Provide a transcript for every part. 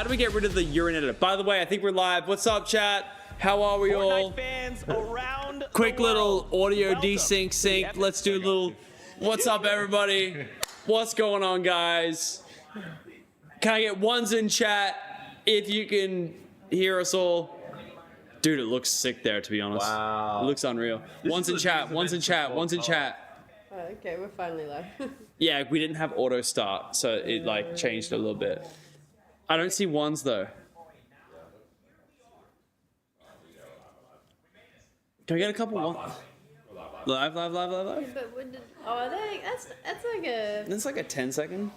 do we get rid of the urine editor? By the way, I think we're live. What's up, chat? How are we all? Fans around Quick little audio desync sync. Let's do a little. What's up, everybody? What's going on, guys? Can I get ones in chat if you can hear us all? Dude, it looks sick there, to be honest. Wow. It looks unreal. Ones in chat, ones in chat, ones in chat. Oh, okay, we're finally live. Yeah, we didn't have auto start, so it like changed a little bit. I don't see ones though. Can I get a couple ones? Live. But when did, oh, that's like a... It's like a 10-second.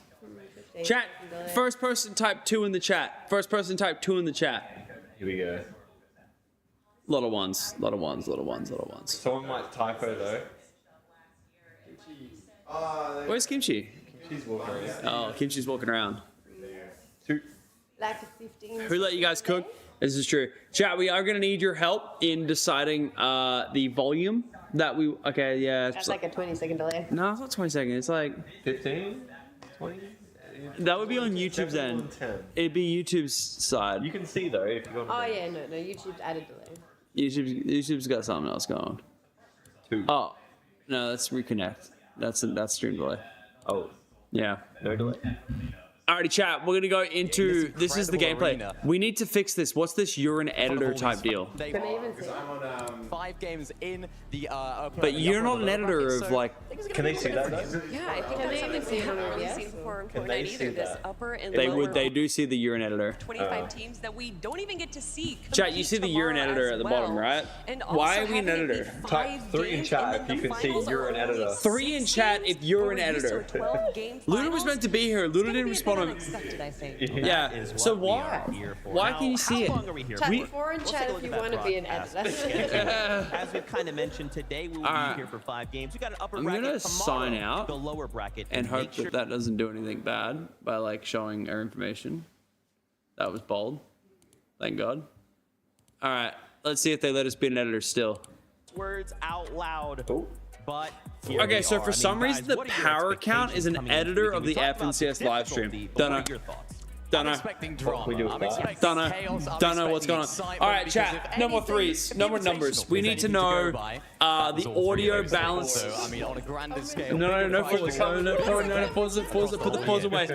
15 Chat, delay. first person type 2 in the chat. First person type 2 in the chat. Here we go. Lot of ones. Someone might typo though. Where's Kimchi? She's walking around. Oh, Kimchi's walking around. Like a 15. Who let you guys cook? This is true. Chat, we are going to need your help in deciding the volume that we... Okay, yeah. That's like a 20-second delay. No, it's not 20 seconds. It's like... 15? 20? That would be on YouTube's end. 10. It'd be YouTube's side. You can see though if you go on. Oh, yeah, no, YouTube's added delay. YouTube's got something else going on. 2. Oh, no, that's reconnect. That's stream delay. Oh, Yeah. no delay. Alrighty, chat. We're gonna go into this is the gameplay. arena. We need to fix this. What's this urine editor type deal? They Can I are even see? 5 games in the. But you're not an editor of like. Can they see that though? Yeah, I think Can they that's even something see we it on haven't really OBS? seen before in Can they Fortnite see either. This that? upper and They lower would. They do see the urine editor. 25 teams that we don't even get to see. Chat, you see the urine compete editor tomorrow at the as bottom, well. right? And Why also are we an having it be editor? Type 5 3 in games chat and if then you the can see finals are urine only editor. 3 in 6 chat games. if you're We're an used to a editor. 12-game Luna was finals. meant to be here. Luna It's gonna didn't be a bit respond. unexpected, I think. Yeah. So why? Why can you see it? How long are we here Chat for? 4 in chat if you want to be an editor. As we've kind of mentioned, today we will Alright. be here for 5 games. We got an upper I'm bracket gonna tomorrow, sign out the lower bracket, and make hope sure that doesn't do anything bad by like showing our information. That was bold. Thank God. All right, let's see if they let us be an editor still. words out loud. Oh. But here Okay, we so are. for I mean, some guys, reason the what are your power count is an expectations coming into editor the of game? the We talked about FNCS live stream. difficulty, but Don't what know. are your thoughts? Don't know. Expecting What drama. we do with I'm that? expecting Don't know. chaos. I'm Don't know what's going on. expecting All right, excitement, chat. because No if more anything, threes. if No the more numbers. Invitational We is need to anything go know by, the it's all three audio of those. balance. So, I mean, on a grander scale. No, price pause it. Pause it. Put the pause away.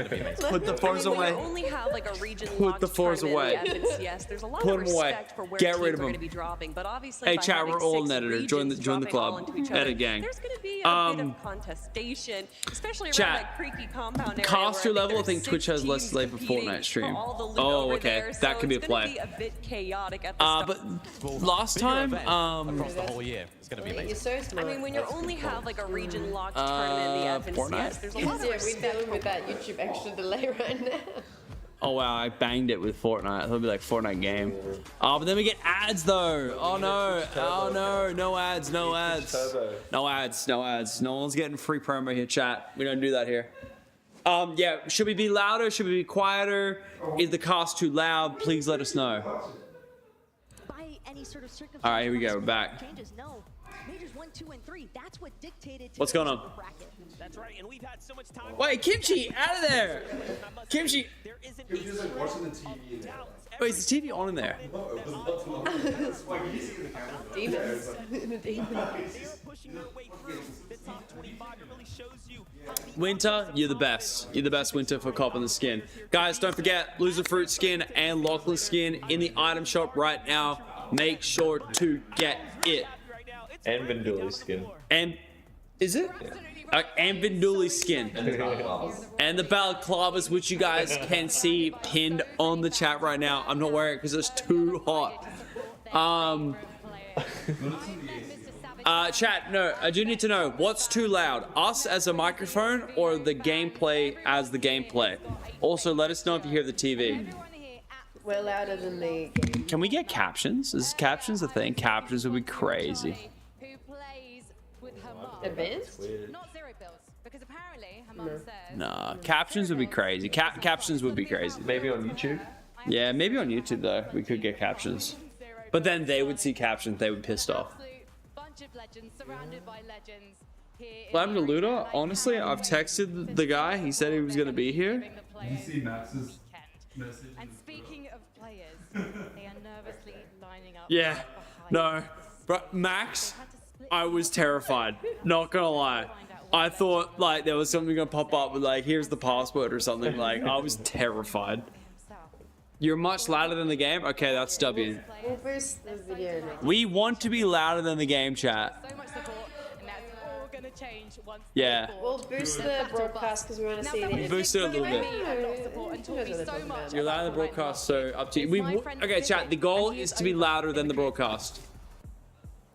Put the pause I mean, when away. you only have like a region Put the locked fours tournament away. in the FNCS, there's a lot Put of 'em away. respect for where Get teams rid of are going 'em. to be dropping, but obviously Hey, by chat, having we're all 6 an editor. Join the regions dropping all club. into each other, Edit gang. There's going to be a bit of contestation, especially around chat. that creaky compound area. Caster where level, I think there's Twitch 6 has less teams delay for competing Fortnite stream. for all the loot Oh, over okay. there, That so could be a it's gonna play. be a bit chaotic at the But start. last time, across the whole year, it's going to be You're amazing. so I smart. mean, when you only have like a region locked tournament in the Fortnite? FNCS, there's a lot of Yeah, we're respect dealing with that YouTube extra delay right now. oh wow, I banged it with Fortnite. It'll be like Fortnite game. Oh, but then we get ads though. Oh no. Oh no. No ads. No ads. No ads. No ads. No one's getting free promo here, chat. We don't do that here. Yeah. Should we be louder? Should we be quieter? Is the cast too loud? Please let us know. By any sort of circumstance. All right, here we go. We're back. Changes, no. Majors 1, 2, and 3. That's what dictated. What's going on? That's right, and we've had so much time. Wait, Kimchi, out of there. Kimchi. There isn't Just like watching the TV in there. Wait, is the TV on in there? Demons. Demons. pushing their way through the top 25. It really shows you how the Winter, you're the best. You're the best, Winter, for copping the skin. Guys, don't forget, Loser Fruit skin and Lachlan skin in the item shop right now. Make sure to get it. And Vinduli skin. And is it? And Vinduli skin. And the balaclavas, which you guys can see pinned on the chat right now. I'm not wearing it because it's too hot. Chat, no, I do need to know what's too loud, us as a microphone or the gameplay as the gameplay. Also, let us know if you hear the TV. We're louder than the game. Can we get captions? Is captions a thing? Captions would be crazy. Who plays with her mum? Advanced? Not zero bills, because apparently her mum says. Nah, captions would be crazy. Captions would be crazy. Maybe on YouTube. Yeah, maybe on YouTube though, we could get captions. But then they would see captions, they would be pissed off. Absolute bunch of legends, surrounded by legends. Here in What happened to the Luda? Honestly, I've texted the guy. He said he was gonna be here. Did you see Max's And speaking of players, they are nervously lining up. Yeah. behind No. us. Bro, Max, Had to split I was terrified. Not gonna lie. I thought like there was something gonna pop up with like, here's the password or something. Like, I was terrified. himself. You're much louder than the game? Okay, that's W. We'll boost the video next. We want to be louder than the game, chat. So much support, and that's all gonna change once. Yeah. We'll boost the broadcast because we want to see the. Boost it a little bit. You're louder than the broadcast, so up to you. Okay, chat, the goal is to be louder than the broadcast.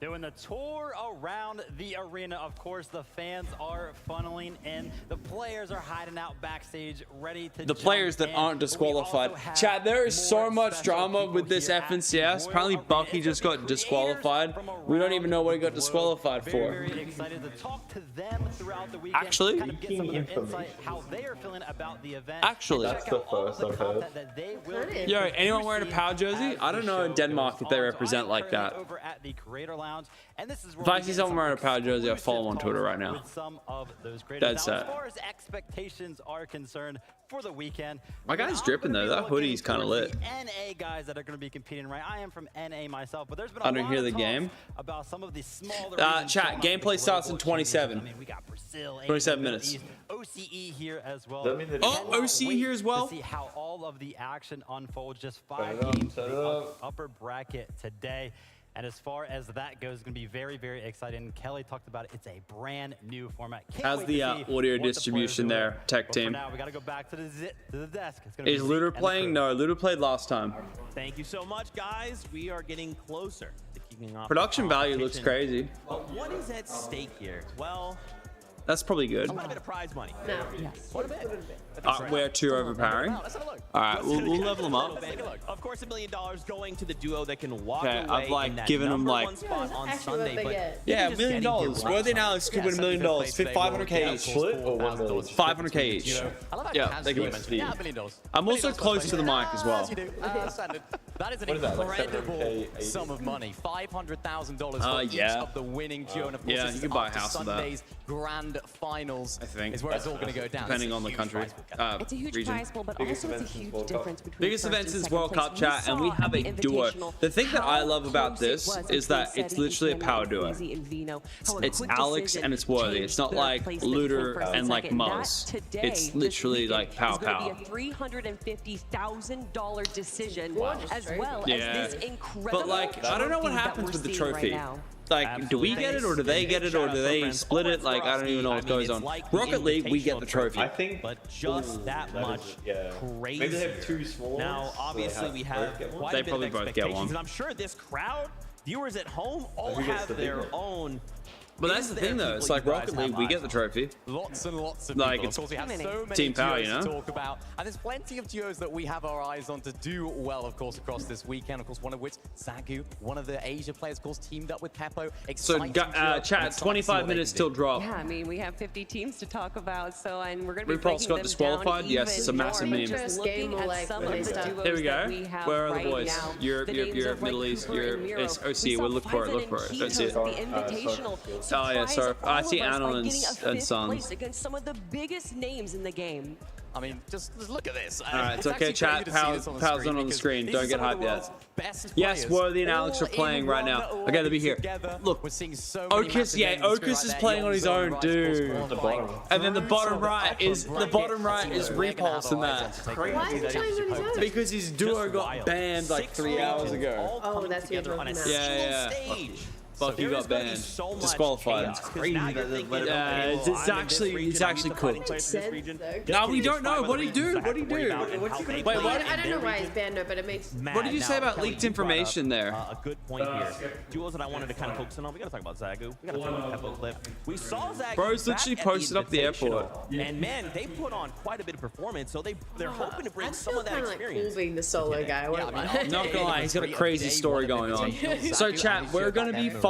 Doing the tour around the arena. Of course, the fans are funneling in. The players are hiding out backstage, ready to The players that aren't disqualified. Chat, there is so much drama with this FNCS. Apparently, Bucky just got disqualified. We don't even know what he got disqualified for. Very excited to talk to them throughout the weekend. Actually? kind of get some of their insight, how they are feeling about the event. Actually. Check That's the out all first the I've heard. content that they will be Yo, anyone wearing a POW jersey? I don't know in Denmark if they represent like that. Over at the Creator Lounge. And this is where If I we see get someone some wearing a POW jersey, I'll follow him on exclusive Twitter right calls now. with some of those creators. Dead Now, set. as far as expectations are concerned for the weekend, My guy's we are dripping, gonna though. be That hoodie's looking kinda towards lit. the NA guys that are going to be competing, right? I am from NA myself, but there's been a I don't lot hear of the talk game. about some of the smaller Chat, gameplay starts in 27. I mean, we got Brazil, 27 Middle minutes. East, OCE here as well. Does that mean that- Oh, OCE here as well? To see how all of the action unfolds. Just Set 5 it up, games set in it the up. upper bracket today. And as far as that goes, it's going to be very, very exciting. Kelly talked about it. It's a brand new format. Can't How's wait the to see audio what the distribution players there, do. tech But team? For now, we got to go back to the desk. It's gonna be Is Zeke Luder and the playing? crew. No, Luder played last time. Thank you so much, guys. We are getting closer to kicking off. Production the value looks competition. crazy. But what is at stake here? Well, That's probably good. quite a bit of prize money. No. What a bit. We're too overpowering. Let's have a look. All right, we'll level them up. Take a look. Of course, $1 million going to the duo that can walk Okay, away I've, like, in that given them, number like- one spot on Actually, what Sunday. they But get. Yeah, just $1 million. getting here Worthy right Alex could win $1 million. $500K 500k each. Split or 1 million? 500k each. I love how Yeah, casually they can you win. mentioned it. Yeah, $1 million. I'm also close to the mic as well. As you do. Standard. That is an What is that, like incredible 700K sum of money. $500,000 for each yeah. of the winning duo. And of course, Yeah, this you is could buy a after house with that. Sunday's grand finals. I think. Is where it's all going to go down. Depending It's a on the huge country. prize pool. It's a huge Region. prize pool, but Biggest also it's a events since huge World Cup. difference between Biggest first event and since second World Cup, place. chat, and we saw have at a the duo. Invitational The thing that I how love about close it this was is between that it's Seti, literally a Ian, power duo. Izzy, and Vino. How a It's quick Alex decision and it's Worthy. changed It's not third like place that came Luder first and like second. That Muzz. today, It's this literally weekend, like pow is gonna pow. be a $350,000 decision, Gorgeous as trophy. well Yeah. as this incredible But like, I don't know what trophy that happens we're with the seeing trophy. right now. Like, do we get it, or do they get it, or do they split it? Like, I don't even know what goes on. Rocket League, we get the trophy. I think. But just that that much is- yeah. crazy. Maybe they have 2 small Now, ones, so obviously, they we have have both get one. quite They a bit probably of both get expectations, one. and I'm sure this crowd, viewers at home, all Who gets have the big their one? own. But that's the thing, though. It's like Rocket League, we get the trophy. Lots and lots of Like, people. it's Of course, we have so many team power, duos you know? to talk about. And there's plenty of duos that we have our eyes on to do well, of course, across this weekend. Of course, one of which, Zagu, one of the Asia players, of course, teamed up with Peppo. So, Exciting duo. chat, Excited to see 25 what they minutes can till do. drop. Yeah, I mean, we have 50 teams to talk about, so and we're going to be RuPaul's breaking got them disqualified? down Yes, it's a even massive more, meme. just First looking game will, at like, some when of they the start. duos Here we that go. we have Where are the right boys? now. Europe, The Europe, names Europe, of, like, Middle East, Cooper and Europe. Miro. It's OC. We saw We'll look for it, Farzan look for and it. Let's Ketos see at it. the Invitational. Oh, yeah, Surprised sorry. I all see of us by Anon getting a and fifth Sons. place against some of the biggest names in the game. I mean, just look at this. All right, it's okay, chat. Pal's not on the screen. Don't get hyped yet. Yes, Worthy and Alex are playing right now. Okay, they'll be here. Look, we're seeing so many Okus, massive yeah, names on the screen Okus right is there. playing on his Yonzo own, Rice, of course, dude. qualifying And then the through bottom to the right upper is bracket. Repulse in We're gonna that. have our eyes on to take Crazy a look. Why is he playing on his own? Because his duo Just got wild. banned like 6 3 hours regions ago. all Oh, coming that's what you're together on a talking single about. Yeah, yeah. stage. Bucky There's got gonna be banned. so much Disqualified. chaos, 'cause now you're thinking, Yeah, okay, it's well, I'm in this actually- region, it's I'm actually used to fighting cool. players in this region. Sense, Now we Can you don't describe know. other What'd he regions do? that What'd he have to worry do? about and What's how he they gonna play Wait, what? in I don't their know why region? he's banned, but it makes. Mad. What did you say Now, about Kelly, leaked you brought up, information there? A good point here. Duos that I wanted to kind of focus in on. We got to talk about Zagu. We got to talk about Peppo Clip. We saw Zagu. Bro's back literally at posted up the Invitational, airport. And man, they put on quite a bit of performance. So they're hoping to bring I some feel of that kind of like experience. cool being the solo guy. I won't lie. Not gonna lie, he's got a crazy story going on. So chat, we're gonna be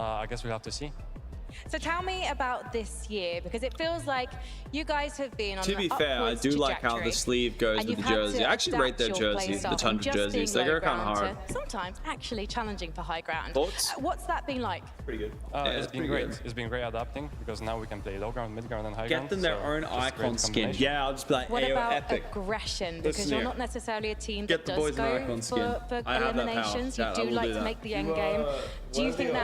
I guess we'll have to see. So tell me about this year, because it feels like you guys have been on To be an fair, I upwards do like how the trajectory, sleeve goes and with you've the had jersey. to I actually rate adapt their your jerseys, playstyle the from Tundra just jerseys. being They go low kind of ground hard. to sometimes actually challenging for high ground. Thoughts? What's that been like? Pretty good. It's been pretty great. good. It's been great adapting because now we can play low ground, mid ground, and high ground. Get them their so own just a great icon skin. combination. Yeah, I'll just be like, What Ayo, about epic. aggression? Because Listen you're here. not necessarily a team Get that the does boys an go icon skin. for I have that power. eliminations. Yeah, I You do will like do to that. make the end game. Do you think that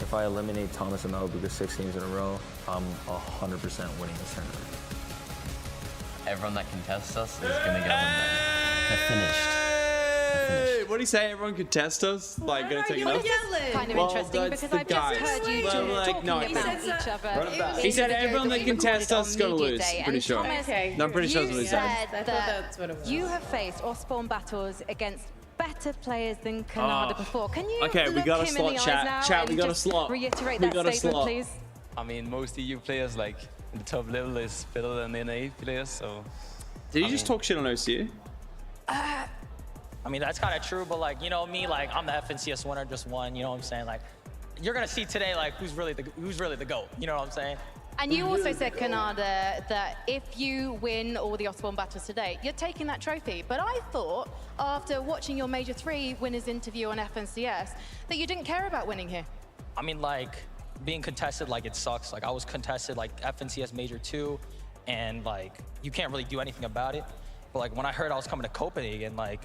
If if I eliminate Thomas and Malibuga 6 games in a row, I'm 100% winning this tournament. Everyone that contests us is gonna get eliminated. They're finished. What do you say? Everyone could test us? Like, gonna take it off? Kind of interesting because I've just heard you talking about each other. He said everyone that can test us is gonna lose. Pretty sure. Okay. No, I'm pretty sure that's what he said. I thought that's what it was. You have faced or spawned battles against better players than Canada before. Can you okay, we got a slot, chat. We got a slot. Reiterate that statement, please. I mean, most EU players like in the top level is better than the NA players. So. Did you just talk shit on OCU? I mean, that's kind of true, but like, you know me, like I'm the FNCS winner, just won, you know what I'm saying? Like, you're gonna see today, like, who's really the GOAT, you know what I'm saying? And you also said, Canada, that if you win all the Osborne battles today, you're taking that trophy. But I thought, after watching your Major 3 winners interview on FNCS, that you didn't care about winning here. I mean, like, being contested, like, it sucks. Like, I was contested, like, FNCS Major 2, and, like, you can't really do anything about it. But, like, when I heard I was coming to Copenhagen, like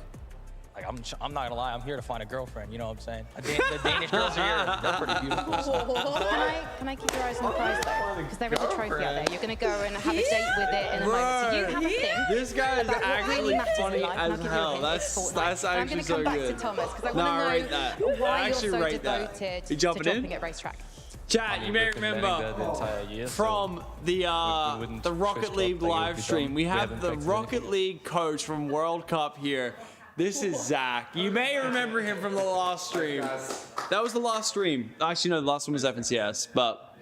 I'm not gonna lie, I'm here to find a girlfriend, you know what I'm saying? The Danish girls are here, they're pretty beautiful. So. Can I keep your eyes on the prize though? Because there is a trophy out there. You're gonna go and have a date with it in a moment. So you have a thing. This guy is actually funny as hell. That's actually so good. I'm gonna come back to Thomas because I want to know why you're so devoted to jumping at racetrack. Chat, you may remember from the Rocket League live stream, we have the Rocket League coach from World Cup here. This is Zach. You may remember him from the last stream. That was the last stream. Actually, no, the last one was FNCS, but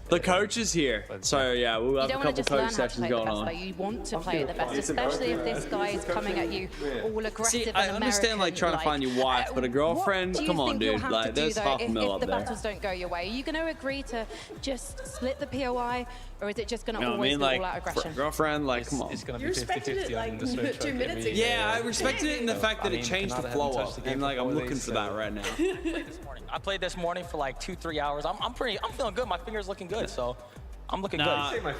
the coach is here. So yeah, we'll have a couple coach sessions going on. You want to play the best, especially if this guy is coming at you all aggressive. See, I understand like trying to find your wife, but a girlfriend? Come on, dude. Like, there's half a mil up there. If the battles don't go your way, are you going to agree to just split the POI, or is it just going to always be all out aggression? Girlfriend, like, come on. It's going to be 50-50 like, on the search. 2 minutes ago. Yeah, I respected it in the fact that it changed the flow up, and like I'm looking for that right now. I played this morning for like 2-3 hours. I'm feeling good. My finger's looking good, so I'm looking good.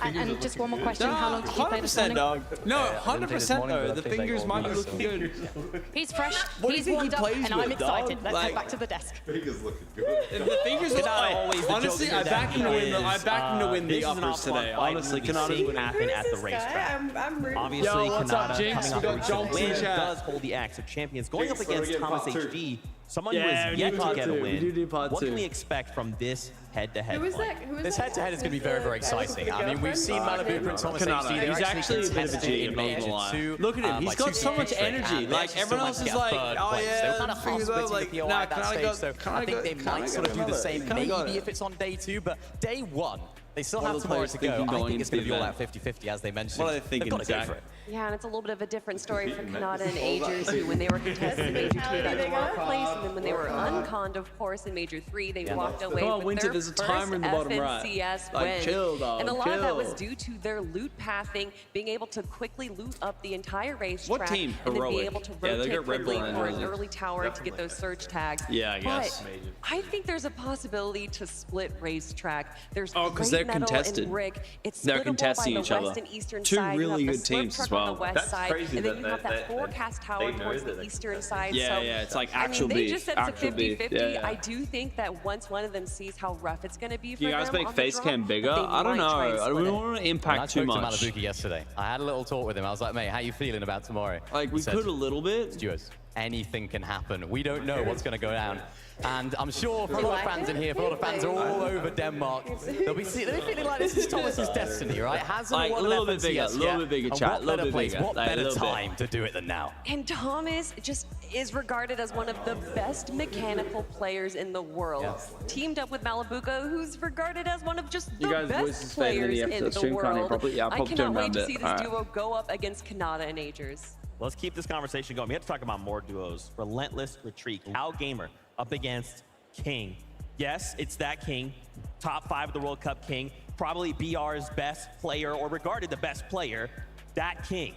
And just one more question. How long did you play this morning? 100%, dog. No, 100% though. The fingers might be looking good. He's fresh. What do you He's think he warmed up, plays and with, I'm excited. dog? Let's Like- head back to the desk. Fingers looking good. The fingers are always honestly, I backed him to win. I backed him to win the uppers today. Honestly, Canada's winning. Happen at the racetrack. I'm rooting. Obviously, Yo, what's up, Canada Jinx? coming We off got a Jonks in win chat. does hold the axe of champions, going Jinx, up against we're gonna Thomas get part HG, someone Yeah, who we has need yet to part get a two. We do win. need part What can two. we expect from this head-to-head Who is fight? that? Who is This that? head-to-head is going to be very, very exciting. I mean, we've seen Malibu and Thomas Canada. HG. He's actually a bit of a G, I'm not gonna lie. Look at him. He's got so much energy. Like, everyone else is like, oh yeah, they were kind of fingers half up, splitting like, the POI nah, at that Canada stage, got- so I think they might sort of do the same, Canada got maybe it. if it's on day 2, but day 1, they still What are have the tomorrow players to go. thinking I going think it's into going to be the all out 50-50, as they mentioned. What are they thinking, They've got to go Zach? for it. Yeah, and it's a little bit of a different story for Canada and Agers, who when they were contested in Major 2, they were place, and then when they were unconned, of course, in Major 3, they walked away Come on, with Winter, their there's a first timer in the bottom right. FNCS Like, win. chill, dog, and a lot of that was chill. due to their loot pathing, being able to quickly loot up the entire racetrack. What team? And then be Heroic. able to Yeah, they rotate got Red quickly Bull in for an there. early tower to get those search tags. Yeah, I guess. But I think there's a possibility to split racetrack. There's Oh, 'cause Great they're Metal contested. and Rick. It's They're splittable contesting by each the other. west and eastern Two side. really you have good the Slurp teams as truck on well. the west That's side, crazy and then that you have that they- forecast they tower know towards that the they- eastern side. Yeah, so, yeah, it's like I actual mean, they beef, just said it's a actual beef. 50-50. Yeah, yeah. I do think that once one of them sees how rough it's going to be for Do you guys them make on the face draw, cam bigger? they I don't might try and know. I split don't it. want to When I impact too spoke to much. Malabuki yesterday, I had a little talk with him. I was like, mate, how you feeling about tomorrow? Like, He we said, could a little bit. Stuart, anything can happen. We don't know what's going to go down. And I'm sure for a lot of fans in here, for a lot of fans all over Denmark, they'll be feeling like this is Thomas's destiny, right? Hasn't Like, won a an little bit FNCS bigger, a little yet. bit bigger, And chat, what a little better bit place, bigger, what like, a better little bit. time to do it than now? And Thomas just is regarded as one of the best mechanical players in the world. Teamed up with Malabuka, who's regarded as one of just the You guys' best voices fading in the players in episode the stream, can't hear world. properly. Yeah, I'll I probably cannot turn wait around to a see bit. this Alright. duo go up against Canada and Agers. Let's keep this conversation going. We have to talk about more duos. Relentless Retreat. Al Gamer up against King. Yes, it's that King. Top 5 of the World Cup King. Probably BR's best player, or regarded the best player. That King.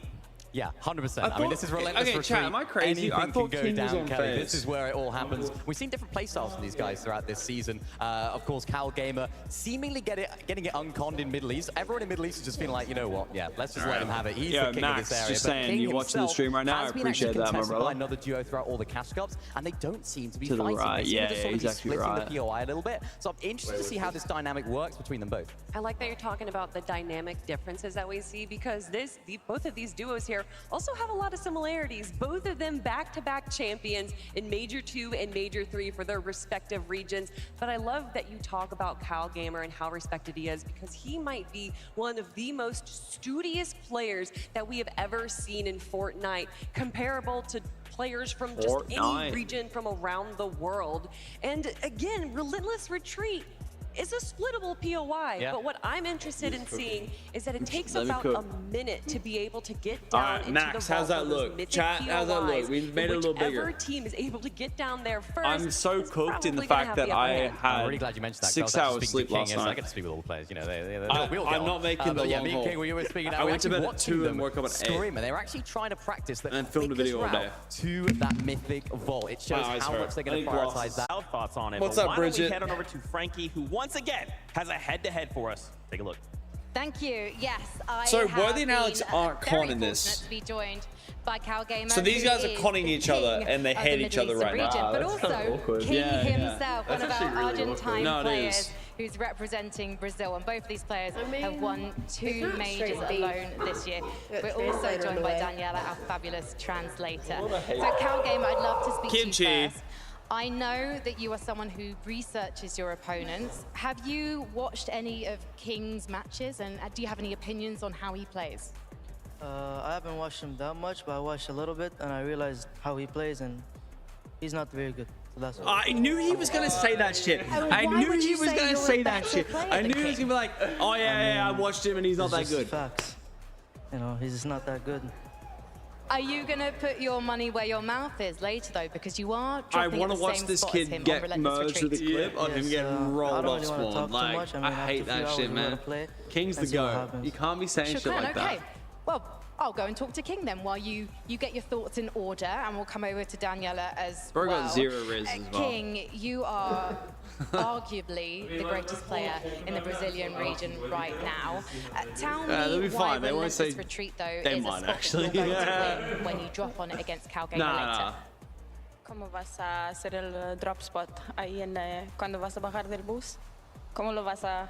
Yeah, 100%. I mean, this is relentless retreat. Chat, am I crazy? I Anything thought can go King was down, on Kelly. phase. This is where it all happens. We've seen different playstyles from these guys throughout this season. Of course, Cal Gamer seemingly getting it unconned in Middle East. Everyone in Middle East is just feeling like, you know what? Yeah, let's just let him have it. He's the king Max, of this area. just But saying, King you're watching the himself stream right now. I has been appreciate actually that, my contested brother. by another duo throughout all the cash cups, and they don't seem to be To the fighting. right, They seem yeah, to just sort of he's be actually splitting right. the POI a little bit. So I'm interested to see how this dynamic works between them both. I like that you're talking about the dynamic differences that we see, because both of these duos here also have a lot of similarities. Both of them back-to-back champions in Major 2 and Major 3 for their respective regions. But I love that you talk about Cal Gamer and how respected he is, because he might be one of the most studious players that we have ever seen in Fortnite, comparable to players from just any region from around the world. And again, Relentless Retreat is a splittable POI, but what I'm interested in seeing is that it takes about a minute to be able to get down into Max, the how's vault that of those look? mythic Chat, how's that look? POIs, We've made it a little bigger. Whichever team is able to get down there first. I'm so is cooked in the probably gonna fact have that the upper I hand. had I'm really glad you mentioned that. 6 hours sleep last I night. get to speak with all the players. You know, I'm not making the yeah, long me and haul. King, we were speaking. I went to bed at 2 and woke up at 8. Screaming. They were actually trying to practice that and filmed a video all day to that mythic vault. It shows how much they're going to prioritize that. Thoughts on it. What's but up, why don't we Bridget? head on over to Frankie, who once again has a head-to-head for us. Take a look. Thank you. Yes, I So have Worthy and Alex been aren't very conning this. fortunate to be joined by Cal Gamer. So these who guys are is conning the each other, king and they of hate the each Middle other Eastern right now. region, but also King himself, one of our Argentine No, it players is. who's representing Brazil. And both of these players have won they 2 can't majors straight beat. alone this year. Got We're also translator joined on by the way. Daniela, our fabulous translator. What a hate. So Cal Gamer, I'd love to speak Kimchi. to you first. I know that you are someone who researches your opponents. Have you watched any of King's matches, and do you have any opinions on how he plays? I haven't watched him that much, but I watched a little bit, and I realized how he plays, and he's not very good. So that's all. I knew he was gonna say that shit. I why knew would he you was say gonna you're say a that better shit. player I than knew he was King? gonna be like, oh yeah, I watched him and he's not that It's just good. Facts. You know, he's just not that good. Are you going to put your money where your mouth is later, though? Because you are I dropping want at to the watch same this spot as kid him on get Relentless merged with a Retreat. clip of him getting I rolled don't off really want to spawn. talk too Like, much. I mean, I after hate a few that hours, shit, we gotta man. play King's the and see what GOAT. happens. You can't be saying shit Shukran, like okay. that. Well, I'll go and talk to King then while you get your thoughts in order, and we'll come over to Daniela as Bro well. got 0 riz as well. King, you are arguably the greatest player in the Brazilian region right now. Tell they'll me be why fine. They won't Relentless say Retreat, though, they is might, a spot actually. that you're going to win when you drop on it against Cal Gamer later. ¿Cómo vas a hacer el drop spot ahí cuando vas a bajar del bus? ¿Cómo lo vas a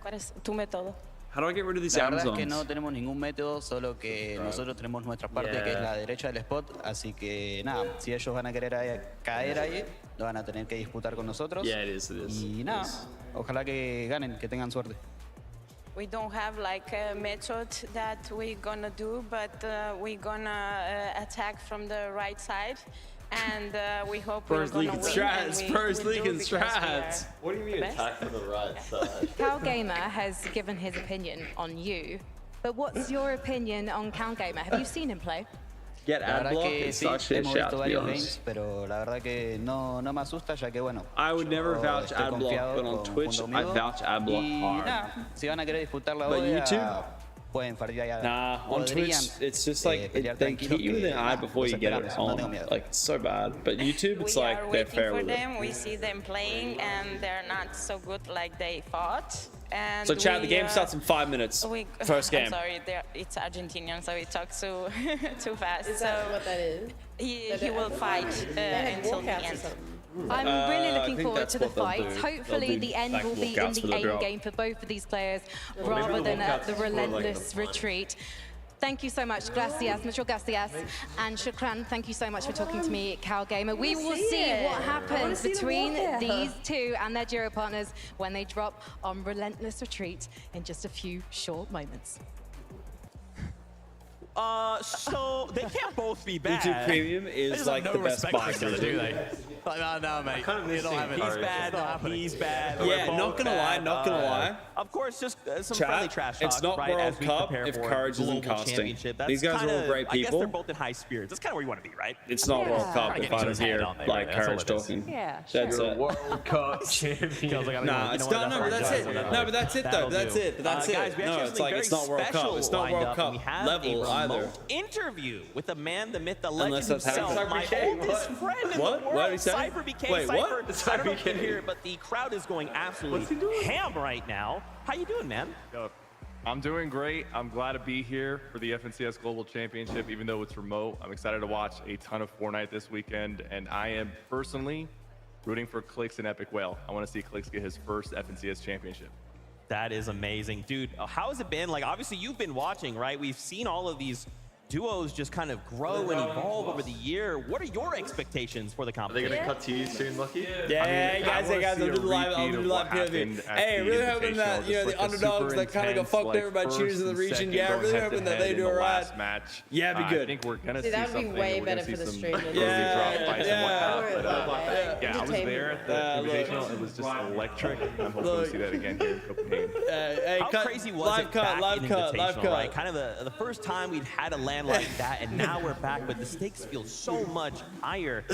cuál es tu método? How do I get rid of these La verdad es Amazons? que no tenemos ningún método, solo que nosotros tenemos nuestra parte que es la derecha del spot, así que nada, si ellos van a querer caer ahí, lo van a tener que disputar con nosotros. Yeah, it is. Y nada, ojalá que ganen, que tengan suerte. We don't have like a method that we're gonna do, but we're gonna attack from the right side. And we hope we're Spurs gonna leaking win. strats. and we Spurs will do leaking because we are strats. What do you mean the best. attack from the right side? Cal Gamer has given his opinion on you, but what's your opinion on Cal Gamer? Have you seen him play? Get La ad verdad block que and sí, start shit hemos shout, visto to be varios honest. games, pero la verdad que no me asusta, ya que bueno. I would never yo vouch estoy ad block, confiado but on con Twitch, Fundo I Amigo. vouch ad block Y hard. nada, si van a querer disputar la But OEA, YouTube? pueden fardear ya. Nah, on Twitch, it's just like, pelear they tranquilos hit you with que, an ad nada, before los you get it esperamos, no tengo on. miedo. Like, it's so bad. But YouTube, it's We like, are they're waiting fair for with it. them. We see them playing, and they're not so good like they thought. And So chat, the we, game starts in 5 minutes. First game. I'm sorry, it's Argentinian, so he talks too fast. Is that what that is? He will fight until the end. I'm really I looking think forward that's to the what they'll fight. do. Hopefully They'll do the end back will be in walkouts for the the end drop. game for both of these players maybe rather the than walkouts the for, like, relentless the retreat. Thank you so much, Gracias, muchas gracias. And Shukran, thank you so much for talking to me, Cal Gamer. We will see what happens between these two and their duo partners when they drop on Relentless Retreat in just a few short moments. So they can't both be bad. YouTube Premium They is just like have the no best respect buy for each other, do system. they? No, mate. He's bad. He's bad. Yeah, not gonna lie. Of course, just some Chat, friendly trash talk. it's not right, World as we Cup prepare if for courage isn't global casting. championship. That's These guys are all kinda- great I guess people. they're both in high spirits. That's kind of where you want to be, right? It's not World Cup if I don't hear like courage talking. Yeah, That's sure. it. World Cup champion. Nah, it's not. No, but that's it. No, but that's it though. That's it. That's Guys, it. we actually No, have it's like something it's not very World Cup. It's not special World lined up, Cup and we have level a either. remote interview with the man, the myth, the legend Unless that's himself, happening. my Cypher BK, oldest friend in What? the world, What did he say? Cypher BK. Wait, Cypher, what? I don't know if you can hear it, but the crowd is going absolutely ham right now. How you doing, man? Yo, I'm doing great. I'm glad to be here for the FNCS Global Championship, even though it's remote. I'm excited to watch a ton of Fortnite this weekend, and I am personally rooting for Clix and Epic Whale. I want to see Clix get his first FNCS championship. That is amazing. Dude, how has it been? Like, obviously, you've been watching, right? We've seen all of these duos just kind of grow and evolve over the year. What are your expectations for the Are they competition? gonna cut to you soon, Lucky? Hey guys, I'll do the live POV. Hey, really hoping that the underdogs that kind of got fucked over by cheaters in the region. Yeah, really hoping that they do a right. Yeah, be good. I think we're gonna See, see that would be something. way We're better gonna for the see stream. some than drop by some whatnot, yeah. yeah, I was there at the Invitational. It was just electric. I'm hoping to see that again here in Copenhagen. How crazy was it back in Invitational, right? Kind of the first time we'd had a land like that, and now we're back, but the stakes feel so much higher.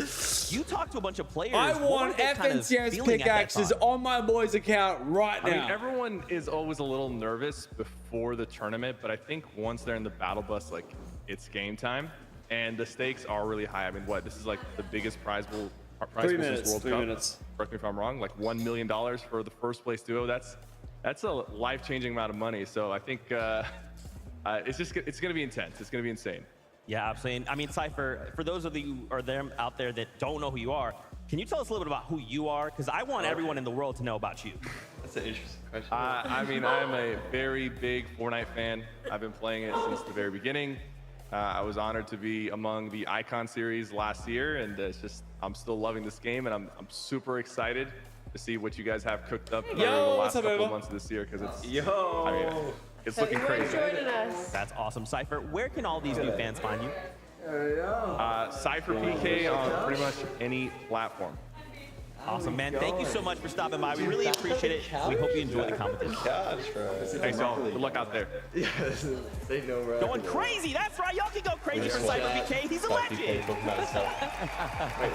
You talked to a bunch of players. I What want were they kind of FNCS feeling at that pickaxes time? on my boy's account right I mean, now. everyone is always a little nervous before the tournament, but I think once they're in the battle bus, like, it's game time, and the stakes are really high. I mean, this is like the biggest prize pool since World 3 Cup. minutes. Correct me if I'm wrong. Like $1 million for the first place duo. That's a life-changing amount of money. So I think it's gonna be intense. It's gonna be insane. Yeah, absolutely. I mean, Cypher, for those of you or them out there that don't know who you are, can you tell us a little bit about who you are? Because I want everyone in the world to know about you. That's an interesting question. I mean, I'm a very big Fortnite fan. I've been playing it since the very beginning. I was honored to be among the Icon series last year, and it's just, I'm still loving this game, and I'm super excited to see what you guys have cooked up over the last couple of months of this year, because it's, I mean, it's looking crazy. Joining us. That's awesome. Cypher, where can all these new fans find you? Cypher PK on pretty much any platform. Awesome, man. Thank you so much for stopping by. We really appreciate it. We hope you enjoy the competition. Thanks, y'all. Good luck out there. They know, right? Going crazy. That's right. Y'all can go crazy for Cypher PK. He's a legend. Wait,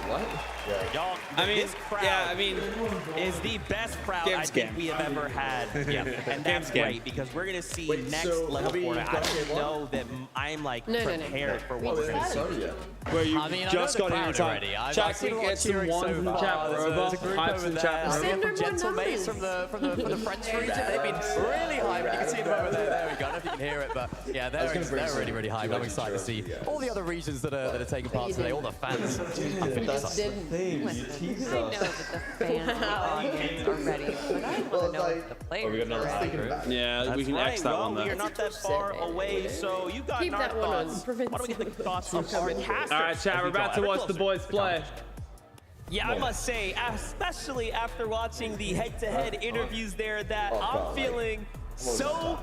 what? Y'all, this crowd is the best crowd I think we have ever had. Yeah, and that's great because we're going to see next level Fortnite. I don't know that I'm like prepared for what we're going to see. Where you just got in in time. already. Chat, can you get some one from the chat, bro? There's a group over there. From Gentle Mates from the French region. They've been really high, but you can see them over there. There we go. I don't know if you can hear it, but yeah, they're really, really high. I'm excited to see all the other regions that are taking part today, all the fans. I think That's the thing. You tease us. I know that the fans are ready, but I want to know if the players are. Yeah, we can X that one We though. are not that far away, so you got Keep our that one on. thoughts. Why don't we get the thoughts of our casters? All right, chat, we're about to watch the boys play. Yeah, I must say, especially after watching the head-to-head interviews there, that I'm feeling so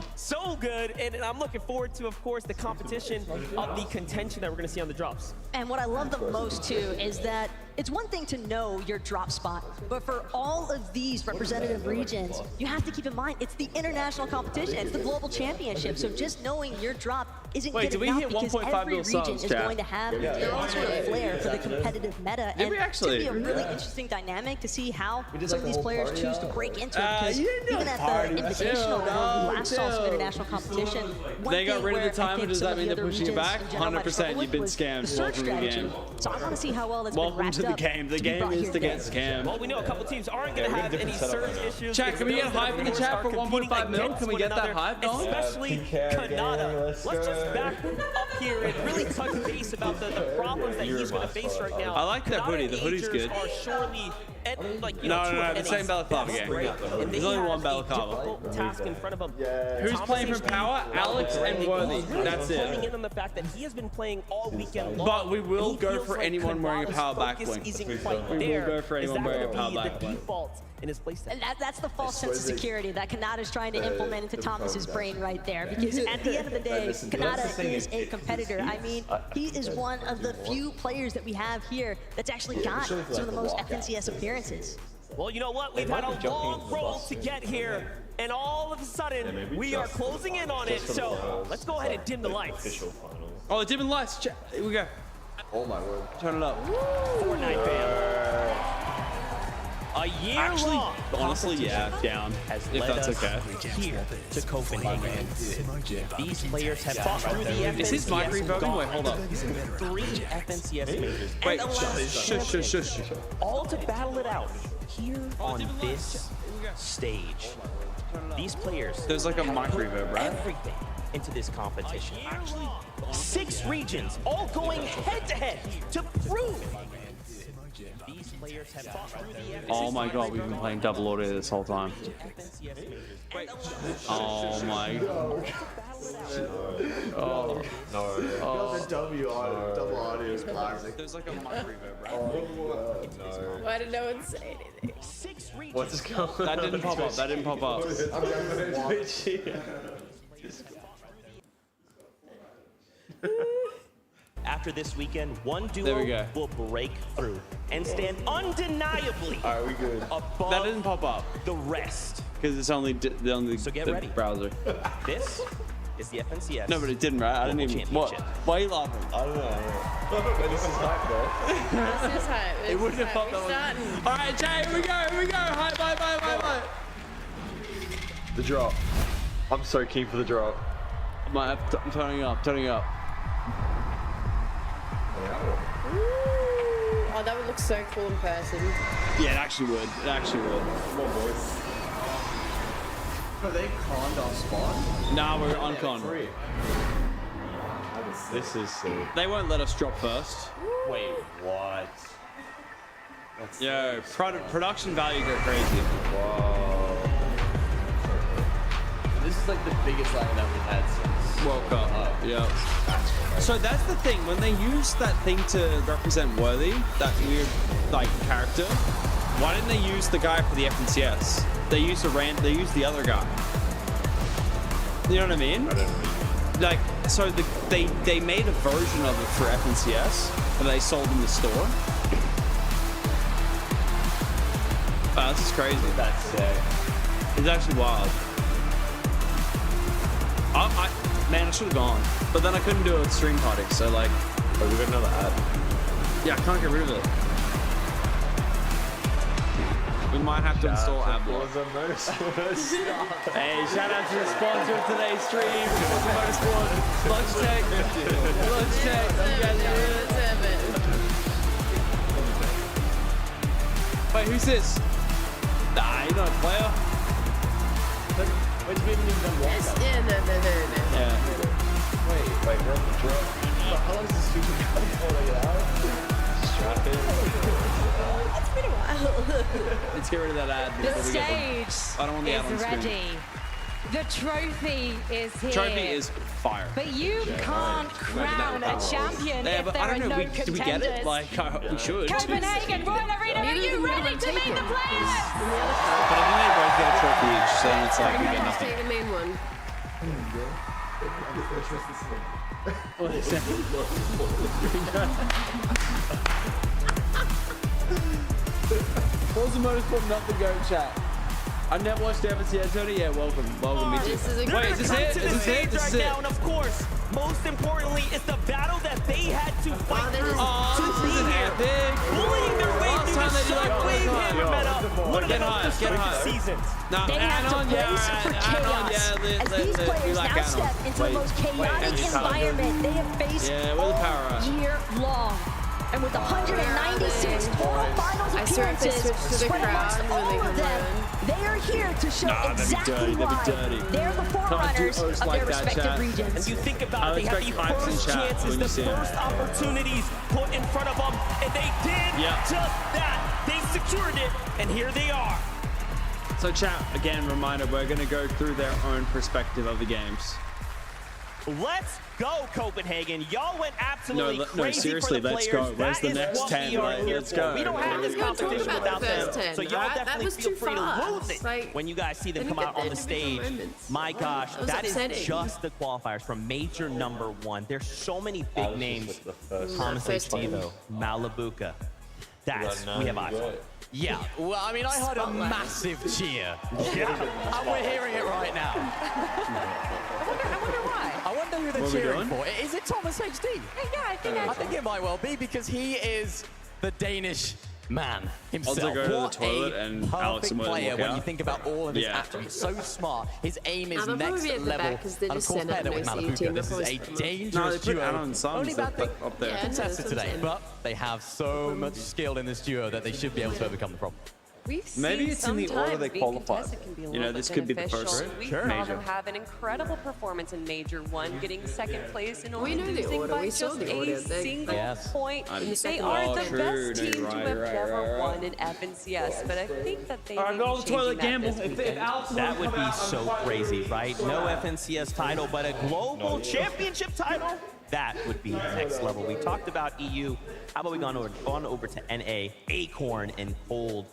good, and I'm looking forward to, of course, the competition of the contention that we're going to see on the drops. And what I love the most, too, is that it's one thing to know your drop spot, but for all of these representative regions, you have to keep in mind it's the international competition, it's the global championship, so just knowing your drop isn't good enough because every region is going to have their own sort of flair for the competitive meta, and it's going to be a really interesting dynamic to see how some of these players choose to break into it, because even at the Invitational, where we last saw some international competition, They got rid of the timer, does that mean they're pushing it back? 100% you've been scammed. Welcome to the game. So I want to see how well that's been Welcome wrapped to the up. game. The game is to get scammed. Well, we know a couple teams aren't going to have any surge issues. Chat, can we get hype in the chat for 1.5 mil? Can we get that hype going? Especially Kanata. Let's just back up here and really touch base about the problems that he's going to face right now. I like that hoodie. The hoodie's good. Are surely and like No, the same balaclava game. There's only one balaclava. Task in front of him. Who's playing from Power? Alex and Worthy. That's Honing it. in on the fact that he has been playing all weekend long. But we will and he go feels for like anyone wearing a Kanada's Power back focus bling. isn't quite We will there. go for anyone Is that wearing a gonna Power be back the bling. default in his playset? And that's the false sense of security that Kanada's trying to implement into Thomas's brain right there. Because at the end of the day, Kanada is a competitor. I mean, he is one of the few players that we have here that's actually got some of the most FNCS appearances. Well, you know what? We've had a long road to get here, and all of a sudden, we are closing in on it. So let's go ahead and dim the lights. Oh, dimming lights. Here we go. Oh my word. Turn it up. Fortnite fan. A year Actually, long. honestly, yeah, down. If that's okay. Here to Copenhagen. These players have fought through the FNCS. Is his mic revoking? Wait, hold up. 3 FNCS majors. Wait, and the last shush. all to battle it out here on this stage. These players. There's like a mic reverb, right? Everything into this competition. 6 regions, all going head-to-head to prove. These players have fought through the Oh my god, we've been playing double audio this whole time. Oh my god. Oh. No. The double audio is classic. There's like a mic reverb, right? Why did no one say anything? What's this going on? That didn't pop up. That didn't pop up. After this weekend, one There we duo go. will break through and stand undeniably Alright, we good. above That didn't pop up the rest. because it's only So get the ready. browser. This is the FNCS. No, but it didn't, right? I didn't even. What? Why are you laughing? I don't know. This is hype, though. This is hype. It wouldn't have popped up. All right, Jay, here we go. Hi, bye. The drop. I'm so keen for the drop. I'm turning up. Oh, that would look so cool in person. Yeah, it actually would. Come on, boys. Are they conned our spot? Nah, we're on con. This is sick. They won't let us drop first. Wait, what? That's Yo, production value go crazy. Whoa. This is like the biggest line that we've had since World Cup. Yeah. So that's the thing. When they use that thing to represent Worthy, that weird like character, why didn't they use the guy for the FNCS? They used They used the other guy. You know what I mean? I don't know. Like, so they made a version of it for FNCS, and they sold in the store. Wow, this is crazy. That's sick. It's actually wild. Man, I should have gone, but then I couldn't do it with stream party, so like. Oh, we got another ad. Yeah, I can't get rid of it. We might have to install AdBlock. Hey, shout out to the sponsor of today's stream, Motorsport, Logitech. You guys hear it? Wait, who's this? Nah, you're not a player. Wait, we haven't even done walk-up. Yeah, no. Yeah. Wait, we're on the drop. How long is this stupid gun for? Like an hour? Strap in. It's been a while. Let's get rid of that ad. The before we get them. stage I don't want the ad on is screen. ready. The trophy is here. Trophy is fire. But you can't crown a champion Yeah, if but there I are don't know. no Do contenders. we get it? Like, we should. Copenhagen Royal Arena, are you ready to meet the players? But I think they both get a trophy each, so then it's like we get nothing. Take the main one. Forza Motorsport, not the GOAT chat. I never watched the FNCS Tony. Yeah, welcome. Me too. Wait, is this it? Is this it? This is it. And of course, most importantly, it's the battle that they had to fight through to be here. Bullying their way through the shockwave hammer meta. One of the most destructive seasons. They have to brace for chaos as these players now step into the most chaotic environment they have faced all year long. And with 196 total finals appearances spread amongst all of them, they are here to show exactly why they're the forerunners of their respective regions. And you think about it, they have the first chances, the first opportunities put in front of them, and they did just that. they secured it, and here they are. So chat, again, reminder, we're going to go through their own perspective of the games. Let's go, Copenhagen. Y'all went absolutely crazy seriously, for the let's players. go. Where's the next 10? Let's go. We don't have this competition without them. So y'all definitely feel free to lose it when you guys see them come out on the stage. My gosh, that is just the qualifiers from major number 1. There's so many big names. Thomas Stevo, Malibuca. We have eyes on. Yeah, well, I mean, I heard a massive cheer. Yeah, and we're hearing it right now. I wonder why. I wonder who they're cheering for. Is it Thomas HD? Yeah, I think it might well be because he is the Danish man himself. I'll go to the toilet and Alex perfect player when you think about all of his attributes. So smart. His aim is next level. And of course, paired up with Malibuca. This is a dangerous duo. Only bad thing up there. Contested today, but they have so much skill in this duo that they should be able to overcome the problem. Maybe it's in the order they qualify. You know, this could be the first We saw them have an incredible performance in Major 1, getting second place in only know the losing order. by We saw just the order. a single point. They Oh, are the best team to have ever won in FNCS, but I think that they Alright, go to the toilet, gamble. That would be so crazy, right? No FNCS title, but a global championship title? That would be next level. We talked about EU. How about we gone over to NA, Acorn, and Cold?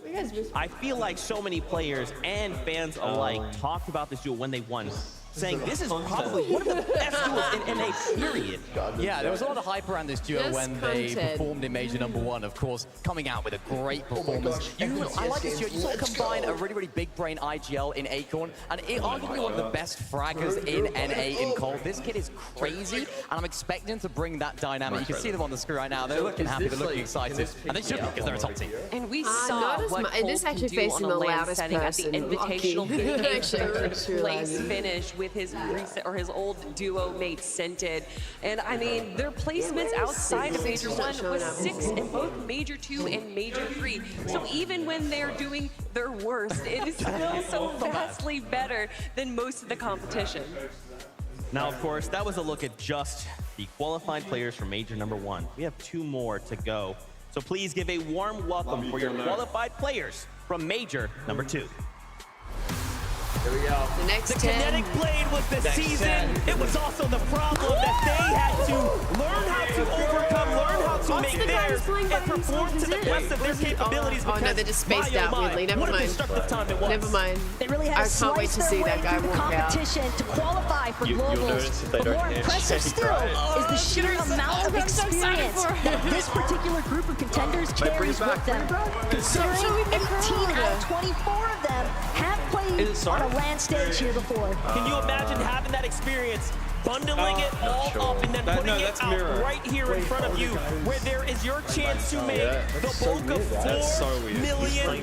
I feel like so many players and fans alike talked about this duel when they won, saying this is probably one of the best duels in NA, period. Yeah, there was a lot of hype around this duo when they performed in Major number 1, of course, coming out with a great performance. I like this duo. You sort of combine a really, really big brain IGL in Acorn, and arguably one of the best fraggers in NA in Cold. This kid is crazy, and I'm expecting to bring that dynamic. You can see them on the screen right now. They're looking happy, they're looking excited, and they should be because they're a top team. And we saw what Cold this actually can do on facing a the land loudest setting at the person Invitational walking. game. Actually, Place finish with his recent, or his old duo mate SyncID. And I mean, their placements outside of Major 1 was 6 in both Major 2 and Major 3. So even when they're doing their worst, it is still so vastly better than most of the competition. Now, of course, that was a look at just the qualified players for Major number 1. We have 2 more to go. So please give a warm welcome for your qualified players from Major number 2. Here we go. The Kinetic Blade was the season. It was also the problem that they had to learn how to overcome, learn how to make theirs, and perform to the best of their capabilities. Oh no, they just spaced out weirdly. Never mind. Never mind. They really had to can't wait to see that guy walk out. competition to qualify for globals. But more impressive still is the sheer amount of experience that this particular group of contenders carries with them. Considering 18 out of 24 of them have played on a LAN stage here before. Can you imagine having that experience, bundling it all up and then putting it out right here in front of you, where there is your chance to make the bulk of $4 million?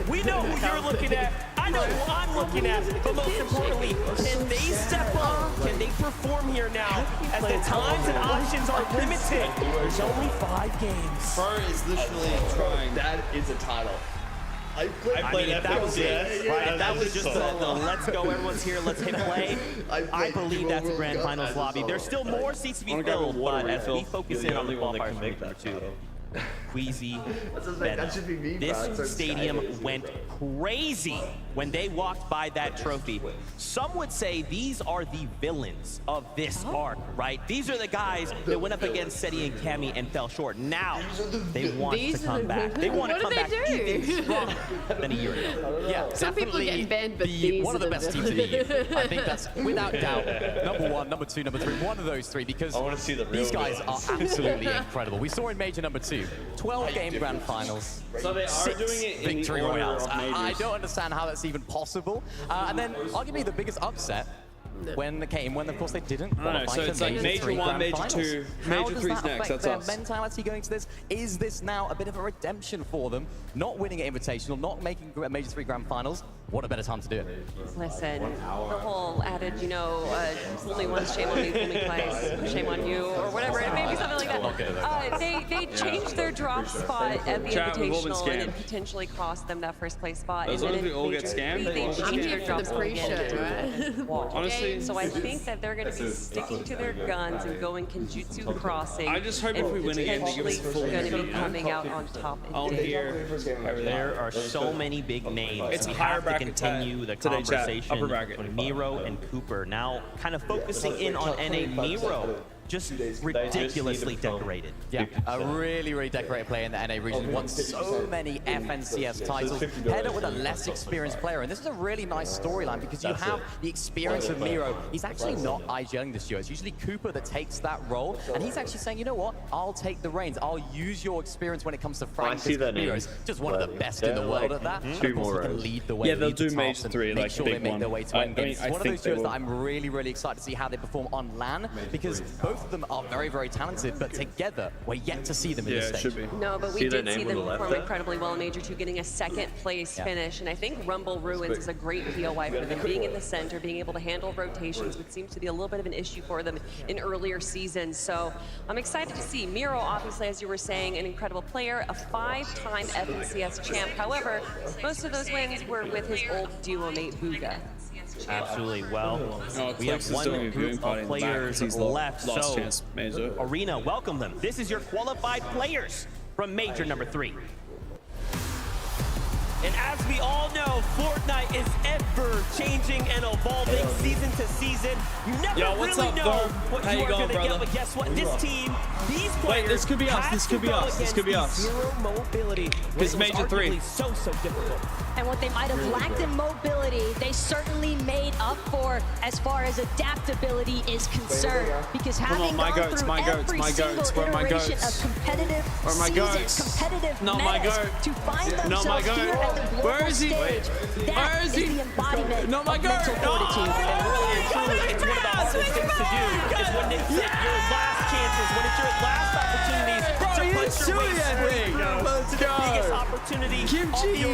We know who you're looking at. I know who I'm looking at. But most importantly, can they step up? Can they perform here now? As the times and options are limited. There's only 5 games. Fur is literally trying. That is a title. I mean, if that was it, right? If that was just the let's go, everyone's here, let's hit play, I believe that's a grand finals lobby. There's still more seats to be filled, but as we focus in on the qualifiers for number 2, Queasy, this stadium went crazy when they walked by that trophy. Some would say these are the villains of this arc, right? These are the guys that went up against Seti and Cammy and fell short. Now they want to come back. They want to come back even stronger than a year ago. Yeah, some people are getting banned, but one of the best teams in the EU. I think that's without doubt number 1, number 2, number 3, one of those 3, because these guys are absolutely incredible. We saw in Major number 2, 12 game grand finals, So they are 6 doing it in victory the order royales. of majors. I don't understand how that's even possible. And then arguably the biggest upset when of course they didn't qualify. So it's like Major 1, Major 2, Major 3's next, that's us. Their mentality going to this? Is this now a bit of a redemption for them? Not winning an Invitational, not making Major 3 grand finals? What a better time to do it. Listen, the whole adage, you know, fool me once, shame on me, fool me twice, shame on you, or whatever. It may be something like that. They changed their drop spot at the Invitational, and it potentially cost them that first place spot. As long as we all get scammed, they changed their drop spot again. Honestly, so I think that they're going to be sticking to their guns and going Kenjutsu crossing. I just hope if we win again, they give us full going to be coming out on top. There are so many big names. It's we higher have to bracket continue the today, conversation upper bracket. on Miro and Cooper. Now, kind of focusing in on NA Miro. Just ridiculously decorated. Yeah, a really, really decorated player in the NA region. Won so many FNCS titles. Paired up with a less experienced player. And this is a really nice storyline because you have the experience of Miro. He's actually not IGLing this duo. It's usually Cooper that takes that role. And he's actually saying, you know what? I'll take the reins. I'll use your experience when it comes to fighting. Miro's just one of the best in the world at that. Two more can lead the way. Yeah, they'll do Major 3, make like sure big they make one. their way to win. It's one of those duos that I'm really, really excited to see how they perform on LAN because both of them are very, very talented, but together, we're yet to see them in this stage. Should be. No, but we did see them perform incredibly well in Major 2, getting a second place finish. And I think Rumble Ruins is a great POI for them, being in the center, being able to handle rotations, which seems to be a little bit of an issue for them in earlier seasons. So I'm excited to see Miro, obviously, as you were saying, an incredible player, a 5-time FNCS champ. However, most of those wins were with his old duo mate, Booga. Absolutely. Well, we have one group of players left. So, Arena, welcome them. This is your qualified players from Major number 3. And as we all know, Fortnite is ever changing and evolving season to season. You never really know what you are going to get, but guess what? This team, these players, this could be us. This could be us. This could be us. Zero mobility. It's Major 3. So difficult. And what they might have lacked in mobility, they certainly made up for as far as adaptability is concerned. Because having gone through every single iteration of competitive seasons, competitive metas, to find themselves here at the global stage, that is the embodiment of mental fortitude. And really and truly, it's one of the hardest things to do is when it's your last chances, when it's your last opportunities to punch your way through to the biggest opportunity of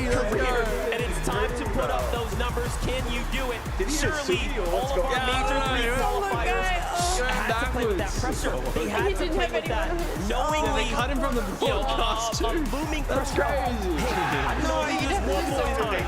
your career. And it's time to put up those numbers. Can you do it? Surely all of our Major 3 qualifiers had to play with that pressure. They had to play with that, knowingly cut him from the broadcast a booming pressure. I know he just one more time.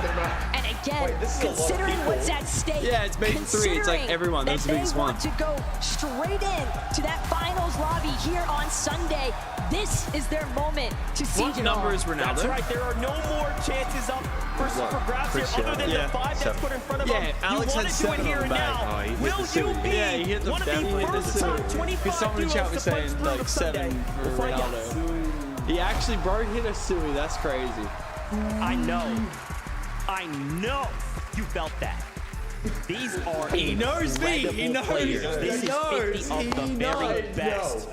And again, considering what's at stake, it's Major 3. It's like everyone. That's the biggest one. To go straight in to that finals lobby here on Sunday. This is their moment to siege What number is Ronaldo? That's right. There are no more chances up for grabs here other than the 5 that's put in front of him. Alex you want had to do it 7 here on and the now. back. Will you be one of the first top 25 Because someone in the chat duos was to punch saying through like the 7 for Ronaldo. He actually broke hit a Sui. That's crazy. I know you felt that. These are incredible players. This is 50 of the very best.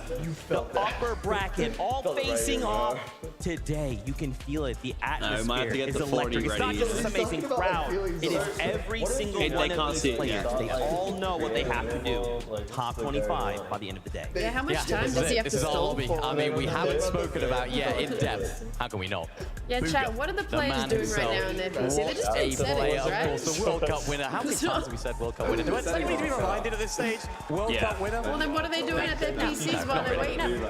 The upper bracket, all facing off today. You can feel it. The atmosphere is electric. It's not just this amazing crowd. It is every single one of these players. They all know what they have to do. Top 25 by the end of the day. Yeah, how much time does he have to stall for? I mean, we haven't spoken about in depth. How can we not? Yeah, chat, what are the players doing right now in the FNC? They're just doing settings, right? Of course, the World Cup winner. How many times have we said World Cup winner? Does anybody be reminded at this stage? World Cup winner? Well, then what are they doing at their PCs while they're waiting?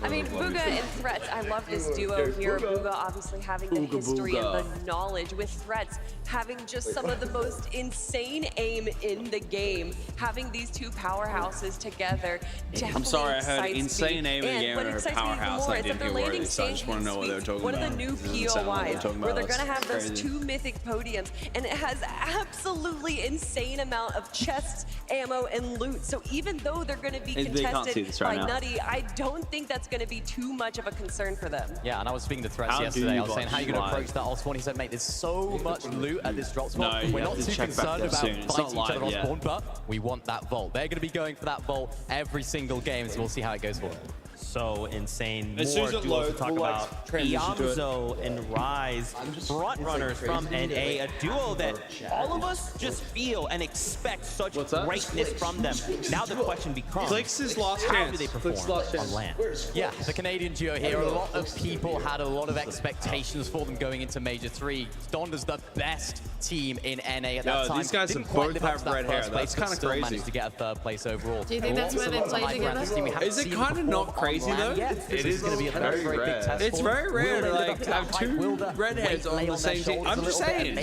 I mean, Booga and Threats, I love this duo here. Booga obviously having the history and the knowledge, with Threats having just some of the most insane aim in the game. Having these two powerhouses together definitely I'm sorry, I heard insane aim in the game and and what a excites me even powerhouse. more I is that didn't they're hear landing words, so I just want to know what they were talking one about. of the new POIs, where they're going to have those 2 mythic podiums, and it has absolutely insane amount of chests, ammo, and loot. So even though they're going to be contested by Nutty, I don't think that's going to be too much of a concern for them. Yeah, and I was speaking to Threats yesterday. I was saying, how are you going to approach that all spawn? He said, mate, there's so much loot at this drop spot. We're not too concerned about fighting each other on spawn, but we want that vault. They're going to be going for that vault every single game, so we'll see how it goes for them. so insane. As soon More as it duels loads, to talk we'll, like, about. transition to it. Iamzo and Rise, front runners from NA, a duo that all of us just feel and expect such greatness from them. Now the question becomes, Clicks his last how chance. do they perform on LAN? Yeah, the Canadian duo here, a lot of people had a lot of expectations for them going into Major 3. Donda's the best team in NA at that time. These guys Didn't have quite both live up have to that red hair. first place, That's but kind of still crazy. managed to get a third place overall. Do you think that's why they play together? Is it kind of not crazy though? It is going to be a very, very big test. It's very rare to like have two redheads on the same team. I'm just saying.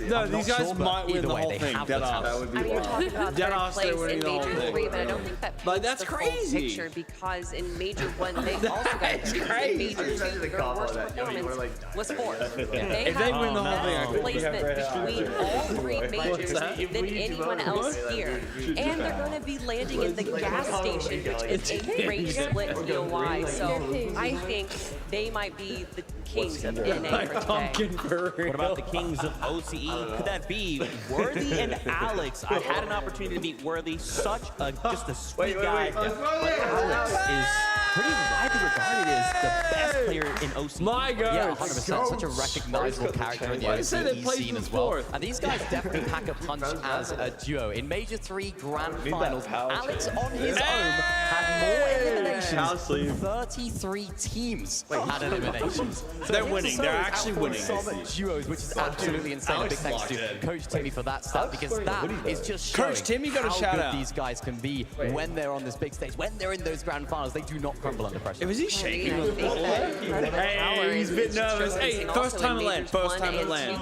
No, these guys might win the whole thing. Dead ass. I mean, you're talking about Dead third ass, they're place winning in the whole Major thing. 3, but I don't think that paints Like, that's the full crazy. picture, because in Major 1, they also got in Major 2, their worst performance was 4th. If they win the whole thing, I could placement between all 3 majors than anyone else here. And they're going to be landing at the gas station, which is a great split POI. So I think they might be the kings of NA for today. What about the kings of OCE? Could that be Worthy and Alex? I had an opportunity to meet Worthy, just a sweet guy. But Alex is pretty widely regarded as the best player in OCE. My God, Yeah, 100%. Such a recognizable character in the OCE scene as well. And these guys definitely pack a punch as a duo. In Major 3 Grand Finals, Alex on his own had more eliminations than 33 teams had eliminations. So They're here's winning. a They're solo actually outperformed winning. some duos, which is absolutely insane. Big thanks to Coach Timmy for that stat, because that is just showing Coach Timmy got a how shout good out. these guys can be when they're on this big stage, when they're in those grand finals. They do not crumble under pressure. Was he shaking with the ball? Hey, he's a bit nervous. Hey, first time at LAN. First time at LAN.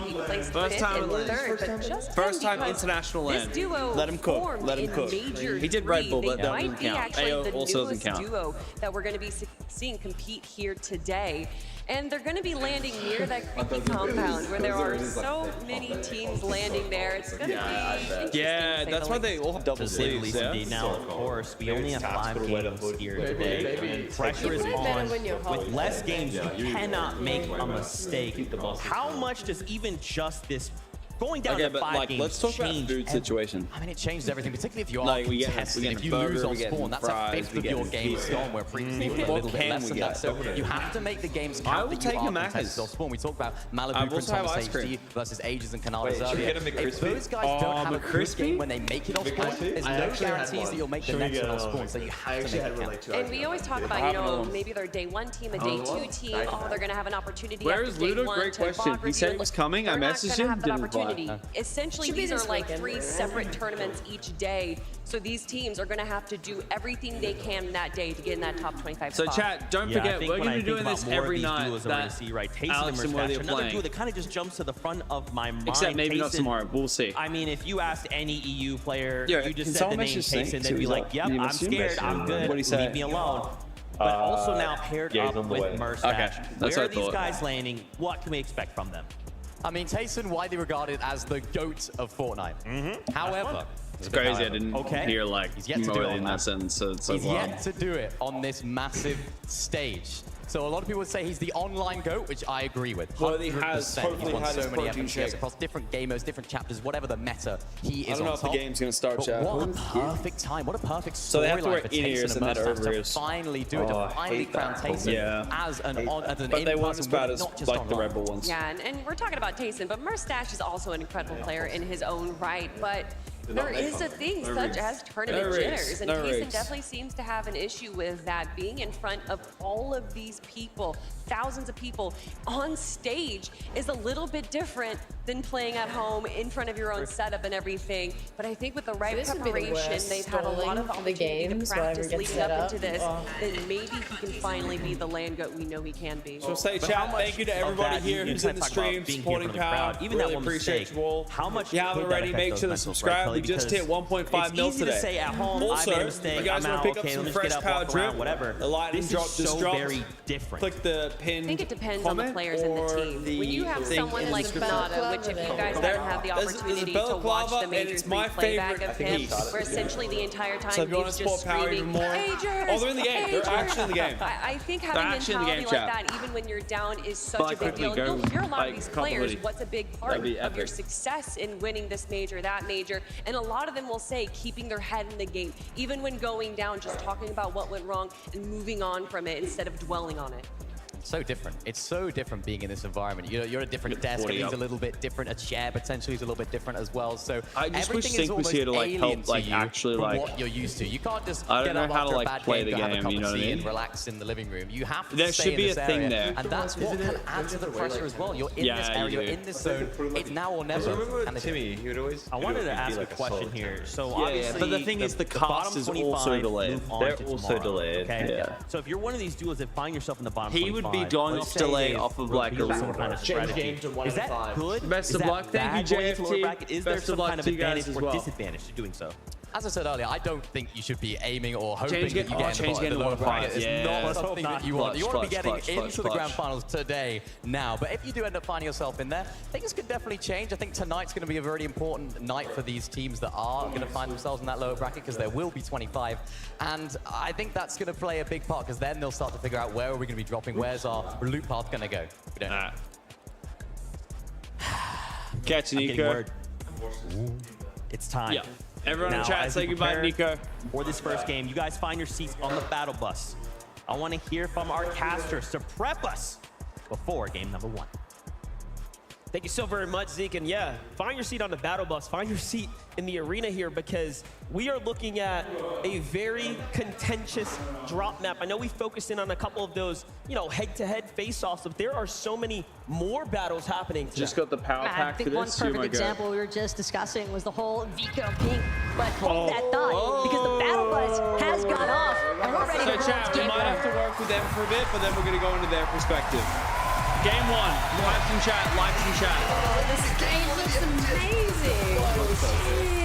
First time at LAN. First time international LAN. Let him cook. Let him cook. He did Red Bull, but that doesn't count. AO also doesn't count. Duo that we're going to be seeing compete here today. And they're going to be landing near that creepy compound where there are so many teams landing there. It's going to be interesting. Yeah, that's why they all have double sleeves. Yeah. Indeed. Now, of course, we only have 5 games here today. Pressure is on. With less games, you cannot make a mistake. How much does even just this going down to 5 games let's talk about change food situation. I mean, it changed everything, particularly if you are Like, we get contested. a If you burger, lose on we get spawn, that's fries, a fifth we of get your game pizza. gone, where previously it was a What little bit can less we than get? that. So you have to make the games count that you take are a Macca's. contested on spawn. We talked about Malibu, I Prince also have Thomas ice cream. HD versus Ages and Canadas Wait, should we earlier. get a If McCrispy? those guys don't have a good McCrispy? game when they make it on spawn, there's no guarantees that you'll make the next one on spawn. So you have to make it count. And we always talk about, you know, maybe they're day 1 team, a day 2 team. Oh, they're going to have an opportunity. Where after is day Ludo? 1 Great to question. VOD He said he was coming. I They're not messaged gonna him. have that Didn't reply. opportunity. Essentially, Should be these are this like weekend, 3 right? separate tournaments each day. So these teams are going to have to do everything they can that day to get in that top 25 So spot. chat, don't Yeah, I forget, think we're when going I to be think doing about this more of every these night. duos that we're going to see, right? Tayson and Alex and Worthy Mustache, are another duo playing. that kind of just jumps to the front of my mind. Except maybe not Tayson, tomorrow. We'll see. I mean, if you asked any EU player, Yeah, you can just said someone the name message Snake? Tayson, See they'd be what's like, up? yep, You I'm message him? scared, I'm good, What'd he say? leave me alone. But also now paired yeah, he's up on the with way. Mustache. Okay, that's Where what are I these thought. guys landing? What can we expect from them? I mean, Tayson widely regarded as the GOAT of Fortnite. However, It's crazy. I didn't hear like he's yet to do more it in on that that. sentence. So it's He's like, wow. yet to do it on this massive stage. So a lot of people would say he's the online GOAT, which I agree with. Well, he has 100%. hopefully He's won had so his many protein FNCS shake. across different gamers, different chapters, whatever the meta, he is I don't know on if the top. game's going to start, But chat. what a perfect time, what a perfect So they have to wear storyline for in-ears Tayson and then Mustache to over-ears. finally do it, Oh, to I finally hate crown that. Tayson Yeah. as an But they weren't as in-person bad winner, as not just like the online. Rebel ones. Yeah, and we're talking about Tayson, but Mustache is also an incredible player in his own right. But there is a thing such as tournament jitters, and Tayson definitely seems to have an issue with that, being in front of all of these people, thousands of people on stage is a little bit different than playing at home in front of your own setup and everything. But I think with the right This would be the preparation, worst they've had a lot of stalling the opportunity game, to so everyone practice gets leading set up up. into this, Oh. then maybe he can finally be the land goat we know he can be. So say But chat, how much thank you to of everybody that, here you who's kind in of the talk about stream, being here supporting for the crowd, Power. even Really that one appreciate mistake, you all. how much If you haven't could that already, affect make those sure to mental, subscribe. right, We just Kelly? hit 1.5 It's mil easy today. to say at home, I Also, made a mistake, you guys I'm want to out, pick okay, up some let me just fresh get up, power walk around, drip? whatever. The lightning This drop is just so dropped. very different. Click the pin. I think it depends on the comment players in the or team. When you have thing someone in the like description. Kanata, which if you guys haven't had the opportunity to watch the Major 3 playback of him, where essentially the entire time he's just screaming, Majors! Oh, they're in the game. They're actually in the game. I think having a mentality like that, even when you're down, is such a big deal. You'll hear a lot of these players, what's a big part of your success in winning this major, that major, and a lot of them will say keeping their head in the game, even when going down, just talking about what went wrong and moving on from it instead of dwelling on it. So different. It's so different being in this environment. You're at a different desk, and he's a little bit different. A chair potentially is a little bit different as well. So I just wish everything is Sync was almost here to like alien help, to like you actually from like. what you're used to. You can't just I get don't know up how to after a like bad play game, the go have a game. cup You of know what I tea mean? and relax in the living room. You have to There stay should in be this a thing area, there. and that's what can add to the pressure as well. You're in this area, you're in this zone. It's now or never. Remember Timmy? He would always. I wanted to ask a question here. So obviously, but the thing is, the cast is also delayed. They're also delayed. Okay. Yeah. So if you're one of these duos that find yourself in the bottom, He would be going off delay off of like a some kind of strategy. Is that good? Best of luck. Thank you, JFT. Is there Best some of luck kind of to you guys advantage as or well. disadvantage to doing so? As I said earlier, I don't think you should be aiming or hoping that you get in the lower qualifiers. bracket. It's not something that you want. You want to be getting Clutch, into the clutch. grand finals today, now. But if you do end up finding yourself in there, things could definitely change. I think tonight's going to be a very important night for these teams that are going to find themselves in that lower bracket, because there will be 25. And I think that's going to play a big part, because then they'll start to figure out where are we going to be dropping, where's our loot path going to go. We don't know. Catch Nico. It's time. Yeah. Everyone in chat, say goodbye to Nico. For this first game, you guys find your seats on the battle bus. I want to hear from our casters to prep us before game number 1. Thank you so very much, Zeke. And yeah, find your seat on the battle bus. Find your seat in the arena here, because we are looking at a very contentious drop map. I know we focused in on a couple of those, head-to-head face-offs, but there are so many more battles happening today. Just got the power I pack think for one this. perfect example we were just discussing was the whole Vika Pink, but hold that thought, because the battle bus has gone off, and we're ready to So go chat, into we game might 1. have to work with them for a bit, but then we're going to go into their perspective. Game 1, likes and chat, likes and chat. Oh, this game looks amazing.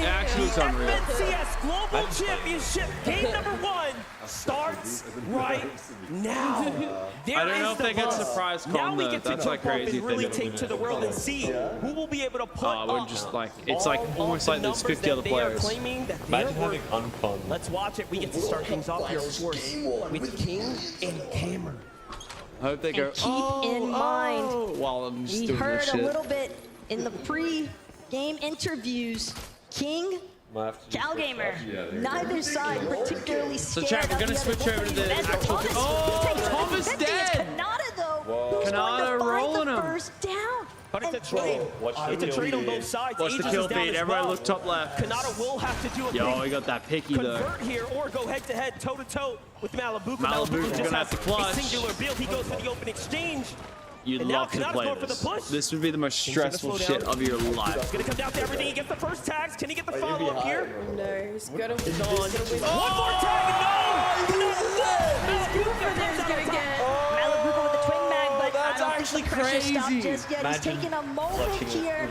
It actually looks unreal. FNCS Global Championship game number 1 starts right now. I don't know if they get surprise Now con we though. get to That's jump like up crazy and really thing. take to the world and see who will be able to put we're up just like, it's all like almost of like the there's numbers 50 other that they are players. claiming that Imagine they're having unfun. Let's watch it. We get to start things off here, of course, with King and Cameron. I hope they go. And keep in mind, while I'm just we doing heard this a shit. little bit in the pre-game interviews, King, CalGamer, neither side particularly So scared chat, we're gonna of the switch other over to the players. actual. Thomas, Oh, Thomas it's dead. Kanata though, who's Kanata going to find rolling the him. first down. But it's a trade. It's a trade on both sides. Watch the Aegis kill is down feed. as Everybody well. look top left. Kanata will have to do a Yo, big he got that picky though. convert here or go head-to-head, toe-to-toe with Malibuka. Malibuka's just gonna have has to clutch. a singular build. He goes for the open exchange. You'd And now love to Kanata's play going for the this. push. This would be the most He's gonna stressful slow shit down. of your life. It's gonna come down to everything. He gets the first tags. Can he get the follow-up here? No, he's gonna He's on. One more tag. No! Malibuka gonna get. Malibuka with the twin mag, but that's I don't actually think the pressure stopped crazy. just yet. He's taking a moment here.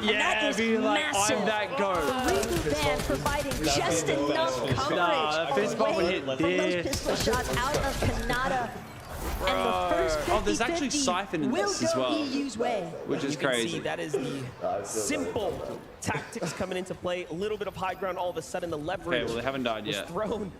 Yeah, be like, I'm that guard. Riku Band providing just enough coverage Nah, fist bump would away hit from those this. pistol shots out of Kanata. And the first 50-50 Oh, there's actually Siphon in will this as go well, EU's way. which is You can crazy. see that is the simple tactics coming into play. A little bit of high ground. All of a sudden, the leverage Okay, well, they haven't died was yet. thrown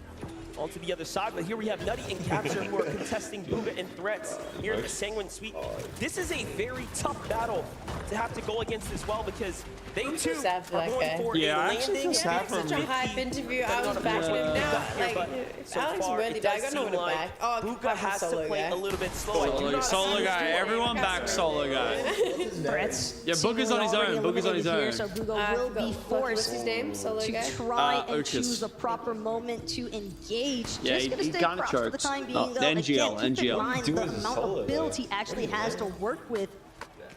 onto the other side. But here we have Nutty and Capture who are contesting Booga and Threats here at the Sanguine Suite. This is a very tough battle to have to go against as well, because they too are going for Yeah, I a actually landing. feel sad for him. Such a hype interview. I was backing him now. Like, Alex really died. I got no one to back. Oh, Booga has to play a little bit slower. Solo guy. Everyone back solo guy. Threats. Yeah, Booga's on his own. Booga's on his own. Here, so Booga will be What's his forced name? Solo to guy? try and Otis. choose a proper moment to engage. Yeah, Just gonna he stay kinda across for the chokes. time being, Oh, though. NGL, Again, keep in NGL. mind the amount of builds he actually has to work with.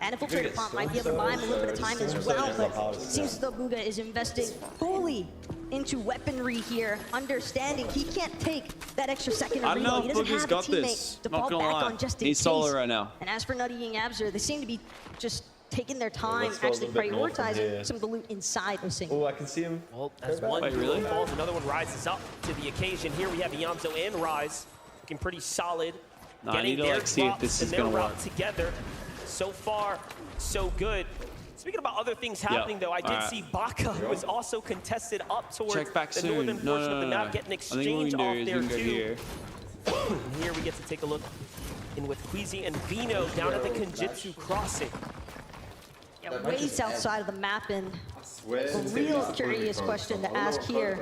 And Infiltrator Pump might be able to buy him a little bit of time as well, but it seems as though Booga is investing fully into weaponry here, understanding he can't take that extra second I don't know reload. He if doesn't Booga's have got a teammate this. to Not fall gonna back lie. on just in He's case. solo right now. And as for Nutty and Abzer, they seem to be just taking their time, let's go a actually little bit north from prioritizing here. some of the loot inside of Sync. Oh, I can see him. Well, as one Wait, really? falls, another one rises up to the occasion. Here we have Ianzo and Rise looking pretty solid. No, I getting need to their like see if drops this is and their gonna route work. together. So far, so good. Speaking about other things happening, though, I did see Baka, who was also contested up towards the northern portion of the map, get an exchange off there, too. Here we get to take a look in with Queasy and Vino down at the Kenjutsu crossing. Yeah, way outside of the map, and the real curious question to ask here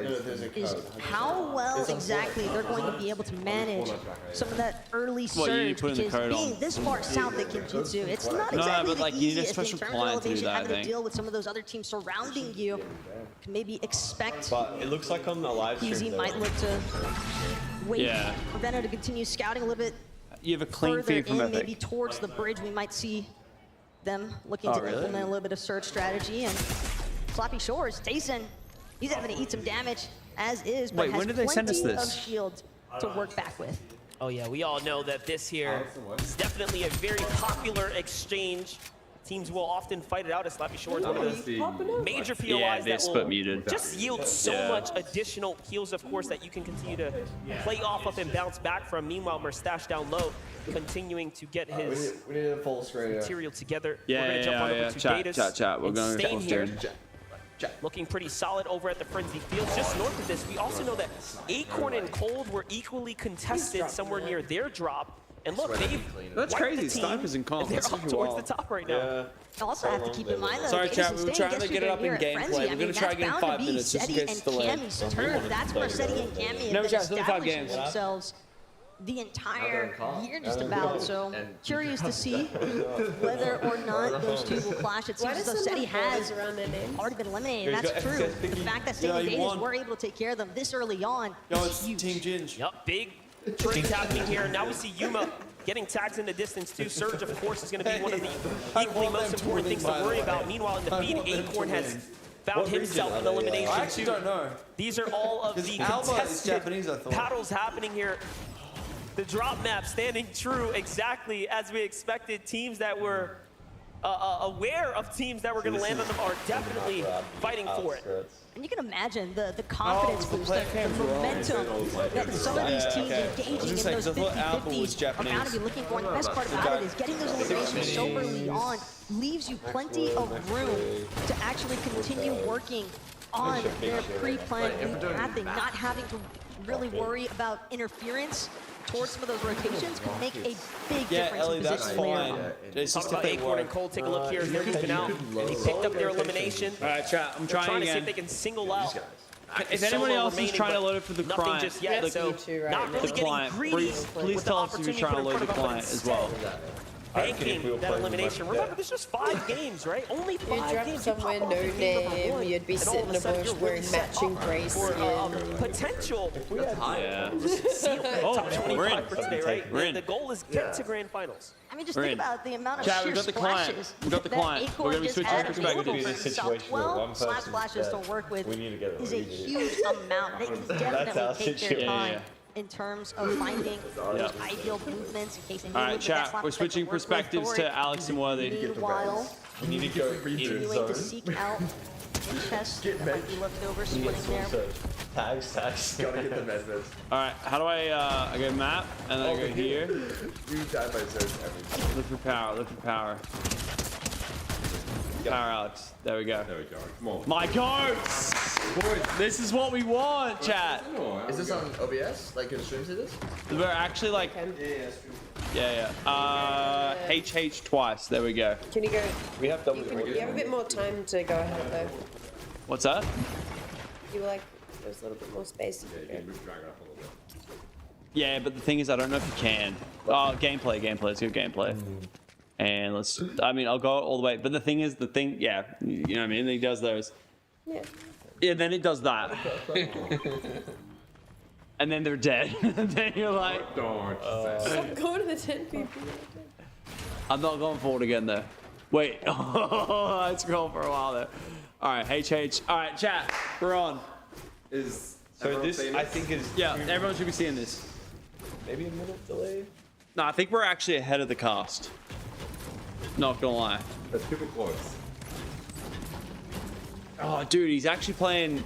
is how well exactly they're going to be able to manage some of that early surge, because being this far south at Kenjutsu, it's not exactly the easiest in terms of elevation, having to deal with some of those other teams surrounding you. Can maybe expect, but it looks like on the live stream, Easy might look to wait for Venno to continue scouting a little bit further in, maybe towards the bridge. We might see them looking to implement a little bit of surge strategy. And Sloppy Shores, Tayson, he's having to eat some damage, as is, but has plenty of shields to work back with. Oh yeah, we all know that this here is definitely a very popular exchange. Teams will often fight it out as Sloppy Shores, one of the major POIs that will just yield so much additional heals, of course, that you can continue to play off of and bounce back from. Meanwhile, Mustache down low, continuing to get his material together. We're going to jump on over to Datus. We're going to here. Looking pretty solid over at the Frenzy Fields. Just north of this, we also know that Acorn and Cold were equally contested somewhere near their drop. And look, that's crazy. Snipers in comp. They're up towards the top right now. You also have to keep in mind, though, sorry, chat, we were trying to get it up in gameplay. We're going to try again in 5 minutes just in case it's delayed. That's where Seti and Cammy have been establishing themselves the entire year just about. So curious to see whether or not those two will clash. It seems as though Seti has already been eliminated. That's true. The fact that Seti and Davis were able to take care of them this early on is huge. Team Ginge. Yep, big trades happening here. Now we see Yuma getting tags in the distance too. Surge, of course, is going to be one of the equally most important things to worry about. Meanwhile, in the feed, Acorn has found himself an elimination. I actually don't know. These are all of the contested battles happening here. The drop map standing true exactly as we expected. Teams that were aware of teams that were going to land on them are definitely fighting for it. And you can imagine the confidence boost, the momentum that some of these teams engaging in those 50-50s are bound to be looking for. And the best part about it is getting those eliminations so early on leaves you plenty of room to actually continue working on their pre-planned pathing, not having to really worry about interference towards some of those rotations can make a big difference in position later. Talk about Acorn and Cole. Take a look here. They're moving out. They picked up their elimination. All right, chat. I'm trying to see again. if they can single out. If anyone else is trying to load it for the client, just yet, so not really getting greedy. Please tell us if you're trying to load the client as well. Banking that elimination. Remember, there's just 5 games, right? Only 5 games. You'd drop somewhere no name, you'd be sitting in a bush wearing matching brace. Potential. Yeah. Top 25 for today, right? The goal is get to grand finals. I mean, just think about the amount of Chat, sheer we got the client. splashes We got the client. We're going to be switching perspectives. 12 splashes to work with is a huge amount. They can definitely take their time in terms of finding those ideal movements in case they need. All right, chat. We're switching perspectives to Alex and Worthy. Meanwhile, we need to go continuing to seek out in chest that might be left over splitting there. Tags. Gotta get the message. All right, how do I go map and then I go here? You die by search everything. Lift your power. Power, Alex. There we go. Come on. My goats! This is what we want, chat. Is this on OBS? Like, can stream to this? We're actually like... Yeah. HH twice. There we go. Can you go? We have double. You have a bit more time to go ahead though. What's that? You were like, there's a little bit more space. Yeah, but the thing is, I don't know if you can. Oh, gameplay. Let's go gameplay. And I'll go all the way. But the thing is, yeah, you know what I mean? He does those. Yeah. Yeah, then it does that. And then they're dead. And then you're like... Stop going to the 10 people. I'm not going forward again, though. Wait. I scrolled for a while there. All right, HH. All right, chat. We're on. So this, I think, is... Yeah, everyone should be seeing this. Maybe a minute delay? No, I think we're actually ahead of the cast. Not gonna lie. That's super close. Oh, dude, he's actually playing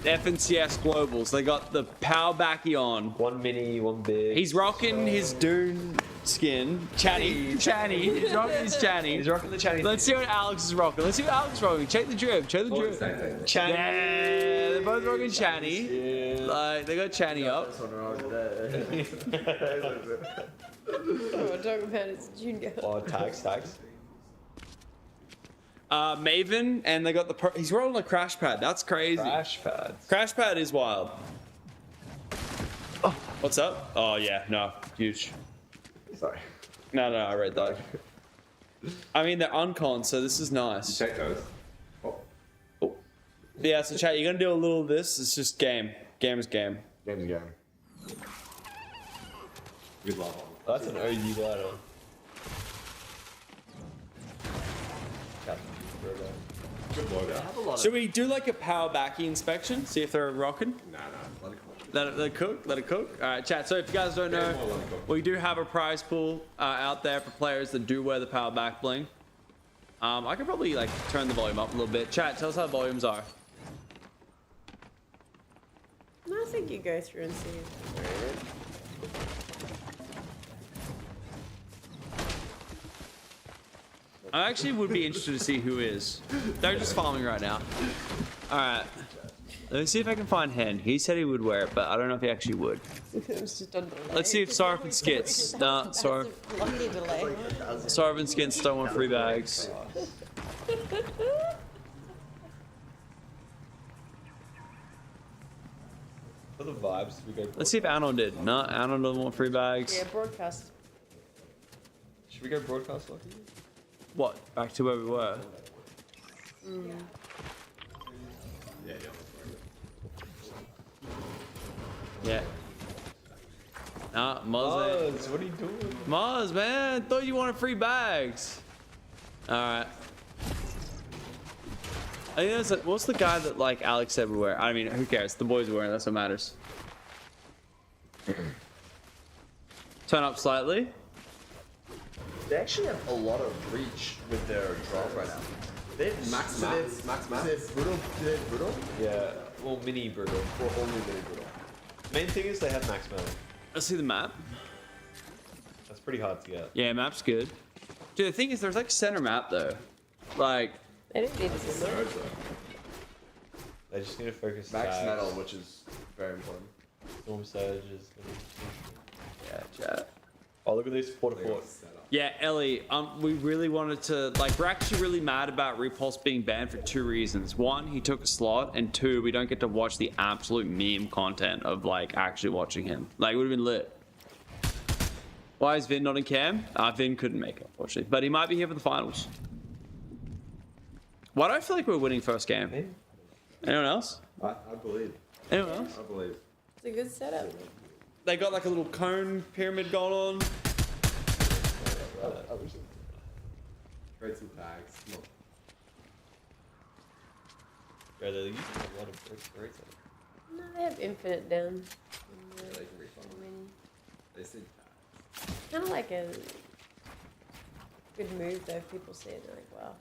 FNCS Globals. They got the Power Backy on. One mini, one big. He's rocking his Dune skin. Channy. He's rocking his Channy. He's rocking the Channy. Let's see what Alex is rocking. Let's see what Alex is rocking. Check the drip. Channy. Yeah, they're both rocking Channy. Like, they got Channy up. We're talking about his junior. Oh, tags. Maven, and they got the he's rolling a crash pad. That's crazy. Crash pad is wild. Oh, what's up? Oh yeah, no, huge. Sorry. No, I read that. I mean, they're uncon, so this is nice. Check those. Oh. Yeah, so chat, you're gonna do a little of this. It's just game. Game is game. Game is game. Good luck. That's an OG glider. Good logo. Should we do like a power backy inspection? See if they're rocking? Nah. Let it cook. All right, chat. So if you guys don't know, we do have a prize pool out there for players that do wear the power back bling. I could probably like turn the volume up a little bit. Chat, tell us how the volumes are. I think you go through and see. I actually would be interested to see who is. They're just farming right now. All right. Let me see if I can find Hen. He said he would wear it, but I don't know if he actually would. Let's see if Sarf and Skits. Nah, Sarf. Sarf and Skits don't want free bags. For the vibes, we go. Let's see if Anon did. No, Anon doesn't want free bags. Yeah, broadcast. Should we go broadcast lucky? What? Back to where we were. Yeah. Nah, Muzz. What are you doing? Muzz, man. Thought you wanted free bags. Alright. I think that's what's the guy that like Alex said would wear? I mean, who cares? The boys are wearing, that's what matters. Turn up slightly. They actually have a lot of reach with their drop right now. They have max map. Brutal? Yeah. Well, mini brutal. Or only mini brutal. Main thing is they have max map. Let's see the map. That's pretty hard to get. Yeah, map's good. Dude, the thing is, there's like center map though. Like. They don't need to do They just need to focus max tags. metal, which is very important. Storm surges. Yeah, chat. Oh, look at these 4 to 4. Yeah, Ellie, we really wanted to, like, we're actually really mad about Repulse being banned for 2 reasons. 1, he took a slot, and 2, we don't get to watch the absolute meme content of, like, actually watching him. Like, it would have been lit. Why is Vin not in cam? Vin couldn't make it, unfortunately. But he might be here for the finals. Why do I feel like we're winning first game? Anyone else? I believe. Anyone else? I believe. It's a good setup. They got, like, a little cone pyramid going on. Trade some tags. Come on. Yeah, they're using a lot of rates. No, they have infinite down. Yeah, they can refund. They see tags. Kind of like a good move though. If people see it, they're like, wow.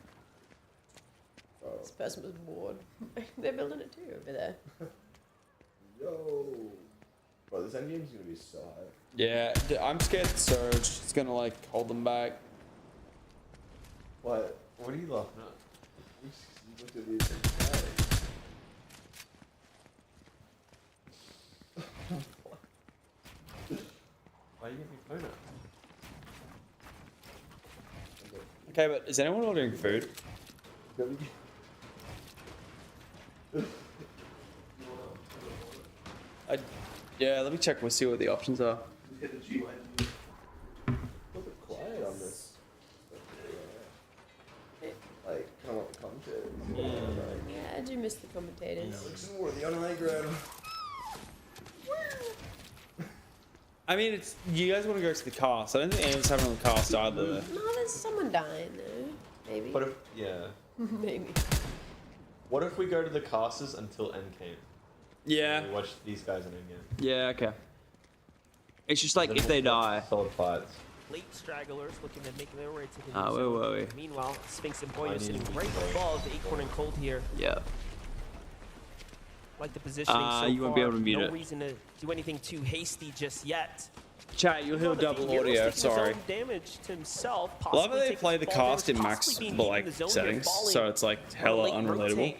This person was bored. They're building it too over there. Yo. Bro, this endgame's gonna be so high. Yeah, I'm scared to surge. It's gonna like hold them back. What? What are you laughing at? You looked at these Why are you getting your phone out? Okay, but is anyone ordering food? Yeah, let me check. We'll see what the options are. A little bit quiet on this. Like, kind of want the commentators. Yeah, I do miss the commentators. More the on high ground. I mean, it's you guys want to go to the cast. I don't think anyone's having on the cast either. No, there's someone dying though. Maybe. What if, yeah. Maybe. What if we go to the casters until end game? Yeah. We watch these guys in end game. Yeah, okay. It's just like if they die. Solid fights. Late stragglers looking to make their way to the Ah, where were we? Meanwhile, Sphinx and Boy are sitting right above Acorn and Cold here. Yeah. Like the positioning so you won't be able to mute no it. reason to do anything too hasty just yet. Chat, you'll hear double audio. Sorry. Damage to himself. Love how they play the cast in max like settings, so it's like hella unrelatable.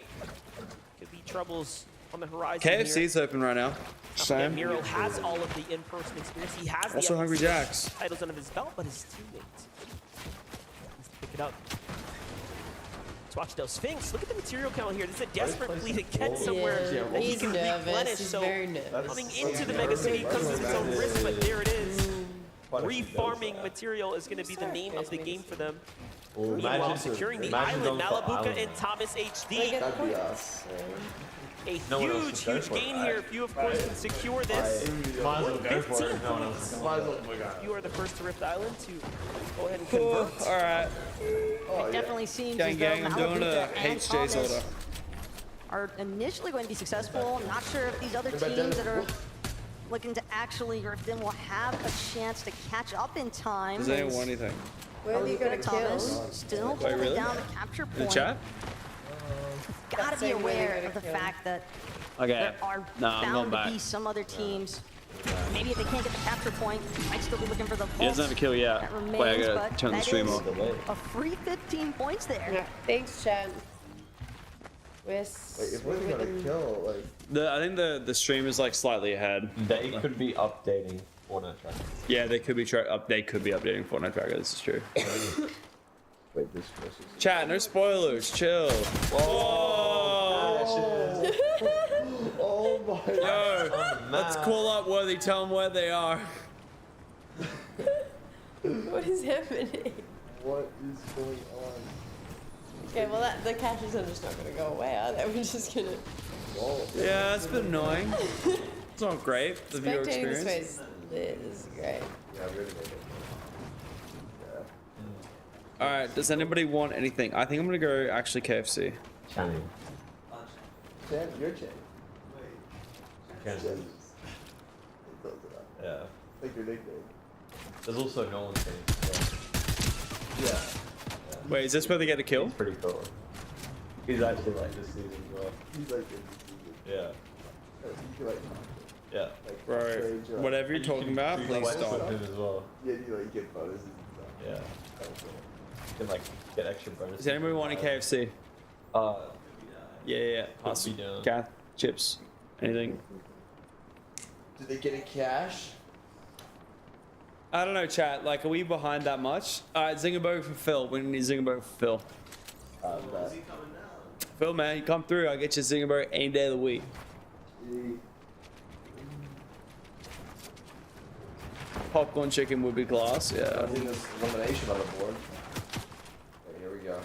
Could be troubles on the horizon. KFC's open right now. Same. Miro has all of the in-person experience. He has Also the Hungry Jacks. titles under his belt, but his teammates needs to pick it up. Let's watch those Sphinx. Look at the material count here. This is a desperate play to get somewhere that he can replenish. So coming into the Mega City comes with its own risk, but there it is. Refarming material is going to be the name of the game for them. Meanwhile, securing the island, Malabuka and Thomas HD. A huge gain here if you, of course, can secure this. 15 points. You are the first to rip the island to go ahead and convert. All right. It definitely seems Gang, as though gang, I'm doing a Malabuka and HJ's Thomas order. are initially going to be successful. I'm not sure if these other teams that are looking to actually, or if them will have a chance to catch up in time. Does anyone want anything? Where are you Malabuka gonna and Thomas kill? still Wait, holding really? down the capture In point. the chat? Gotta be Saying where you're aware gonna of the kill. fact that Okay. there are No, I'm going bound to back. be some other teams. Maybe if they can't get the capture point, might still be looking for the He vault. doesn't have a kill yet. That Wait, I remains, gotta but turn the that stream is off. a free 15 points there. Yeah. Thanks, Chad. If we're gonna kill, like. I think the stream is like slightly ahead. They could be updating Fortnite trackers. Yeah, they could be updating Fortnite tracker. This is true. Wait, this versus. Chat, no spoilers. Chill. Whoa. Oh my. Yo, let's call up Worthy. Tell them where they are. What is happening? What is going on? Okay, well the caches are just not gonna go away, are they? We're just gonna. Yeah, it's been annoying. It's not great. The viewer Spectating this experience. way is lit. This is great. Yeah, I'm ready to make it. All right. Does anybody want anything? I think I'm gonna go actually KFC. Channing. Chan, you're Chan. Channing. Yeah. Like your nickname. There's also Nolan Channing. Yeah. Wait, is this where they get a kill? He's pretty cool. He's actually like this season as well. He's like in this season. Yeah. You can like. Yeah. Like, Bro, trade your- whatever you're talking about, please With stop. him as well. Yeah, you like get bonuses and stuff. Yeah. You can like get extra bonuses. Does anybody want a KFC? Yeah. Pass me down. Gath, chips, anything? Did they get a cash? I don't know, chat. Like, are we behind that much? All right, Zingabow for Phil. We need Zingabow for Phil. Phil, man, you come through. I'll get you Zingabow any day of the week. Popcorn chicken would be class, yeah. I think there's elimination on the board. Okay, here we go.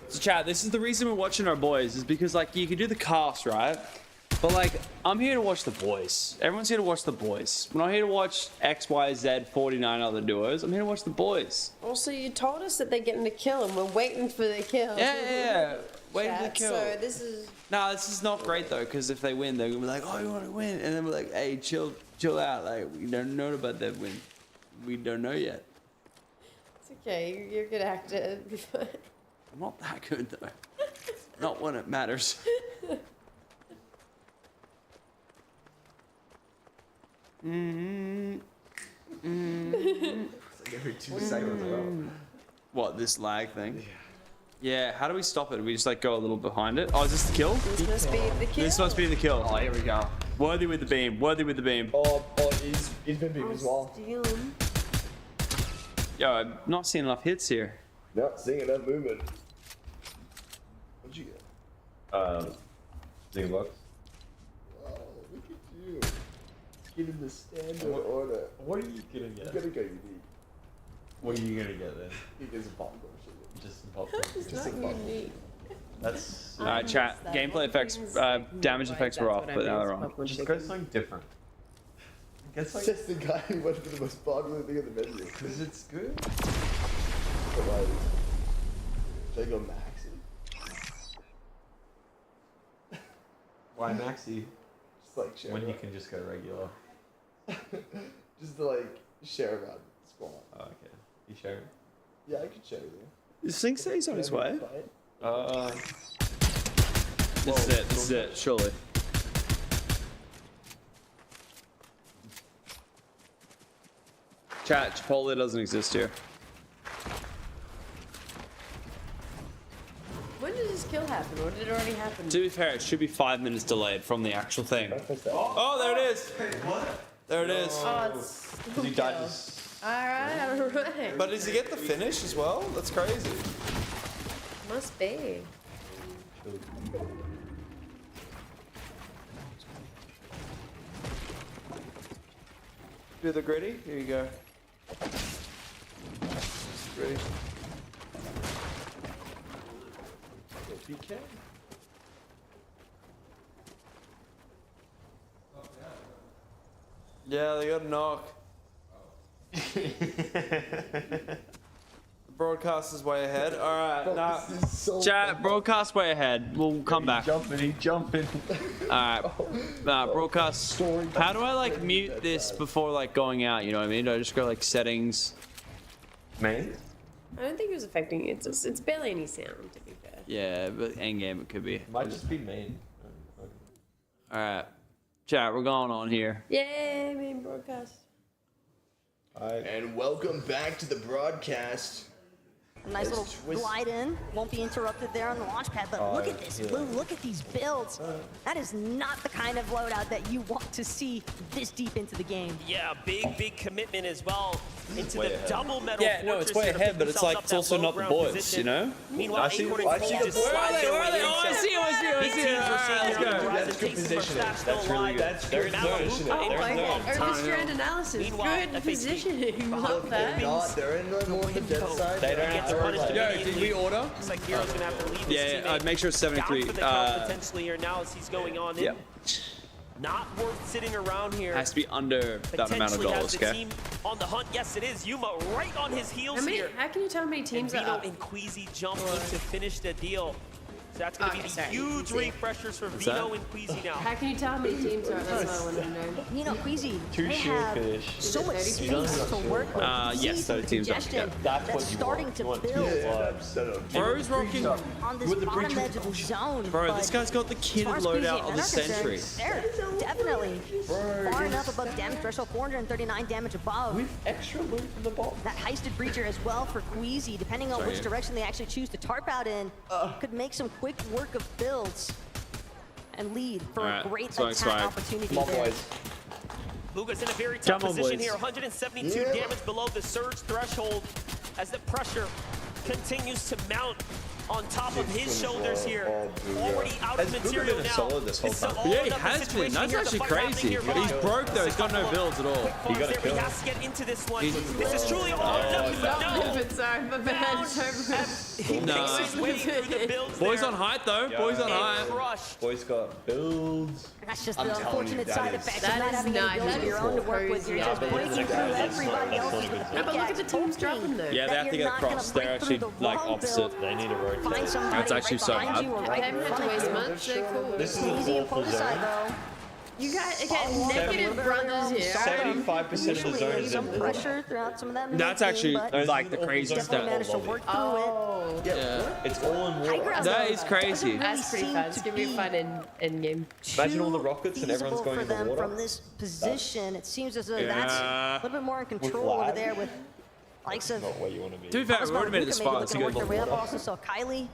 So, chat, this is the reason we're watching our boys, is because, like, you can do the cast, right? But, like, I'm here to watch the boys. Everyone's here to watch the boys. We're not here to watch X, Y, Z, 49 other duos. I'm here to watch the boys. Also, you told us that they're getting the kill, and we're waiting for the kill. Yeah. Waiting for the Chat, kill. So this is. Nah, this is not great though, because if they win, they're gonna be like, "Oh, you want to win," and then we're like, "Hey, chill out. Like, we don't know about that win. We don't know yet." It's okay. You're a good actor. I'm not that good though. Not when it matters. It's like every 2 seconds. What, this lag thing? Yeah. How do we stop it? We just like go a little behind it. Oh, is this the kill? This must be the kill. This must be the kill. Oh, here we go. Worthy with the beam. Worthy with the beam. Oh, he's been beaten as well. Yo, I'm not seeing enough hits here. Not seeing enough movement. What'd you get? Zing bucks. Wow, look at you. Getting the standard order. What are you gonna get? You're gonna go unique. What are you gonna get then? He gets some popcorn sugar. Just some popcorn. It's Just not some popcorn. unique. That's. Alright, chat. Gameplay effects, damage effects were off, but now they're on. Just go something different. Get It's something. just the guy who went for the most popular thing on the menu. Because it's good. But like, should I go maxi? Why maxi? Just like share. When you around. can just go regular. Just to like share around the squad. Oh, okay. You share it? Yeah, I could share with you. Is Sync say he's on his way? Fine. This is it, surely. Chat, Chipotle doesn't exist here. When did this kill happen, or did it already happen? To be fair, it should be 5 minutes delayed from the actual thing. Oh, there it is. There it is. Oh, it's He died. alright. But does he get the finish as well? That's crazy. Must be. Do the gritty? Here you go. Gritty. PK? Yeah, they got a knock. The broadcast is way ahead. Alright, nah. Chat, broadcast way ahead. We'll come back. He's jumping. Alright. Broadcast. How do I like mute this before like going out? You know what I mean? Do I just go like settings? Main? I don't think it was affecting it. It's barely any sound, to be fair. Yeah, but end game it could be. Might just be main. Alright. Chat, we're going on here. Yay, main broadcast. And welcome back to the broadcast. Nice little glide in. Won't be interrupted there on the launch pad, but look at this, Blue. Look at these builds. That is not the kind of loadout that you want to see this deep into the game. Yeah, big commitment as well into the double metal. Yeah, no, it's way ahead, but it's like it's also not the boys, you know? Meanwhile, Acorn and Cole just slide their way into. I see you. Big teams are seeing here on the rise. Jason Verstappen still alive. They're in positioning. Oh my god, overstrand analysis. Good positioning. Love that. They're in the more the dead side. They don't have to punish Yo, did we order? Looks like Hero's gonna have to leave his Yeah, teammate make sure it's 73. down for the count potentially here now as he's going on in. Yeah. Not worth sitting around here. Has to be under that amount of Potentially has dollars, the okay? team on the hunt. Yes, it is. Yuma right on his heels here. How can you tell how many teams and are Vino up? and Queasy jump in to finish the deal. So that's going to be the huge refreshers for What's Vino that? and Queasy now. How can you tell how many teams are up? That's what I want to know. You know, Queasy, Two they shield have fish. so much Is it space to work with. Yes, 30 teams up. Congestion That's what that's you starting want. to You want build Bro's rocking. on this bottom edge of the zone. Bro, but this guy's got the as kid far as loadout Queasy of and the Red are century. concerned, They're definitely far enough above damage threshold, 439 damage above. We've extra loot from the ball. That heisted breacher as well for Queasy, depending on which direction they actually choose to tarp out in, could make some quick work of builds and lead for a great attack opportunity there. Luga's in a very tough Come on, position boys. here. 172 damage below the surge threshold as the pressure continues to mount on top of his shoulders here. Already out of material now. Solid this whole time. Yeah, he has been. That's actually crazy. He's broke though. He's got no builds at all. He got a kill. He has to get into this one. This is truly all or nothing, but no. Sorry, my bad. He makes his way through the builds Boys there. on height though. Boys on And height. crushed. Boys got builds. That's just I'm the telling you, unfortunate that side is- effect of that not is having not- any builds that of your is own to work with. You're crazy. just breaking through everybody else's No, but look at the teams dropping though. Yeah, they have to get across. They're actually like opposite. They need a road. Find somebody That's actually right so behind bad. you or I right in haven't had front to of waste you. much. So cool. This is Easy the and full pull side zone. though. You guys, okay, negative brothers here. 75% of the Usually zone is some in pressure throughout some of that. That's mid actually game, but like the craziest definitely stuff. managed to work through Oh, Yeah. It's all in it. water. High That is crazy. that's pretty fun. It's gonna be a fun end game. Imagine all the rockets and everyone's feasible going for in the them water. from this position. It seems as though Yeah. that's a little bit more in control over lag. there with likes of Not where you want to be. To be fair, Thomas we already made it this Maluka maybe far. It's looking to good. work their way up. Also saw Kylie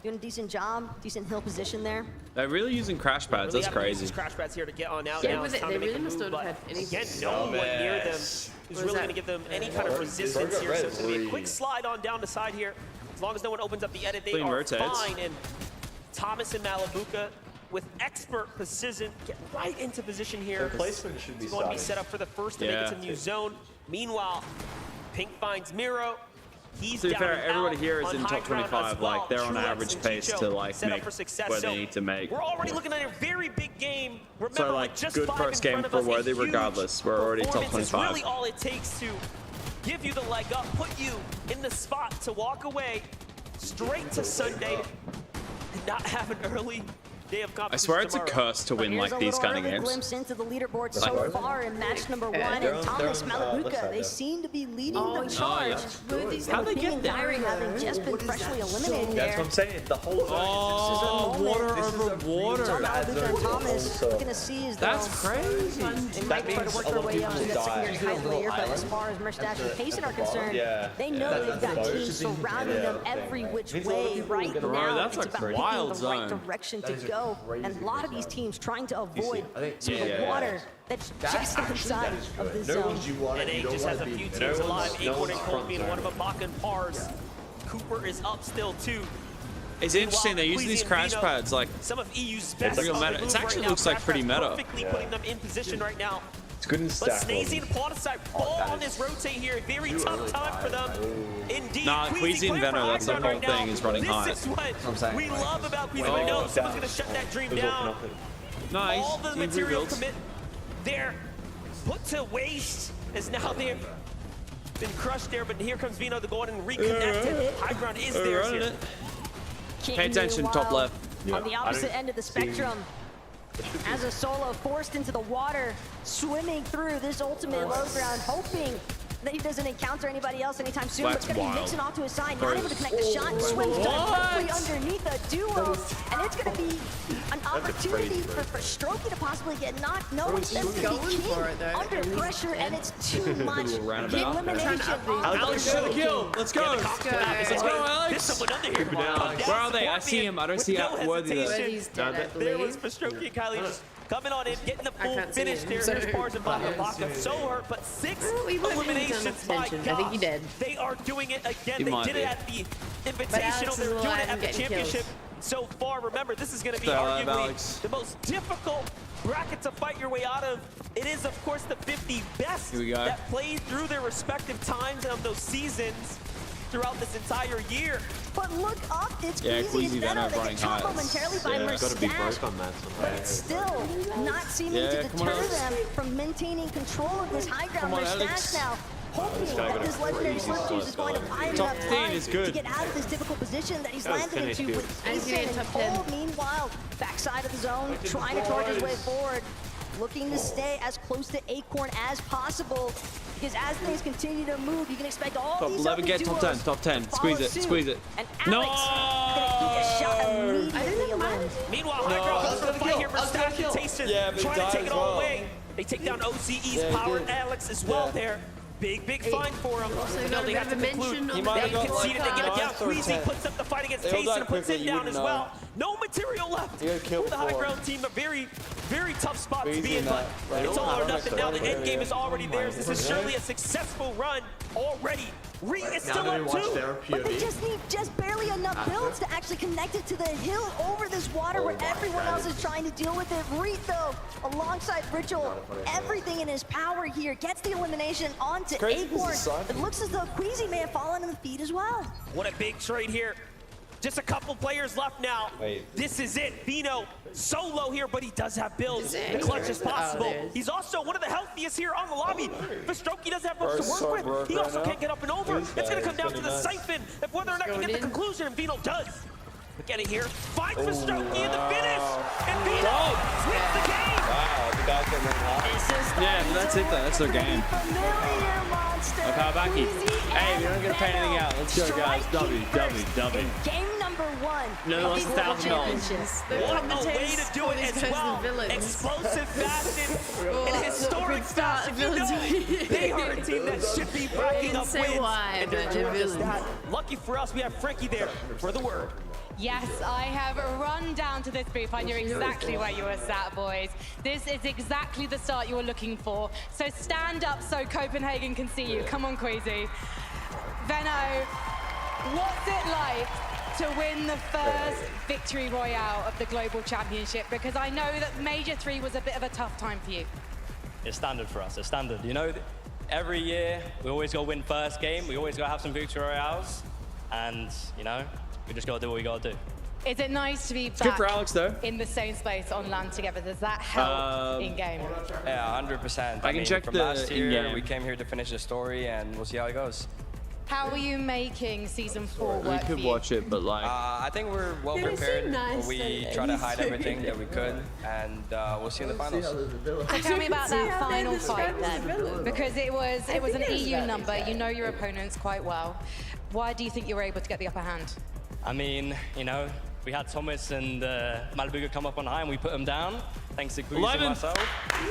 doing a decent job, decent hill position there. They're really using crash pads. Really That's gotta use crazy. these crash pads here to get on out Yeah, now. but It's time they to make really the must move, not have but had anything. again, no one near them who's really that? going to give them any kind of resistance here. So it's going to be a quick slide on down the side here. As long as no one opens up the edit, they Clean are rotates. fine. And Thomas and Malabuka, with expert precision, get right into position here. Their placement should be It's going to be solid. set up for the first to make it to the new zone. Meanwhile, Pink finds Miro. He's To be down fair, and everybody out here is on in high top ground as 25. well. Like they're on Truex average and pace Chicho to like set up make for success. where So they need to make. we're already looking at a very big game. Remember, So with like just good 5 first in game front of for us, a Worthy huge regardless. We're already top performance is 25. really all it takes to give you the leg up, put you in the spot to walk away straight to Sunday and not have an early day of competition. I swear it's a tomorrow. curse to win like these kind of Here's a games. little glimpse into the leaderboard so far in match number 1, and Thomas Malabuka, they seem to be leading the charge. How'd they get there? Kyrie having just been freshly eliminated That's there. what I'm saying. The whole water over water. Malabuka and Thomas looking to see as That's crazy. They might try to work their way up to that secondary title layer, but as far as Merstash and Payson are concerned, they know they've got teams surrounding them every which way right now. That's It's a about wild picking the right zone. direction to go, and a lot of these teams trying to avoid some of the water that's just inside of this zone. NA just has a few teams alive. Acorn and Cold being one of them. Bach and Pars. Cooper is up still too. It's interesting, they're using these crash pads like some of EU's best. real meta. It actually looks like pretty meta. Perfectly putting them in position right now. It's good in But stack. Snazy and Plotosite fall on this rotate here. Very tough time for them. Indeed. Nah, Queasy and Venom, that's the whole thing, is running high. This is what we love about Queasy. We know someone's going to shut that dream down. Nice. All the material commit, they're put to waste as now they've been crushed there. But here comes Vino to go in and reconnect it. High ground is theirs here. Pay attention, top left. On the opposite end of the spectrum, as a solo forced into the water, swimming through this ultimate low ground, hoping that he doesn't encounter anybody else anytime soon. But it's going to be mixing off to his side, not able to connect the shot, swims directly underneath a duo, and it's going to be an opportunity for Strokey to possibly get knocked. No, it's going to be King under pressure, and it's too much. The elimination. Alex, show the kill. Let's go. Let's go, Alex. Where are they? I see him. I don't see how worthy they are. There was for Strokey and Kylie just coming on in, getting the full finish there. There's Pars and Baka. So hurt, but 6 eliminations. My God. I think he did. They are doing it again. He They might did be. it at the Invitational. They're doing it at the championship. So far, remember, this is going to be arguably the most difficult bracket to fight your way out of. It is, of course, the 50 best that played through their respective times of those seasons throughout this entire year. But look up, it's Queasy and Venom running high. Momentarily by Merstash, but it's still not seeming to deter them from maintaining control of this high ground. Merstash now hoping that this legendary slip juice is going to buy him enough time to get out of this difficult position that he's landed into with Payson and Cold. Meanwhile, backside of the zone, trying to charge his way forward, looking to stay as close to Acorn as possible. Because as things continue to move, you can expect all Top these 11, get top 10, top 10. Squeeze it, squeeze it. And Alex gonna eat a shot immediately alone. Meanwhile, High Ground comes to the fight here for Stash and Tayson, trying to take it all away. They take down OCE's Power and Alex as well there. Big find for him. No, they have to conclude. They conceded, they give it down. Queasy puts up the fight against Tayson and puts it down as well. No material left for the High Ground team. A very tough spot to be in, but it's all or nothing now. The end game is already theirs. This is surely a successful run already. Reet is still up too. But they just need barely enough builds to actually connect it to the hill over this water where everyone else is trying to deal with it. Reet, though, alongside Ritual, everything in his power here, gets the elimination onto Acorn. It looks as though Queasy may have fallen in the feet as well. What a big trade here. Just a couple players left now. This is it. Vino solo here, but he does have builds. The clutch is possible. He's also one of the healthiest here on the lobby. But Strokey doesn't have much to work with. He also can't get up and over. It's going to come down to the siphon of whether or not he can get the conclusion, and Vino does. But get it here. Finds for Strokey in the finish. And Vino wins the game. Wow, the guy came in hot. Yeah, but that's it though. That's their game. Okay, Baki. Hey, we don't get to pay anything out. Let's go, guys. W. Game number 1. No one wants $1,000. What a way to do it as well. Explosive fashion and historic fashion. You know, they are a team that should be racking up wins. And they're doing just that. Lucky for us, we have Frankie there for the word. Yes, I have run down to this booth. I knew exactly where you were sat, boys. This is exactly the start you were looking for. So stand up so Copenhagen can see you. Come on, Queasy. Venno, what's it like to win the first victory royale of the Global Championship? Because I know that Major 3 was a bit of a tough time for you. It's standard for us, it's standard. You know, every year, we always got to win first game. We always got to have some victory royales. And, you know, we just got to do what we got to do. Is it nice to be good back for Alex, though. in the same space on land together? Does that help in-game? Yeah, 100%. I can check from the last year, in-game. we came here to finish the story, and we'll see how it goes. How are you making season 4 We work for could you? watch it, but like. I think we're well Yeah, they seem prepared. nice, We don't try to they? hide everything that we could, and we'll see in the finals. So tell me about that final fight then, because it was an EU number. You know your opponents quite well. Why do you think you were able to get the upper hand? I mean, you know, we had Thomas and Malabuga come up on high, and we put them down, thanks to Queez and 11th. myself.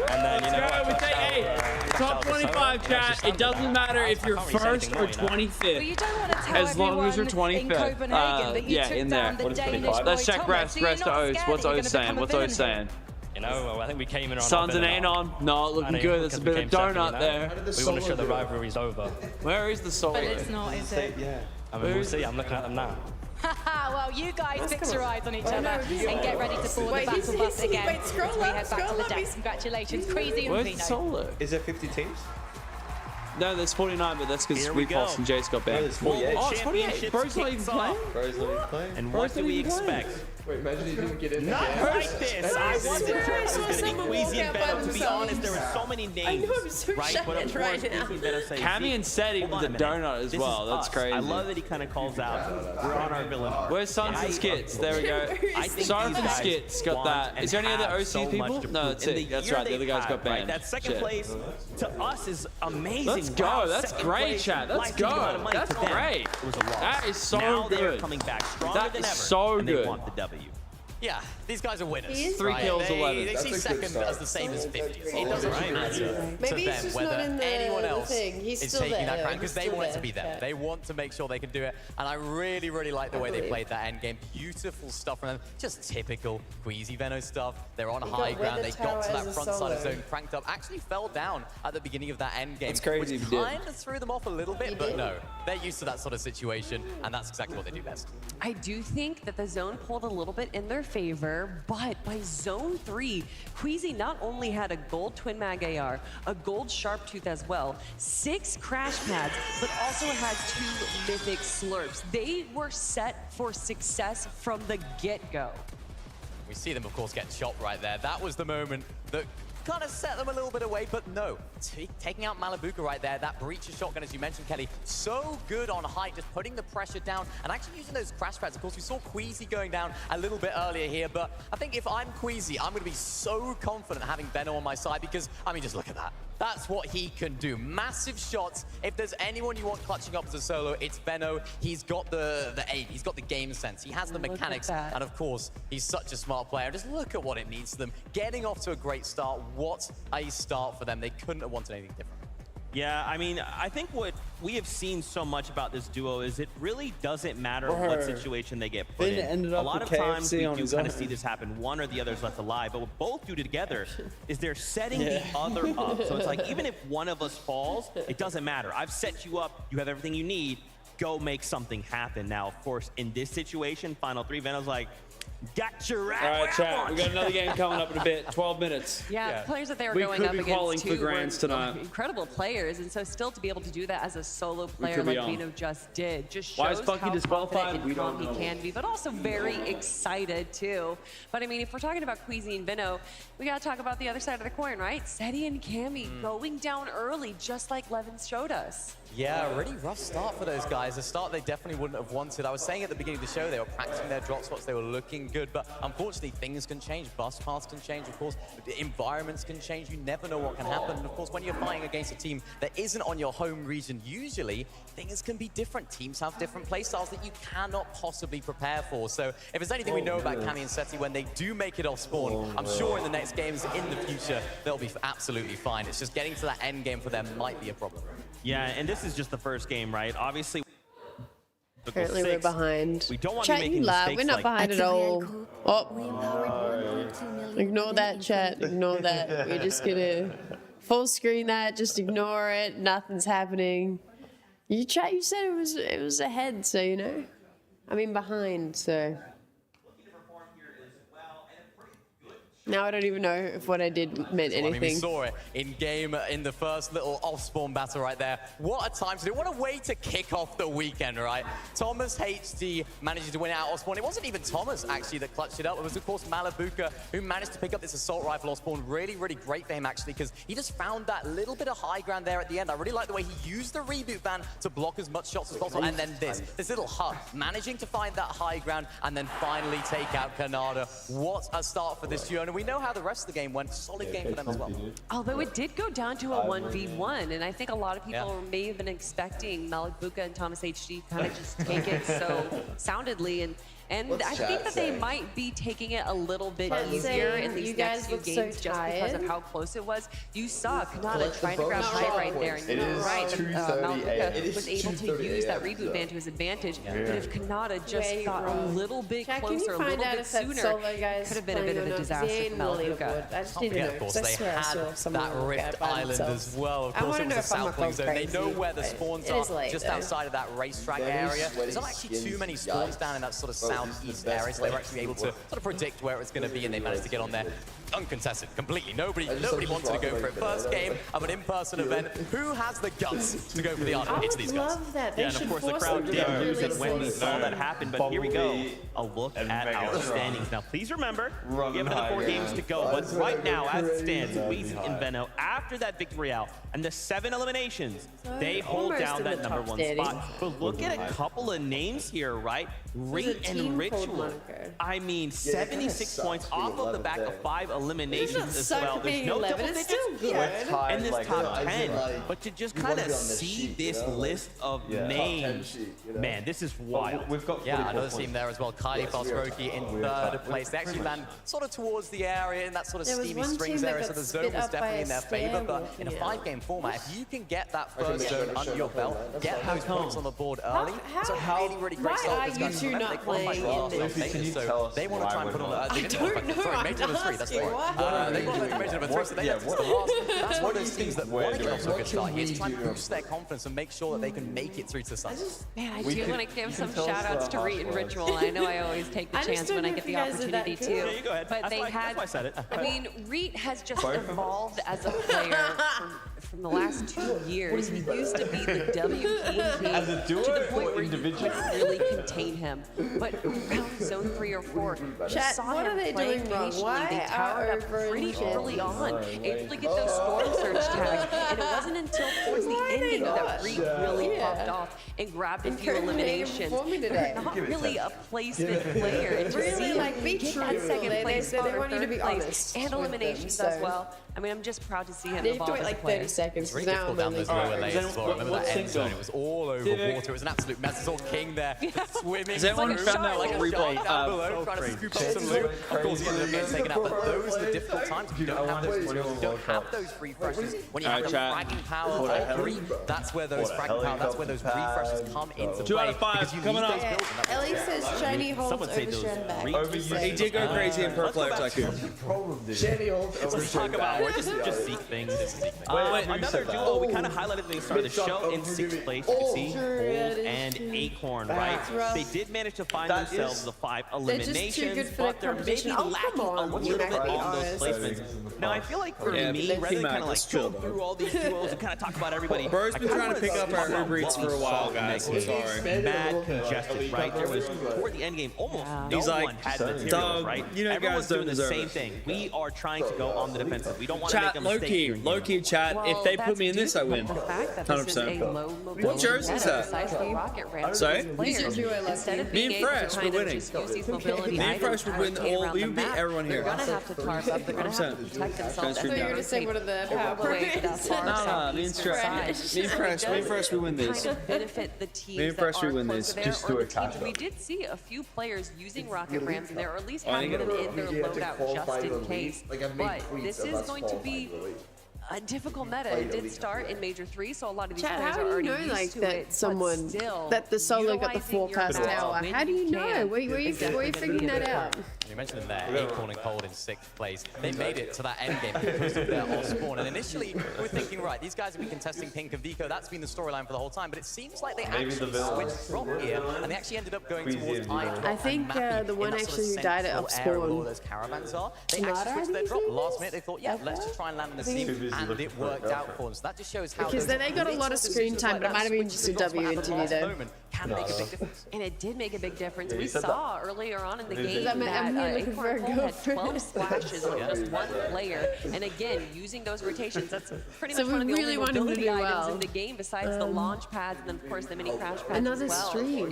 And then, you know, I we take 8. Top 25, chat. It doesn't matter if you're first or 25th. Well, you don't want to tell As long as you're everyone in 25th. Copenhagen that you Yeah, took in down there. the Danish boy Let's check Thomas, rest so you're to not O's. scared What's that you're O's gonna saying? become a What's O's villain here. saying? You know, I think we came in on Sons and up in Anon. No, looking good. That's a bit of donut there. We want to show the rivalry's over. Where is the solo? But it's not, is it? Yeah. I mean, we'll see. I'm looking at them now. Well, you guys fix your eyes on each other no, and get ready to board Wait, the battle bus again. wait, scroll as we up, head back to scroll the up, decks. he's- Congratulations, Crazy and Where's the Vino. solo? Is there 50 teams? No, there's 49, but that's because Here we Repulse go. and Jace got No, banned. there's 48. Oh, it's 48. Bro's not even kicks playing. off. Bro's not even playing. And Bro's what do not we even playing. expect? Wait, imagine he didn't get in Not again. like this. I wasn't sure it was going to be someone Queasy walk and out by Venom. To be themselves. honest, there were so many names. I know, I'm so right? But of shattered course, right now. Queasy and Venom say, Cammy and Seti hold with on the a minute. donut as This well. is That's us. crazy. I love that he kind of calls out, we're on our villain arc. Where's Sons and Skits? There we go. I think Sons these and guys Skits got want that. and Is there any other have OC so much people? to No, prove. that's In it. That's year right. The other they've guys got had, right, banned. That second Shit. place to us is amazing. Let's go. Wow, That's second great, place, chat. Let's life-changing amount go. of money. That's To them, great. It was a loss. That is so now they're good. coming back stronger That than is ever. so and they good. want the W. Yeah, these guys are winners. He is 3 right? kills, 11. They That's see a good second start. as the same as 50th. It doesn't really matter to Maybe he's them just whether not in the anyone else thing. He's is still taking that there. crown because He's they still want it to there. be them. Yeah. They want to make sure they can do it. And I really, really like the way they played that end game. Beautiful stuff from them. Just typical Queasy Veno stuff. They're on He high got ground. Weather They got to Tower that as a front side of solo. zone, cranked up. Actually fell down at the beginning of that end game. That's crazy Which if he did. kind of threw them off a little bit, but no. They're used to that sort of situation, and that's exactly what they do best. I do think that the zone pulled a little bit in their favor, but by zone 3, Queasy not only had a gold Twin Mag AR, a gold Sharp Tooth as well, 6 crash pads, but also had 2 mythic slurps. They were set for success from the get-go. We see them, of course, get shot right there. That was the moment that kind of set them a little bit away, but no. Taking out Malabuka right there, that breacher shotgun, as you mentioned, Kelly, so good on height, just putting the pressure down and actually using those crash pads. Of course, we saw Queasy going down a little bit earlier here, but I think if I'm Queasy, I'm going to be so confident having Benno on my side because, I mean, just look at that. That's what he can do. Massive shots. If there's anyone you want clutching up as a solo, it's Benno. He's got the aim. He's got the game sense. He has the mechanics. And of course, he's such a smart player. Just look at what it means to them. Getting off to a great start. What a start for them. They couldn't have wanted anything different. Yeah, I mean, I think what we have seen so much about this duo is it really doesn't matter what situation they get put Finn in. ended A up lot with of times KFC we on do his kind of own. see this happen. One or the other is left alive, but what both do together is they're setting the other up. So it's like, even if one of us falls, it doesn't matter. I've set you up. You have everything you need. Go make something happen. Now, of course, in this situation, Final 3, Venom's like, got your rat. All right, chat. We got another game coming up in a bit. 12 minutes. Yeah, the players that they were We going could up be qualifying against for too were grands tonight. incredible players, and so still to be able to do that as a solo player could be like on. Vino just did, just Why shows is Funky how disqualified? confident We and don't calm know. he can be, but also very excited too. But I mean, if we're talking about Queasy and Vino, we got to talk about the other side of the coin, right? Seti and Cammy going down early, just like Levin showed us. Yeah, really rough start for those guys. A start they definitely wouldn't have wanted. I was saying at the beginning of the show, they were practicing their drop spots, they were looking good, but unfortunately things can change. Bus paths can change, of course. The environments can change. You never know what can happen. And of course, when you're fighting against a team that isn't on your home region, usually things can be different. Teams have different play styles that you cannot possibly prepare for. So if there's anything we know about Cammy and Seti, when they do make it off spawn, I'm sure in the next games in the future, they'll be absolutely fine. It's just getting to that end game for them might be a problem. Yeah, and this is just the first game, right? Obviously, Apparently we're behind. We don't want Chat, to be you making lie. mistakes We're not like behind at all. Oh. Ignore that, chat. Ignore that. We're just gonna full screen that. Just ignore it. Nothing's happening. You chat. You said it was ahead, so you know. I mean behind, so. Now I don't even know if what I did meant anything. I mean, we saw it in game in the first little off-spawn battle right there. What a time to do it. What a way to kick off the weekend, right? Thomas HD managing to win out off-spawn. It wasn't even Thomas, actually, that clutched it up. It was, of course, Malabuka, who managed to pick up this assault rifle off-spawn. Really, really great for him, actually, because he just found that little bit of high ground there at the end. I really like the way he used the reboot ban to block as much shots as possible. And then this little hut, managing to find that high ground and then finally take out Canada. What a start for this duo. And we know how the rest of the game went. Solid game for them as well. Although it did go down to a 1v1, and I think a lot of people may have been expecting Malabuka and Thomas HD kind of just take it so soundedly. And I think that they might be taking it a little bit easier in these next few games just because of how close it was. You saw Kanata trying to grab high right there, and you're right, Malabuka was able to use that reboot ban to his advantage. But if Kanata just got a little bit closer, a little bit sooner, it could have been a bit of a disaster for Malabuka. I just need to know, Of course, because I they swear I saw had someone that Rift Island as well. Of course, it was a South Wing zone. They know where the spawns are, just outside of that racetrack area. There's not actually too many spawns down in that sort of southeast area. They were actually able to sort of predict where it was going to be, and they managed to get on there uncontested completely. Nobody wanted to go for it. First game of an in-person event. Who has the guts to go for the Arctic? It's these guys. Yeah, and of course the crowd did lose it when we saw that happen, but here we go. A look at our standings. Now please remember, we have another 4 games to go, but right now as it stands, Weezy and Venno, after that victory royale and the 7 eliminations, they hold down that #1 spot. But look at a couple of names here, right? Rate and Ritual. I mean, 76 points off of the back of 5 eliminations as well. There's no double digits in this top 10, but to just kind of see this list of names, man, this is wild. We've got another team there as well. Kylie Falsroki in 3rd place. They actually land sort of towards the area in that sort of steamy strings area, so the zone was definitely in their favor. But in a 5-game format, if you can get that first zone under your belt, get those points on the board early, it's a really, really great start. Why are you two not playing in this? So they want to try and put on I don't know. sorry, major number 3, that's right. They want to major number 3, so they have to the last. That's one of those teams that want to get off to a good start. He's trying to boost their confidence and make sure that they can make it through to the sun. Man, I do want to give some shout outs to Reet and Ritual. I know I always take the chance when I get the opportunity to. Yeah, you go ahead. But they had, I mean, Reet has just evolved as a player from the last 2 years. He used to be the WP to the point where you couldn't really contain him. But around zone 3 or 4, Chat, saw what him are they playing doing wrong? patiently. Why They towered up pretty early on, able to get those storm surge tags. And it wasn't until towards the ending that Reet really popped off and grabbed a few eliminations. Not really a placement player. And to see him get that second place spot or third place and eliminations as well. I mean, I'm just proud to see him They have evolve to wait as a like player. 30 seconds. It's very difficult down those lower lanes as well. Remember that end zone? It was all over water. It was an absolute mess. It's all King there, swimming. Has anyone found that replay? Down below, trying to scoop up some loot. Of course, he ended up getting taken out. But those are the difficult times. You don't have those materials. You don't have those refreshes. When you have the fragging power of Reet, that's where those fragging power, that's where those refreshes come into play. 2 out of 5 coming up. Ellie says Shiny holds overshared back. He did go crazy in Pro Players Tycoon. Shiny holds Let's talk about we're just seek things. Another duo we kind of highlighted at the start of the show in 6th place. You can see Bold and Acorn, right? They did manage to find themselves the 5 eliminations, but they're maybe lacking a little bit on those placements. Now I feel like for me, rather than kind of like go through all these duos and kind of talk about everybody, Bro's been trying to pick up our Uber Eats for a while, guys. I'm sorry. Mad congested, right? There was toward the end game almost no one had materials, right? You know, everyone's guys don't doing the deserve same it. thing. We are trying to go on the defensive. We don't want to make Chat, a mistake here. low key, chat. If they put me in this, I win. 100%. What jersey is that? Sorry? Me and Fresh, we're winning. Me and Fresh would win all. We would beat everyone here. They're going to have to tarp up. They're going to have to protect themselves. I thought you were going to say one of the power Nah, me and Fresh, we win these. Kind of benefit the teams Me and Fresh, we win closer these. there, Just or do the a catch teams. We did see a few players using rocket rams in there, or at least having them in their loadout just in case. But this is going to be a difficult meta. It did start in Major 3, so a lot of these Chat, players how are do already you know used like to that it, someone but still, that the solo got the utilizing your 4-cast best tower? when How do you know? can Where you is definitely figuring gonna be that a out? You mentioned them there, Acorn and Cold in 6th place. They made it to that end game because of their off spawn. And initially, we were thinking, right, these guys have been contesting Pink and Vico. That's been the storyline for the whole time. But it seems like they actually switched from here, and they actually ended up going towards iDrop. I think the one actually who died at off spawn. Those caravans are. They actually switched their drop. Last minute, they thought, yeah, let's just try and land in the seam, and it worked out for them. So that just shows how. Because they got a lot of screen time, but it might have been just a W interview though. Can make a big difference. And it did make a big difference. We saw earlier on in the game I'm that looking for a Acorn Cold had 12 splashes on just one player. And again, using those rotations, that's pretty much one of the only mobility items in the game besides the launch pads and then of course the mini crash pads Another as well. stream.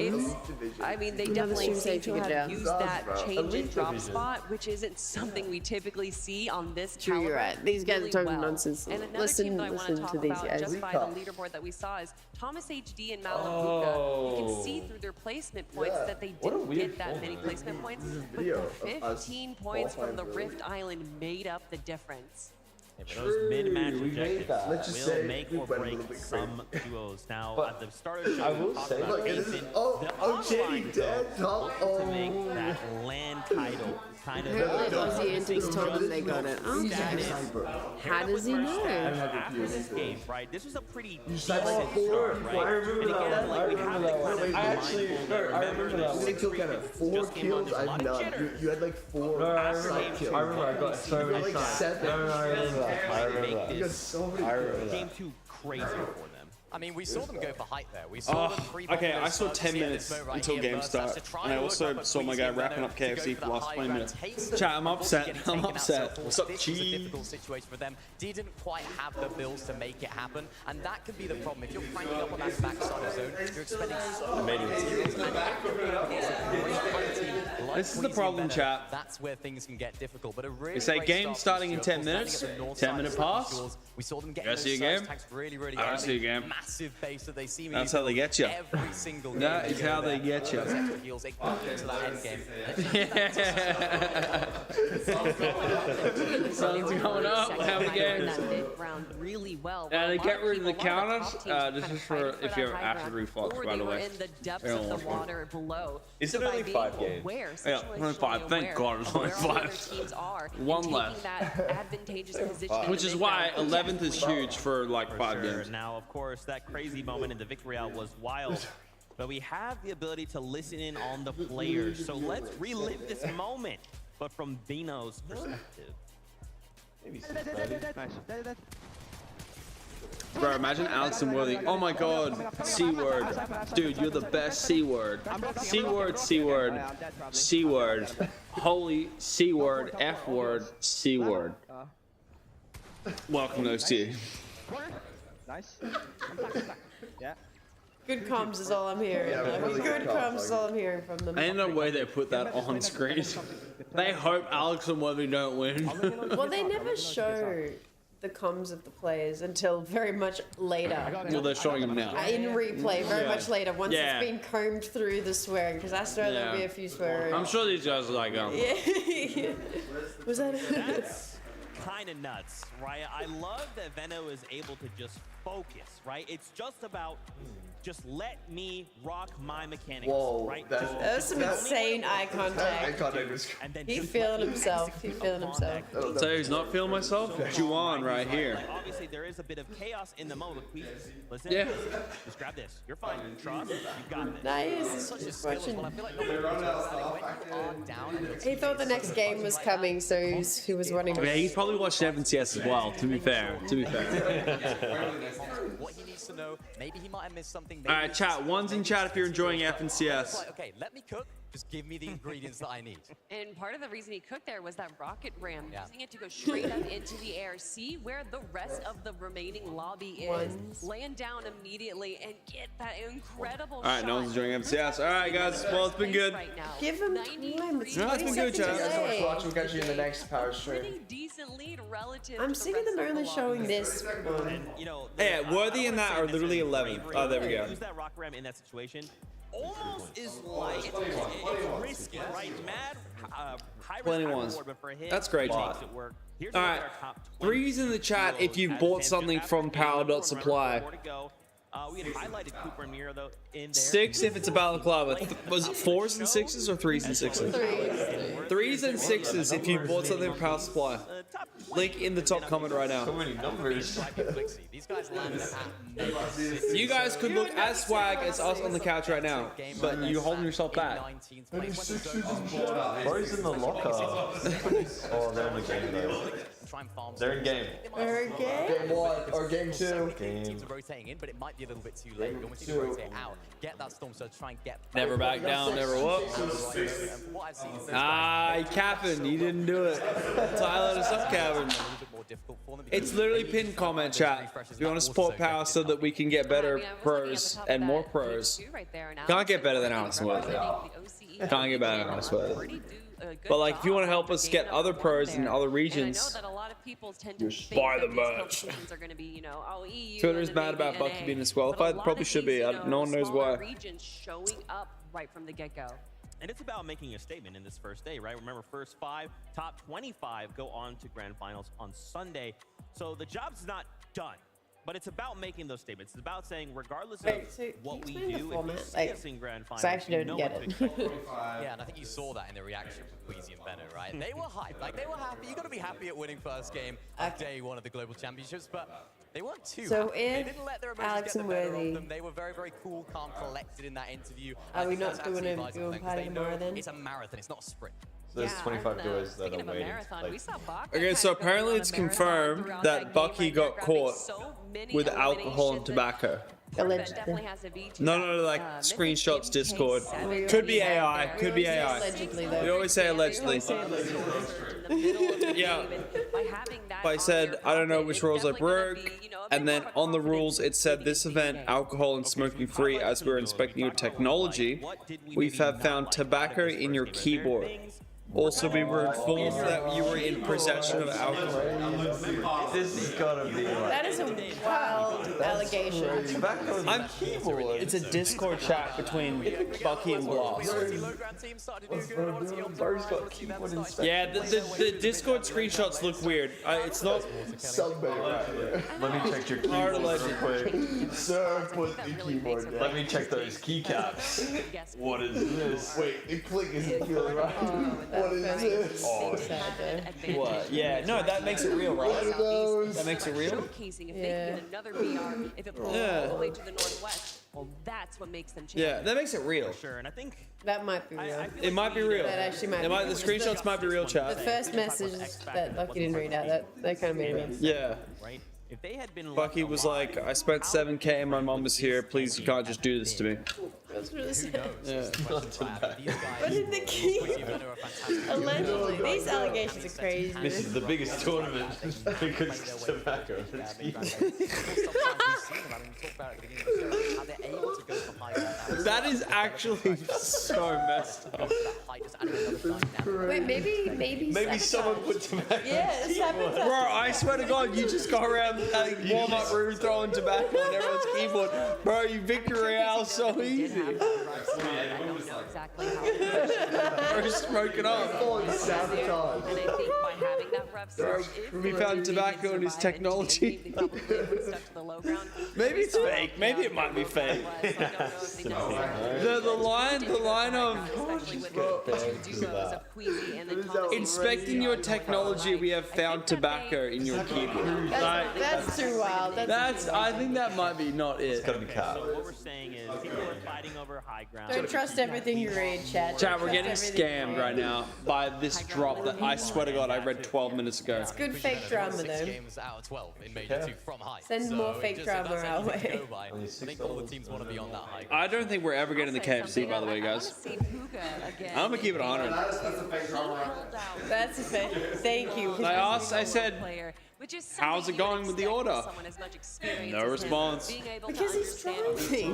I mean, they Another definitely stream seem to have used that change in drop division. spot, which isn't something we typically see on this True, caliber. you're right. These guys are talking nonsense. And another Listen, team that I want to listen talk to these about guys. just by the leaderboard that we saw is Thomas HD and Malabuka. You can see through their placement points that they didn't get that many placement points, but the 15 points from the Rift Island made up the difference. Those mid-match objectives Let's just will say make we or went a little break bit some duos. Now, But at the start of the show, I we will talked say, about look, it is facing oh, the oh, Jenny online dead, duo, Tom. looking to make that land title kind of. Apparently Aussie Antics told them they got it. How does he know? After this game, right? This was a pretty decent four. start, right? I remember And again, that. like we have to kind of I actually, remember I remember that. We took kind of 4 kills. I've done. You had like 4 side kills. I remember I got so many like shots. 7. No, I remember that. I remember that. You got so many I remember kills. that. game 2 crazy for them. I mean, we saw them go for height there. We saw them Okay, I saw 10 minutes until game start, and I also saw my guy wrapping up KFC for the last 20 minutes. Chat, I'm upset. I'm upset. What's up, This was a cheese? difficult situation for them. Didn't quite have the builds to make it happen, and that could be the problem. If you're cranking up on that backside of zone, you're expending so many materials. This is the problem, chat. That's where things can get difficult. But a really It's a great game start starting in for the 10 minutes. 10 10-minute pass. We saw them You getting guys see a those surge game? tanks really, really I don't early. see a game. Massive base that they seem That's how they get you. every single game. That is how they get you. Heals, it got into that end game. Sun's going up. Have a game. Really well. They get rid of the counters. This is for if you're after reflux, by the way. In the depths of the water below. Is it only 5 games? Yeah, only 5. Thank God it's only 5. One left. Which is why 11th is huge for like 5 games. Now, of course, that crazy moment in the Victory Royale was wild. But we have the ability to listen in on the players. So let's relive this moment, but from Bino's perspective. Bro, imagine Alex and Worthy. Oh my God, C word, dude, you're the best C word. C word, C word, C word. Holy C word, F word, C word. Welcome those to you. Nice. Yeah. Good comms is all I'm hearing. Good comms is all I'm hearing from them. I don't know where they put that on screen. They hope Alex and Worthy don't win. Well, they never show the comms of the players until very much later. Well, they're showing them now. In replay, very much later, once Yeah. it's been combed through the swearing, because I swear there'll be a few swearing. I'm sure these guys are like, Yeah. Was that? That's kind of nuts, right? I love that Veno is able to just focus, right? It's just about just let me rock my mechanics, Whoa, right? That's some insane eye contact. And then He's just feeling himself. He's feeling himself. so who's not feeling myself? Juwan right here. Like, obviously, there is a bit of chaos in the moment. Please listen. Yeah. Just grab this. You're fine. Trust. You got this. Nice. Such a Just skill as watching. well. I feel like nobody realized that it went down and your He thought the next game was coming, so he was wanting Yeah, he's probably watched FNCS as well, to be fair. To be fair. what he needs to know. Maybe he might have missed something. All right, chat. One's in chat if you're enjoying FNCS. Like, okay, let me cook. Just give me the ingredients that I need. And part of the reason he cooked there was that rocket ram, using it to go straight up into the air. See where the rest of the remaining lobby is. Land down immediately and get that incredible All right, no one's enjoying FNCS. All right, guys. Well, it's been good. Give him time. It's No, it's been good, chat. We'll catch you in the next power stream. Decent lead relative. I'm sick of them only showing this one. You know, Yeah, Worthy and that are literally 11. Oh, there we go. Use that rock ram in that situation. Almost is like it's risky, right? Mad, high Plenty risk, high ones. reward, but for him, That's great. he All makes it work. Here's one of right. our top 20 Threes in the chat if you bought something from Power.Supply. We had highlighted Cooper and Miro though in there. 6 if it's a balaclava. Was it 4s and 6s or 3s and 6s? 3s and 6s if you bought something from Power Supply. Link in the top comment right now. So many numbers. These guys landed You guys could look as swag as us on the couch right now, but you're holding yourself back. Bro's in the locker. Oh, they're in the game though. They're in game. Game 1 or game 2. Teams are rotating in, but it might be a little bit too late. You almost need to rotate out. Get that storm surge, try and get. Never back down, never whoop. Ah, capping. You didn't do it. Tyler, us up, capping. It's literally pinned comment chat. If you want to support Power so that we can get better pros and more pros. Can't get better than Alex Worthy. Can't get better than Alex Worthy. But like, if you want to help us get other pros in other regions, buy the merch. Twitter's mad about Bucky being disqualified. Probably should be. No one knows why. Showing up right from the get-go. And it's about making a statement in this first day, right? Remember, first 5, top 25 go on to grand finals on Sunday. So the job's not done, but it's about making those statements. It's about saying, regardless of what we do, if we see us in grand finals, I actually don't get it. Yeah, and I think you saw that in the reaction from Queasy and Benno, right? They were hyped. Like, they were happy. You got to be happy at winning first game of day 1 of the Global Championships, but they weren't too So happy. if They didn't let their emotions Alex get the and better Worthy- of them. They were very, very cool, calm, collected in that interview. Are we I think not that's doing absolutely a vital dual because party they know tomorrow then? It's a marathon. It's not a sprint. So there's 25 duos that are waiting. Okay, so apparently it's confirmed that Bucky got caught with alcohol and tobacco. Allegedly. No, like screenshots, Discord. Could be AI, could be AI. Allegedly, though. We always say allegedly. Yeah. But I said, I don't know which rules I broke. And then on the rules, it said this event, alcohol and smoking free. As we're inspecting your technology, we have found tobacco in your keyboard. Also, we were informed that you were in possession of alcohol. This has gotta be like. That is a wild allegation. It's a Discord chat between Bucky and Blast. Yeah, the Discord screenshots look weird. It's not. Let me check your keyboard real quick. Sir, put the keyboard down. Let me check those keycaps. What is this? Wait, the click isn't feeling right. What is this? Oh, what? Yeah, no, that makes it real, right? That makes it real? Showcasing if they can get another VR, if it pulls all the way to the northwest, well, that's what makes them change. Yeah, that makes it real. Sure, and I think That might be real. It might be real. That actually might be The real. screenshots might be real, The chat. first message that Bucky didn't read out, that kind of made me. Yeah. right? If they had been Bucky was like, I spent 7K and my mom was here. Please, you can't just do this to me. That's really sad. Yeah. But in the key, allegedly, these allegations are crazy. This is the biggest tournament because of tobacco. That is actually so messed up. Wait, maybe someone put tobacco. Yeah, sabotage. Bro, I swear to God, you just go around like warm-up room throwing tobacco on everyone's keyboard. Bro, you victory royale so easy. Bro, smoke it up. Bro, we found tobacco in his technology. Maybe it's fake. Maybe it might be fake. the line of inspecting your technology, we have found tobacco in your keyboard. That's too wild. I think that might be not it. It's gotta be cat. So what we're saying is people are fighting over high ground. Don't trust everything you read, chat. Chat, we're getting scammed right now by this drop that I swear to God I read 12 minutes ago. It's good fake drama though. Games out of 12 in Major 2 from high. Send more fake drama our way. I think all the teams want to be on that high. I don't think we're ever getting the KFC, by the way, guys. I'm gonna keep it 100. That's a fake. Thank you. I asked, I said, how's it going with the order? No response. Because he's driving.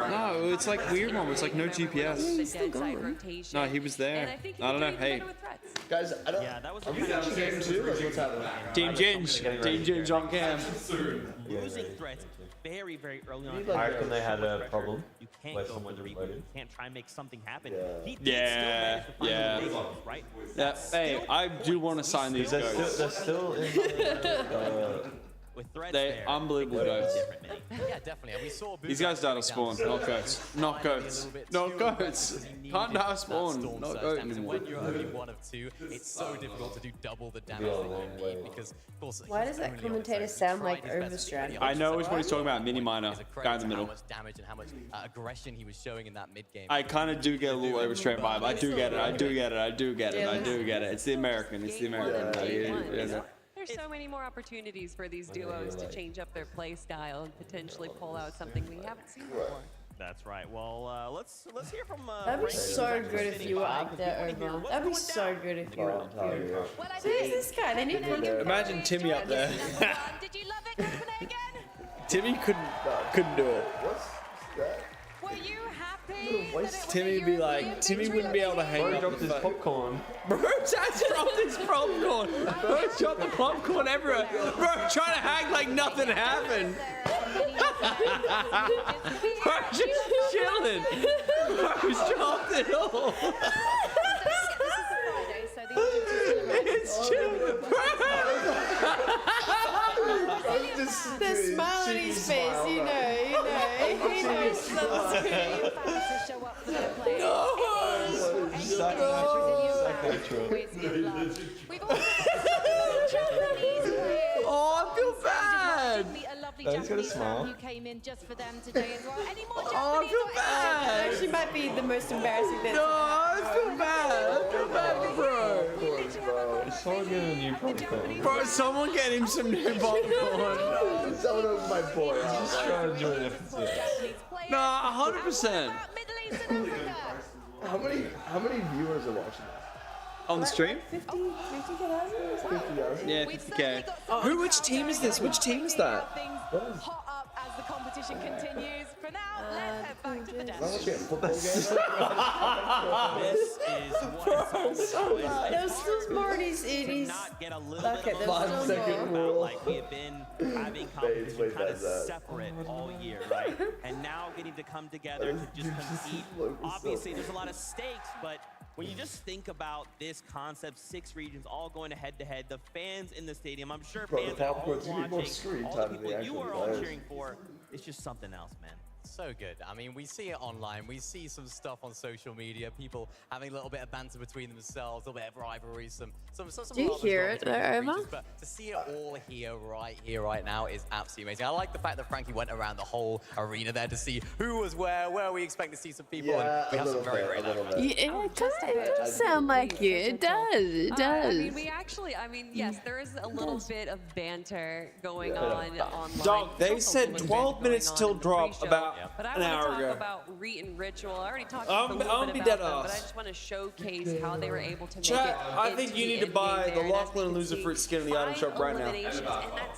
No, it's like weird one. It's like no GPS. He's still going. No, he was there. I don't know. Hey, Guys, I don't. Yeah, that was Are we on game 2? Like, what's happening? Team Ginge. Team Ginge on cam. losing threats very, very early on. I reckon they had a problem You can't where go for someone the just reboot. You loaded. can't try and make something happen. He did Yeah, still manage to find yeah. the basics, right? Yeah, hey, I do want to sign these They're guys. still in with threats They're there. unbelievable goats. Yeah, definitely. And we saw These guys died of spawn, not goats. Not goats. Not goats. Can't die of spawn. Not goat And anymore. when you're only one of two, it's so difficult to do double the damage that you need because, of course, Why does that commentator sound like Overstrand? I know which one he's talking about. Mini Miner, guy in the middle. How much damage and how much aggression he was showing in that mid game. I kind of do get a little Overstrand vibe. I do get it. I do get it. I do get it. I do get it. It's the American. It's the American. There's so many more opportunities for these duos to change up their play style and potentially pull out something we haven't seen before. That's right. Well, let's hear from. That'd be so good if you were up there, Omar. That'd be so good if you were up there. So who's this guy? They need to Imagine Timmy up there. Did you love it, Copenhagen? Timmy couldn't do it. What's that? Were you happy? Timmy would be like, Timmy wouldn't be able to hang up. dropped his popcorn. Bro, Chad's dropped his popcorn. Bro, dropped the popcorn everywhere. Bro, trying to act like nothing happened. Bro, just chilling. Bro, dropped it all. It's chilling. The smile on his face, you know. He knows something. Oh, I feel bad. He's got a smile. Who came in just for them today as well. Any more Oh, I feel bad. That actually might be the most embarrassing thing. No, I feel bad. I feel bad for bro. Is someone getting a new popcorn? Bro, someone get him some new popcorn. Someone over my boy. He's just trying to join FNCS. No, 100%. How many viewers are watching this? On the stream? 50,000? Yeah, 50K. Which team is this? Which team is that? Hot up as the competition continues. For now, let's head back to the desk. This is what it's all about. There was still more in his... Get a little Okay, bit of there's still more. like we have been having competition kind of separate all year, right? And now getting to come together to just compete. Obviously, there's a lot of stakes, but when you just think about this concept, 6 regions all going head to head, the fans in the stadium, I'm sure Bro, fans the are all popcorn's gonna be more watching, screen all time the than the people you actual are all players. cheering for, it's just something else, man. So good. I mean, we see it online. We see some stuff on social media. People having a little bit of banter between themselves, a little bit of rivalry, some Do you hear it there, Omar? But to see it all here, right now is absolutely amazing. I like the fact that Frankie went around the whole arena there to see who was where we expect to see some people, and we have some very great lads. Yeah, it does sound like you. It does. It does. I mean, yes, there is a little bit of banter going on online. Dog, they said 12 minutes till drop about But I an hour want to ago. talk about Reet and Ritual. I already talked a little bit about them, but I just want to showcase how they were able to make Chat, it. I think you need to buy the Lachlan and Loser Fruit skin in the item shop right now.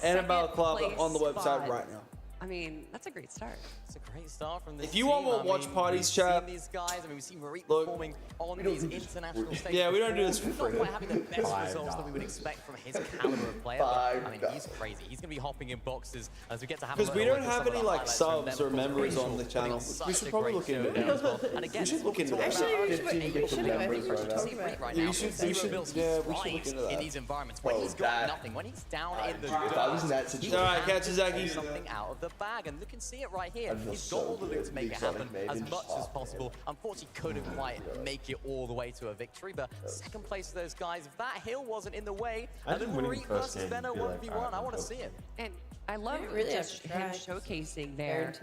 And a balaclava on the website right now. I mean, that's a great start. It's a great start from this If you want more team. watch parties, chat, These guys, I mean, we see Marie performing on these international stages. Yeah, we don't do this for before. free. Not quite having the best results that we would expect from his caliber of player. But, I mean, he's crazy. He's going to be hopping in boxes as we get to have. Because we don't have any like subs or members on the channel. We should probably look into it. And again, We should look into that. Actually, we should go. I think we should see Reed right now. We should look into that. In these environments when he's got nothing, when he's down in the If I was in that situation, Alright, catch Zaki. something out of the bag, and you can see it right here. He's got all the loot to make it happen as much as possible. Unfortunately, couldn't quite make it all the way to a victory, but second place for those guys. If that hill wasn't in the way, and then Marie versus Benno 1v1, I want to see it. And I love really just him showcasing there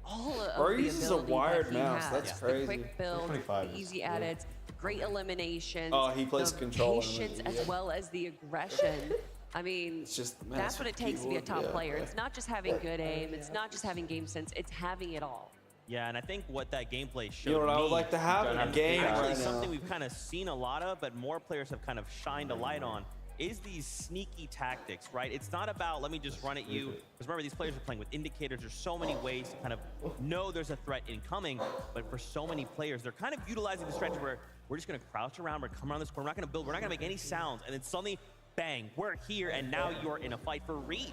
all of Bro, the he uses a ability wired that he mouse. has. That's The crazy. quick build, the easy edits, great eliminations. Oh, he plays the control. patience as well as the aggression. I mean, It's just, man, that's it's what it takes to be a top yeah. player. It's not just having good aim. It's not just having game sense. It's having it all. Yeah, and I think what that gameplay showed You know what I would me like to have? A and game actually right now. something we've kind of seen a lot of, but more players have kind of shined a light on, is these sneaky tactics, right? It's not about, let me just run at you, because remember, these players are playing with indicators. There's so many ways to kind of know there's a threat incoming, but for so many players, they're kind of utilizing the stretch where we're just going to crouch around, we're come around this corner, we're not going to build, we're not going to make any sounds, and then suddenly, bang, we're here, and now you're in a fight for Reed.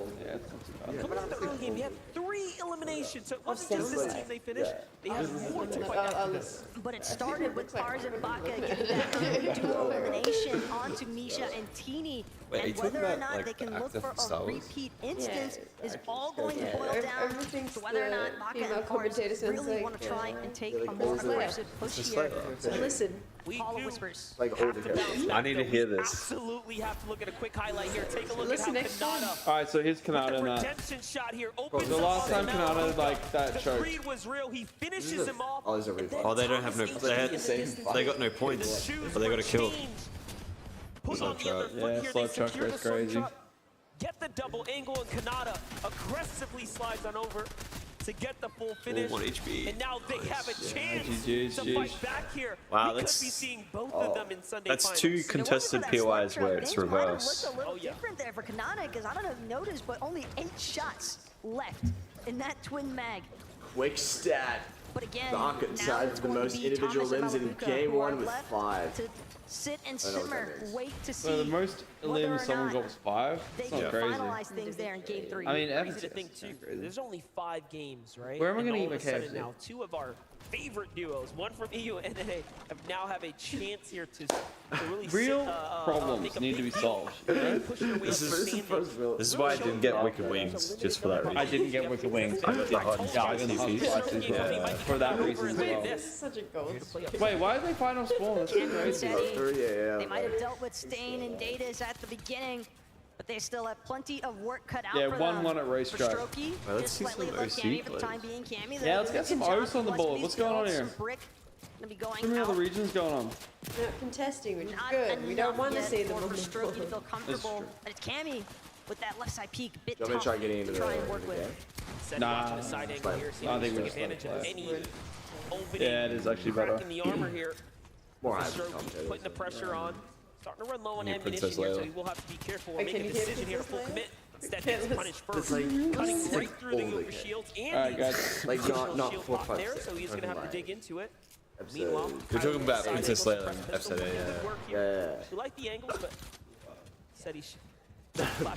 Coming out of the early game, they had 3 eliminations, so it wasn't just this team they finished. They had more to fight after this. But it started with Pars and Baka getting that early duo elimination onto Misha and Teeny. And whether or not they can look for a repeat instance is all going to boil down to whether or not Baka and Pars really want to try and take a more aggressive Listen. Hollow whispers. Like holding her. I need to hear this. Absolutely have to look at a quick highlight here. Take a look at how Kanata. All right, so here's Kanata in that. Redemption shot here. Bro, the last time Kanata like that The choked. greed was real. He finishes him off. Oh, there's a replay. Oh, they don't have no. They got no points, but they got a kill. Slow truck. Yeah, slow truck goes crazy. Get the double angle, and Kanata aggressively slides on over to get the full finish. 1 HP. And now they have a chance GG's, to fight back here. Wow, we that's could be seeing both of them in Sunday that's finals. 2 contested POIs where it's reversed. Looked a little different there for Kanata, because I don't know if you noticed, but only 8 shots left in that twin mag. Quick stat. But again, Doc now decides it's the going to most be individual Thomas and limbs in Maluka game who are 1 with left 5. to sit and I know what simmer, that is. wait to see So the most whether limbs or someone not got was 5. they It's can not crazy. finalize things there in game 3. I mean, Crazy Evans to think too. There's only 5 games, right? Where am I And gonna all eat of my a sudden KFC? now 2 of our favorite duos, one from EU and NA, have a chance here to really Real make problems a need to be big deal. solved. Push their way This up is- the standings. This is why I didn't get Wicked Wings, just for that reason. I didn't get Wicked Wings. I got the hot spicy. Yeah, for that reason as well. Such a gold. Wait, why did they find on spawn? That's crazy. They might have dealt with Stain and Datus at the beginning, but they still have plenty of work cut out for them. 1-1 at racetrack. For Strokey, Right, let's just see slightly some above OC Cammy for the plays. time being. Cammy, Yeah, let's get some O's on the board. What's going on here? Brick gonna be going How many other out. regions going on? Not contesting, which is Not good. We don't enough want to yet see them for on the Strokey to feel board. comfortable. But it's Cammy with that left side peak, bit You want me tough to try getting into to try the and work with. Nah, Watching the side angle here, see I if think he we're can take advantage of any opening. Yeah, it is actually better. Crack in the armor here. More Strokey putting the pressure on. Starting to run low on Yeah, ammunition Princess here, so Leia. he will have to be careful Wait, and make can a you hear decision here to Princess full Leia? commit. Instead, gets punished first, like- cutting right through the Yoga shields and Alright, the guys. Like, not shield 4, lock 5, there, 6. so he's going to have to Like, dig into it. episode- Meanwhile, You're talking about Kylie Princess able to Leia press in pistol, episode making 8, good yeah. work here. We like the angles, but said he should.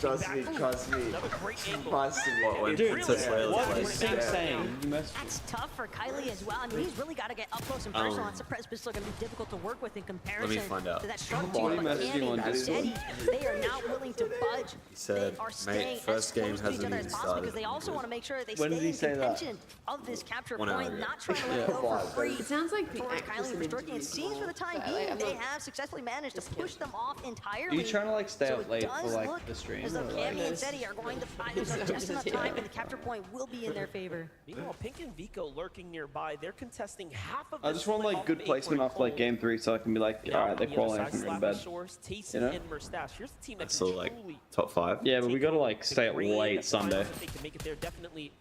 Trust me, trust me. Another great angle. Trust me. Dude, Princess Leia what plays. is Sink saying? You messed That's tough for Kylie as well. I mean, he's really got to get up close and personal. That suppressed pistol going to be difficult to work with in comparison find out. to that sharp Come on, team. But messaging on Cammy, Discord. Steady, they are not willing to budge. He said, They are mate, staying first as game close to each hasn't other even as possible started. because they also want to make sure that they When did stay he in say that? contention of this capture 1 hour point, ago. not trying to let Yeah. it go for free. It sounds like the Towards actress Kylie in and Strokey. It seems for the time being they have successfully managed to push them off entirely. Are you trying to like stay So up it late for does like look the stream? as though or, Cammy like- and Steady are going to buy themselves just enough time, and the capture point will be in their favor. Meanwhile, Pink and Vico lurking nearby. They're contesting half of I this just want split like off good of placement Acorn off like Cold. game 3 so I can be like, Now, alright, they're on the other qualifying side, from in Slavish bed. Shores, Tayson You know? and Merstache. Here's the team that That's can still like truly top 5. Yeah, but we gotta like stay up reign late at the finals Sunday. if they can make it there. Definitely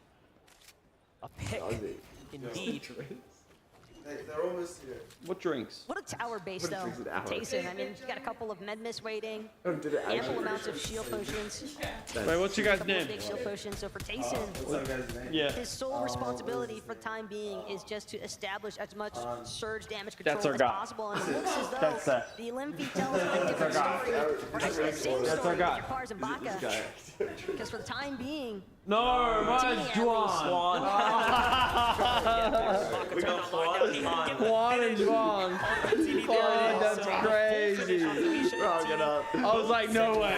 a pick, indeed. They're almost here. What drinks? What a tower base, What though. drinks an hour? Tayson, I mean, he's got a couple of med miss waiting, Oh, did it ample actually? amounts of shield potions. Wait, what's your A guy's couple of name? big shield potions. So for Tayson, Yeah. his sole responsibility for the time being is just to establish as much surge damage control That's our as guy. possible. And it looks as though That's that. the Limpy tells a different story. Or actually the same That's story our guy. with Pars and Baka. Because for the time being, No, mine's Juan. Juan and Juan. Juan, that's crazy. I was like, no way.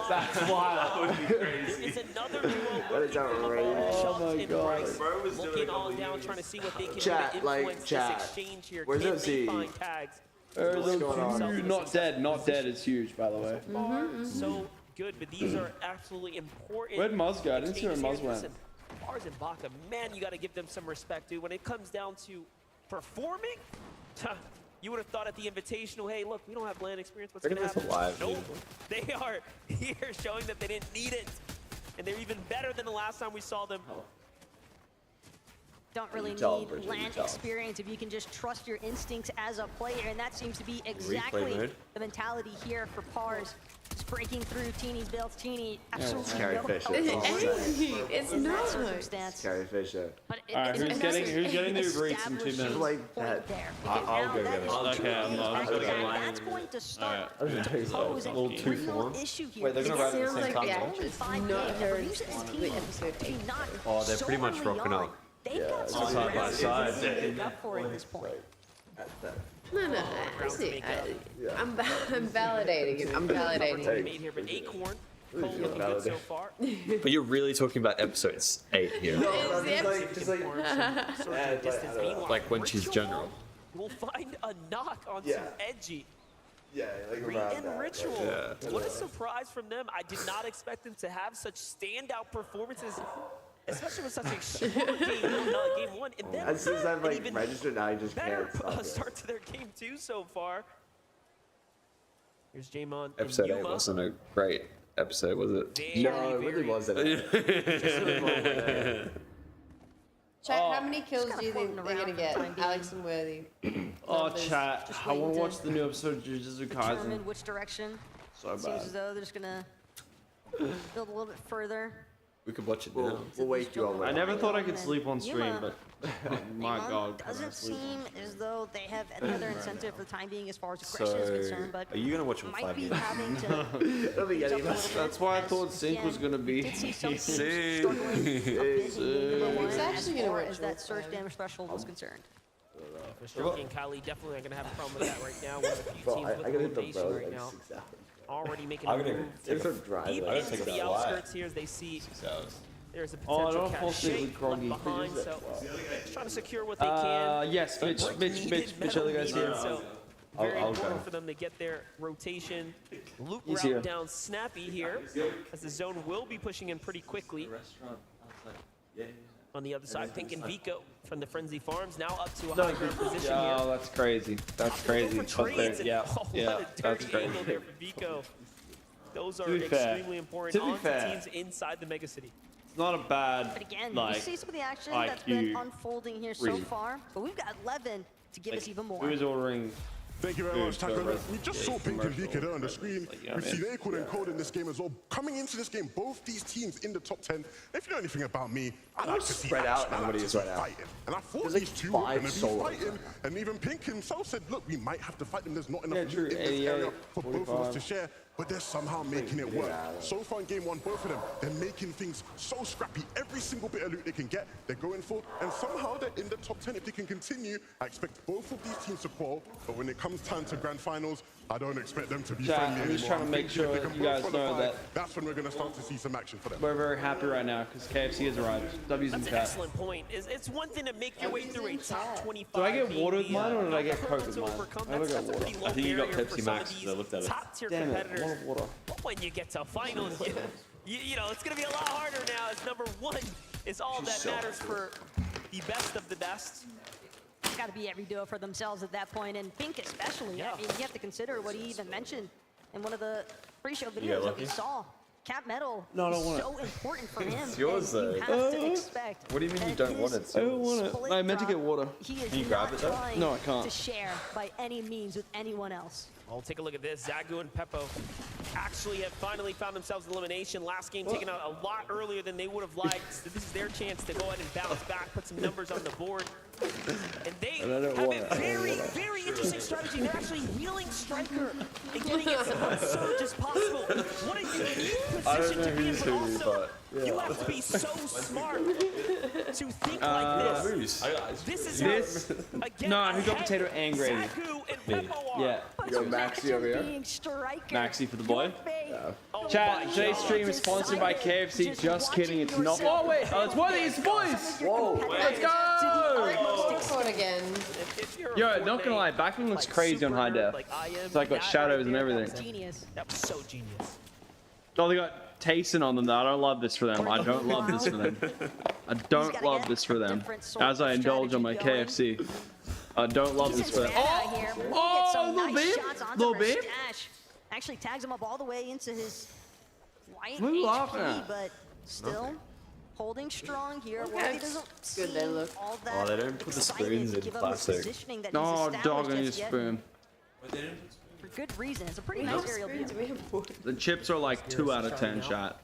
That's wild. It's another duo That is outrageous. Oh my god. looking all down, trying to see what they can Chat, do to like, influence chat. this exchange here. Where's Can OC? they find tags? There's a going on? few- not dead. Not dead is huge, by the way. So good, but these are absolutely important. Where'd Muzz go? I didn't see where exchanges Muzz here. went. Listen, Pars and Baka, man, you got to give them some respect, dude. When it comes down to performing, you would have thought at the Invitational, hey, look, we don't have land experience. What's Look going at to this happen? alive, Nope. They are here showing that they didn't need it. And they're even better than the last time we saw them. don't really tell, need Bridget, you land tell. experience if you can just trust your instincts as a player, and that seems to be exactly mode. the mentality here for Pars. Just breaking through Teeny's builds. Teeny absolutely Carrie no Fisher. help It's in that not. circumstance. Carrie Fisher. But All right, it's who's getting the Uber Eats in 2 minutes? Like that. there. I'll go get it. Okay, I'm not gonna get mine. That's going to start Alright. to pose a little too real form. issue here. Wait, they're gonna It ride at the sounds same like time, the though? actress Not not heard heard the episode 8. Oh, they're pretty much rocking up. They've got it's some side by ground side. to make up for at this point. No, I see. I'm validating it. I'm validating Made it. here, but Acorn, Cole looking good so far. But you're really talking about episodes 8 here. It's the Sort of distance. Meanwhile, Like when she's general. will find a knock onto Edgy. Yeah, like Re around and that. Ritual. Yeah. What a surprise from them. I did not expect them to have such standout performances, especially with such a short game one. And then As soon as I've an like even registered, now I just better can't stop it. start to their game two so far. Here's Jamon. Episode and 8 Yuma. wasn't a great episode, was it? No, it really wasn't. Chat, how many kills do you think they're going to get, Alex and Worthy? Oh, chat. I want to watch the new episode of Jujutsu Kaisen. Determine which direction. So Seems bad. as though they're just gonna build a little bit further. We could watch it now. We'll wake you all I up. never thought I could sleep on stream, Yuma. but my Amon God, can I doesn't sleep? seem as though they have any other incentive for the time being as far as aggression is concerned, but are you gonna watch all might 5 be games? having to It'll be getting That's why I thought Sync was gonna be. did see some teams Sync. struggling a bit in game number one It's as actually gonna far work as that surge damage threshold was concerned. For Stroke and Kylie definitely not going to have a problem with that right now. One of the few Bro, teams I with gotta hit the rotation bell right like now. 6 hours. Already making I'm a gonna move It's a drive. deep I gotta into take the that a lot. outskirts here as they see 6 hours. there's a Oh, I potential don't fall asleep cache with Groggy. left behind. So just trying to secure what they can. Yes, bitch, other guys here. So very I'll important go. for them to get their rotation loop He's route here. down snappy here, as the zone will be pushing in pretty quickly. On the other side, Pink and Vico from the Frenzy Farms now up to a high ground position Oh, here. that's crazy. That's crazy. Go for trades and- Yeah, oh, what yeah, a that's dirty crazy. angle there for Vico. Those are To be fair- extremely important to be on fair, teams inside the mega city. It's not a bad, But again, like, we see some of the action that's been IQ unfolding here so read. far, but we've got Levin to give us even more. Who is ordering? Thank you very much, Taco. We just saw Pink and Vika there on the screen. We've seen Acorn and Code in this game as well. Coming into this game, both these teams in the top 10. If you know anything about me, I like to see spread out action. I everybody like is to right see now. fighting. And I thought There's these like two were 5 going to be solos fighting. right And even Pink himself said, look, we might have to fight them. There's not enough Yeah, loot true. in this 88, area for both of us 45. to share. But they're somehow making it work. So far in game one, both of them, they're making things so scrappy. Every single bit of loot they can get, they're going for. And somehow they're in the top 10. If they can continue, I expect both of these teams to quarrel. But when it comes time to grand finals, I don't expect them to be Chat, friendly I'm just anymore. trying to make I think sure if they can you guys both know qualify, that that's when we're going to start to see some action for them. we're very happy right now because KFC has arrived. W's in That's an chat. excellent point. It's one thing to make your way through a top 25. Did I get water with being mine or did I get the Coke with to mine? overcome. I never That's got a water. pretty low I think you got barrier for Pepsi some Max of because I looked at these it. top-tier Damn it, I competitors. want water. But when you get to finals, you know, it's going to be a lot harder now as number one is all that matters for the best of the best. It's got to be every duo for themselves at that point, and Pink especially. I mean, you have to consider what he even mentioned in one of the pre-show videos that we saw. Cap Metal No, I don't is want so important for him. It's yours, and you though. have to expect. What do you mean you that don't want his it? I don't want it. split I meant to drop, get water. He is Can you grab not it, though? trying No, I can't. to share by any means with anyone else. Well, take a look at this. Zagu and Peppo actually have finally found themselves in elimination. Last game taken out a lot earlier than they would have liked. So this is their chance to go ahead and bounce back, put some numbers on the board. And they And I don't have want a it. very, very interesting strategy. They're actually healing Striker and getting as much surge as possible. What a unique position to be in, but also you have to be so smart to think like this. This is This? again, No, who got ahead. potato and gravy? Zagu and Peppo are. Yeah. Yo, Maxi over here. Being Striker. Maxi for the boy. Oh Chat, my today's God. stream is sponsored by KFC. Just kidding, it's not. Oh, wait. Oh, it's one of these boys. Whoa. Let's go. Phone again. If you're a Yo, not gonna lie, Backman looks crazy on high def. like I am, It's like got that shadows right and there, everything. Genius. That was so genius. Oh, they got Tayson on them though. I don't love this for them. I don't love this for them. I don't love this for them. As I indulge on my KFC. I don't love this for them. Oh, little beam. Little beam. Actually tags him up all the way into his white What are you laughing HP, at? but still holding strong here. Okay. Worthy doesn't Good, they seem look. all that Oh, they don't put the excited spoons to in give up his plastic. positioning that he's Oh, established dog, I need a just yet. spoon. For good reason. It's a pretty nice aerial beam. The chips are like 2 out of 10 shot.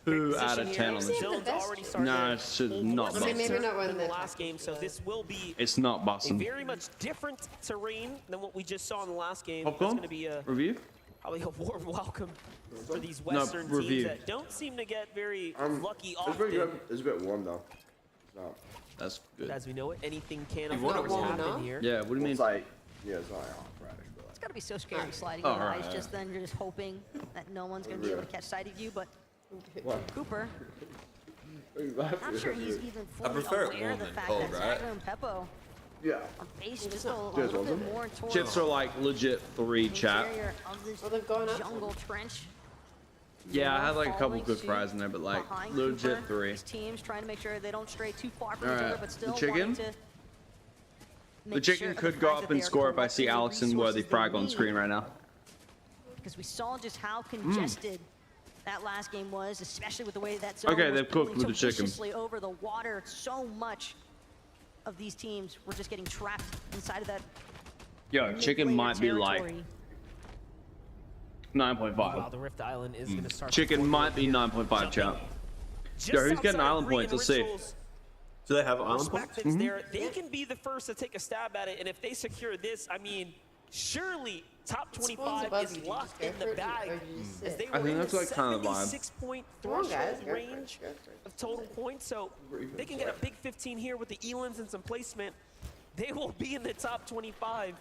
2 out of 10 on this. Zone's already started. Nah, it's just not Okay, maybe busting. not one in the that. last game, so this will be It's not a busting. very much different terrain than what we just saw in the last game. It's Popcorn? going to be a Review? probably a warm welcome for these No, Western review. teams that don't seem to get very lucky It's pretty often. good. It's a bit warm though. It's not. That's good. As we know it, anything can You of want it course warm happen enough? here. Yeah, what do you mean? It's like, yeah, it's not like hot fresh, but It's got to be so scary sliding Oh, on the right, ice. Just then you're just hoping that no one's going to be able to catch sight of you. But Cooper, I'm not sure he's even fully prefer it aware of warm the than fact cold, that right? Zagu and Peppo Yeah. Are based just a little bit more towards Chips are like legit 3 chat. interior of this jungle trench. Yeah, I had like a couple good fries in there, but like Behind legit Cooper, 3. his team's trying to make sure they don't stray too far from All each other, right, but the still chicken? wanting to The make chicken sure could the go frags up that and they are score if I see collecting the Alex worthy resources frag they on need. screen right now. Because we saw just how congested that last game was, especially with the way that zone Okay, was they've cooked pulling with so the chicken. viciously over the water. So much of these teams were just getting trapped inside of that. Yo, chicken mid-layer might be like territory. 9.5. Wow, the Rift Island is going to start. Chicken might be 9.5, chat. Yo, who's getting island points? Let's see. Do they have island points? Perspectives there, they can be the first to take a stab at it, and if they secure this, I mean, surely top 25 is locked in the bag. As they I were think in that's the like kind of the vibe. 76-point Come on, guys, threshold go for it, range of total points, so they can get a big 15 here with the Elans and some placement. They will be in the top 25.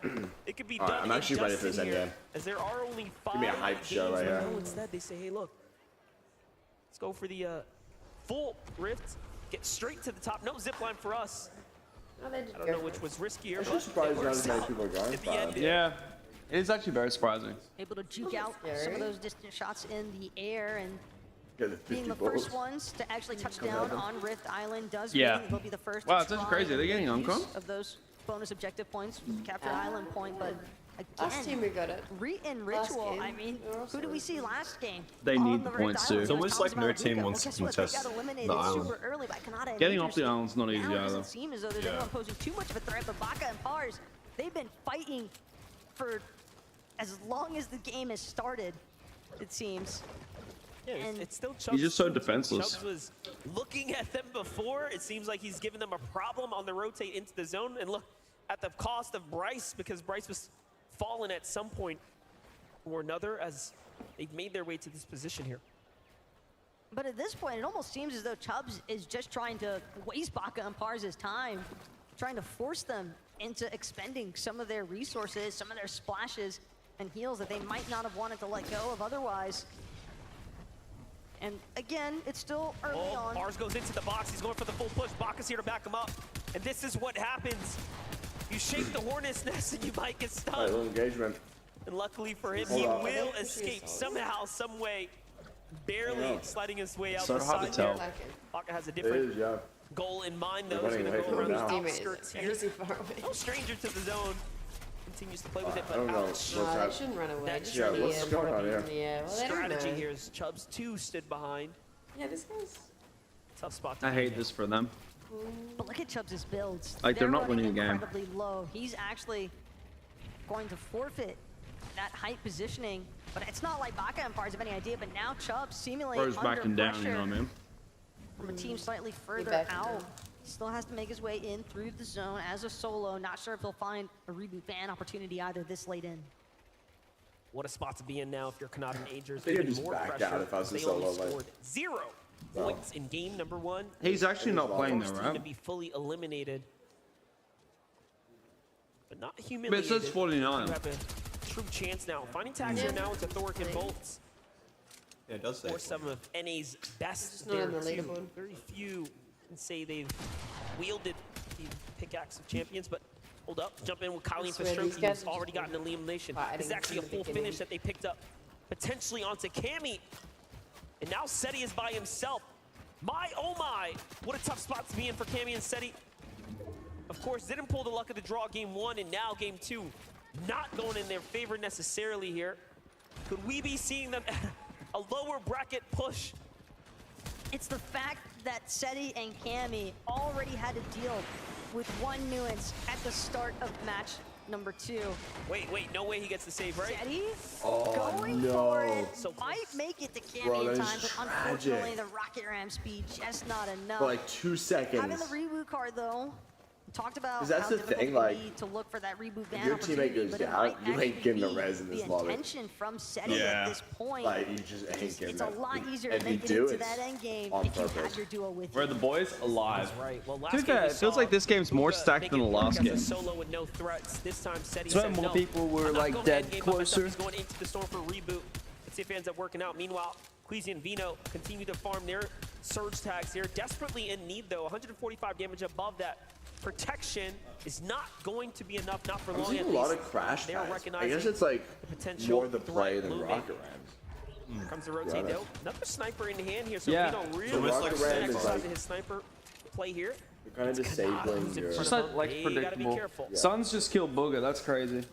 It could be All right, done I'm actually ready for and this dusted here, endgame. as there are only 5 Give me a hype show games right to here. go. Instead, they say, hey, look, let's go for the full Rift, get straight to the top. No zipline for us. I don't know which was riskier. I'm but surprised it not works as many out people are going at for the it. end. Yeah, it is actually very surprising. Able to juke out some of those distant shots in the air, and Get the being 50 the balls. first ones to actually touch down on Rift Island does Yeah. mean they'll be the first Wow, to it's just try crazy. Are they and getting make use Uncom? of those bonus objective points with the capture island point, but Last team we again, got it. in Last Ritual, game. I mean, who did we see last game? They On need the the Rift points Island? too. It's almost like no team wants to guess what? contest They got eliminated the island. super early by Kanata and Getting Majors. off the island's not easy Now it either. doesn't seem as though there's anyone posing too much of a threat, but Baka and Pars, they've been fighting for as long as the game has started, it seems. Yeah, And it's still Chubbs. He's just so defenseless. Chubbs was looking at them before. It seems like he's giving them a problem on the rotate into the zone. And look at the cost of Bryce, because Bryce was fallen at some point or another as they've made their way to this position here. But at this point, it almost seems as though Chubbs is just trying to waste Baka and Pars' time, trying to force them into expending some of their resources, some of their splashes and heals that they might not have wanted to let go of otherwise. And again, it's still early on. Pars goes into the box. He's going for the full push. Baka's here to back him up. And this is what happens. You shake the hornet's nest and you might get All right, stunned. little engagement. And luckily for him, Hold he on. will escape somehow, some way, barely sliding his way out So the hard to side tell. there. Baka has a It different is, yeah. goal in mind, They're though. He's running going to away go from around it the now. outskirts here. No stranger to the zone. Continues to play with it, I but don't know. ouch. What's No, that? they shouldn't run away. That Just Yeah, run what's in. going on here? Yeah, well, they don't Strategy know. here is Chubbs 2 stood behind. Yeah, this guy's... Tough spot to I be hate in. this for them. But look at Chubbs' builds. Like, they're not running winning the game. incredibly low. He's actually going to forfeit that height positioning. But it's not like Baka and Pars have any idea, but now Chubbs seemingly Bro's under backing down, pressure you know what I mean? from a team slightly further backing out. down. Still has to make his way in through the zone as a solo. Not sure if he'll find a reboot ban opportunity either this late in. What a spot to be in now if you're Kanata and Agers. I think I'd Even just more back pressure. out if I was in They only solo, like- scored 0 points in game number 1. He's actually not playing though, First team to right? be fully eliminated, but not But it humiliated. says 49. You have a true chance now. Finding tags here now into Thoric and Bolts. Yeah, it does say. Or some of NA's best not on the there, too. leaderboard. Very few can say they've wielded the pickaxe of champions, but hold up, jump in with Colleen swear these Fastroki, guys who's are already just gotten an elimination. fighting This is actually a from the full beginning. finish that they picked up, potentially onto Cammy. And now Seti is by himself. My, oh my, what a tough spot to be in for Cammy and Seti. Of course, didn't pull the luck of the draw game 1, and now game 2. Not going in their favor necessarily here. Could we be seeing them a lower bracket push? It's the fact that Seti and Cammy already had to deal with one nuance at the start of match number 2. Wait, no way he gets the save, right? Seti Oh, going no. for it. So Might make it to Cammy Bro, in that time, is but tragic. unfortunately the rocket ram speed just not enough. For like 2 seconds. Having the reboot card though, talked about 'Cause that's how the difficult thing, it can like, be to look for that reboot ban If your teammate opportunity, goes but it down, might you ain't actually getting the be res in this the moment. intention from Seti Yeah. at this point. Like, you just ain't getting It's a that. lot easier And to you make it do into it that end game on if you purpose. have your duo with Where you. the boys alive. That's right. Well, last To be game fair, we it feels saw like this game's more Luka stacked make than the it work last as a game. solo with no threats. This time Seti So said more no. people were, I'm not like, going dead endgame by myself. closer. He's going into the storm for a reboot. Let's see if it ends up working out. Meanwhile, Queasy and Vino continue to farm their surge tags here. Desperately in need though. 145 damage above that protection is not going to be enough, not for I'm long seeing at a lot least. of crash They are pads. I recognizing guess it's like the potential more the play threat than looming. rocket rams. Here comes the rotate. honest. Nope. Another sniper in hand here, so Yeah. we don't really So rocket ram is exercise like- his sniper play here. You're kind of disabling your. Just like Hey, you gotta be predictable. careful. Suns just killed Booger. That's crazy.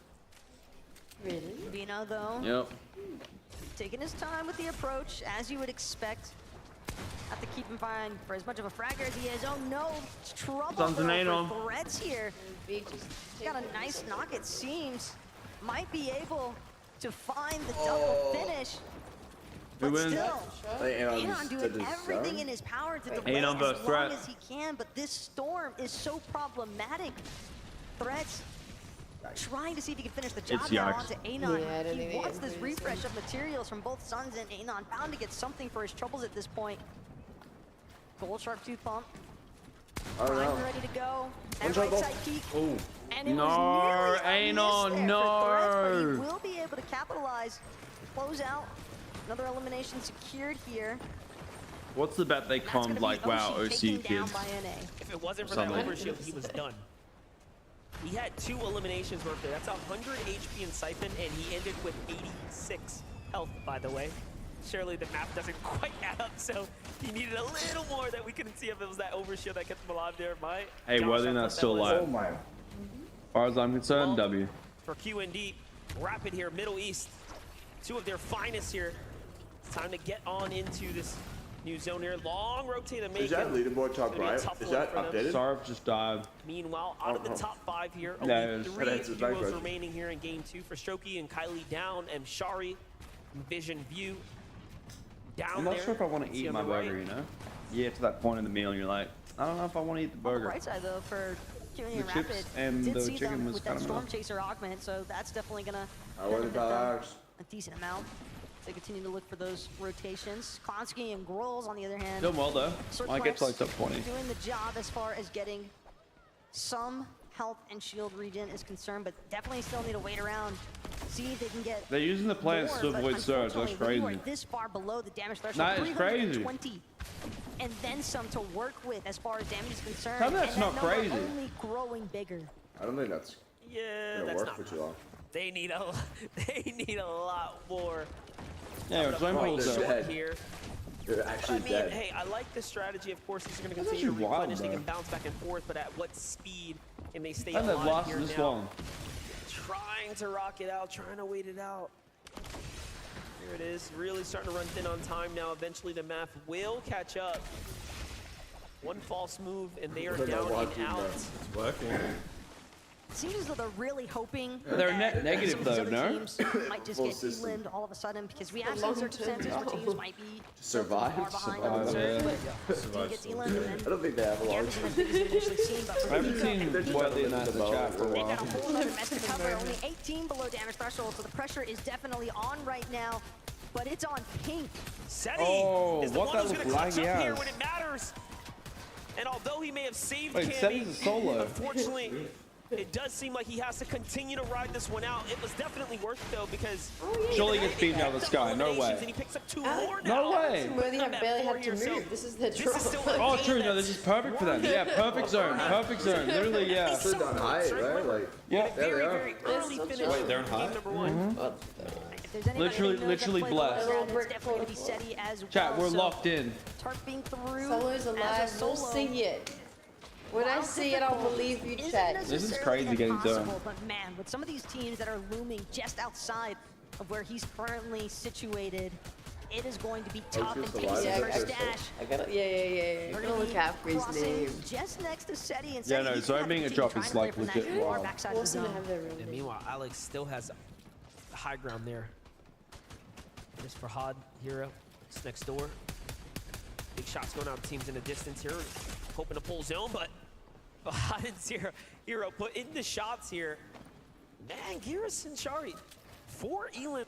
Really? Vino, though, Yep. taking his time with the approach, as you would expect. Have to keep in mind, for as much of a fragger as he is, oh no, it's trouble Suns and for Anon. threats here. Got a nice knock, it seems. Might be able to find the double finish. Who But wins? still, Anon Anon doing did his everything son? in his power to delay Anon as versus long threat. as he can, but this storm is so problematic. Threats trying to see if he can finish the job It's now yikes. onto Anon. Yeah, I don't think He they wants can this finish refresh of materials from both Suns and Anon, bound to get something for his troubles at this point. Gold sharp tooth pump. I don't know. Primer ready to go. That One shot right goal. side peek. Oh. And it No, was nearly a Anon, miss there for Threats, but he no. will be able to capitalize. Close out. Another elimination secured here. What's the bet they That's gonna conned be like wow taken OC down kids? by NA. If it wasn't for Something. that overshield, he was done. He had 2 eliminations worth there. That's 100 HP in Siphon, and he ended with 86 health, by the way. Surely the map doesn't quite add up, so he needed a little more that we couldn't see if it was that overshield that kept him alive there. Hey, Worthing, Josh, that's still alive. Oh my. As far as I'm concerned, Well, W. For QND, Rapid here, Middle East. 2 of their finest here. It's time to get on into this new zone here. Long rotate and make Is that it. leaderboard top It's gonna be a right? tough Is one that for them. updated? Sarv just died. Meanwhile, out of the top 5 here, only Yeah, it was- 3 that's his back duos version. remaining here in game 2 for Shoki and Kylie down, and Shari, Vision View down I'm not there. sure if I want to See eat on my the right. burger, you know? You get to that point in the meal and you're like, I don't know if I want to eat the On the burger. right side, though, for QND The and chips Rapid, and did the see chicken them was with that kinda Storm nice. Chaser augment, so that's definitely gonna I want benefit the them dollars. a decent amount. They continue to look for those rotations. Klonsky and Grolls, on the other hand, Doing well though. Might get to like top 20. doing the job as far as getting some health and shield regen is concerned, but definitely still need to wait around, see if they can get. They're using the plants more, to but avoid surge. That's unfortunately, when crazy. you are this far below the damage threshold, That is crazy. 320, and then some to work with as far as damage is concerned. Tell me that's and that not number crazy. only growing bigger. I don't think that's Yeah, gonna that's work not. for too long. They need a, they need a lot more. Yeah, Coming up Zone right Pool's short dead. here. They're But I actually mean, dead. hey, I like the strategy. Of course, these are going to That's continue to actually wild, replenish. They can though. bounce back and forth, but at what speed can they stay And they've alive lasted here this now? long. Trying to rock it out, trying to wait it out. Here it is, really starting to run thin on time now. Eventually, the math will catch up. One false move, and they are They're not down watching and out. that. It's working. It seems as though they're really hoping They're that net negative, some of these though, other no? teams might just Full get system. eliminated all of a sudden, because we have seen circumstances where teams might be Survive? far behind Survive, on the surge, yeah. but team gets eliminated, and I then don't think they have a the long average event is initially seen, but for I haven't the seen Worthy in that in the chat for a they've while. got a whole other mess to cover. Only 18 below damage threshold, so the pressure is definitely on right now, but it's on pink. Seti Oh, is the what one that who's was going to clutch laggy up here ass. when it matters. And although he may have saved Wait, Cammy, Seti's a solo. unfortunately, it does seem like he has to continue to ride this one out. It was definitely worth it, though, because Surely gets beaten out of the sky. No eliminations, and way. he picks up 2 more now. No way. Worthy Come have back barely four had to here, so move. This is the this draw. is still a Oh, game true. No, that's this is perfect for them. Yeah, perfect zone. Perfect zone. Literally, yeah. They're down high, right? Like, Yeah. there they very, are. very early so finish. Wait, they're in high? Game number 1. If there's anybody Literally- that knows literally how to play blessed. the ground, it's definitely going to be Seti as well. Chat, we're so locked in. Tarp being through Solo's as a alive. We'll solo. see it. When I While see it, I'll difficult, believe you, isn't chat. This is necessarily crazy getting done. impossible, but man, with some of these teams that are looming just outside of where he's currently situated, it is going to be tough and just a pacing lot for of Stash. I gotta, yeah. We're Gonna look be out for his crossing name. just next to Seti, and Yeah, Seti, no, he's Zone gonna being a continue drop trying is to play like from that legit far wild. backside of the Who's gonna zone. have their real And name? meanwhile, Alex still has the high ground there. Just for Had, Hero, it's next door. Big shots going out, teams in the distance here, hoping to pull zone, but Had and Hero put in the shots here. Man, Geras and Shari, 4 elim.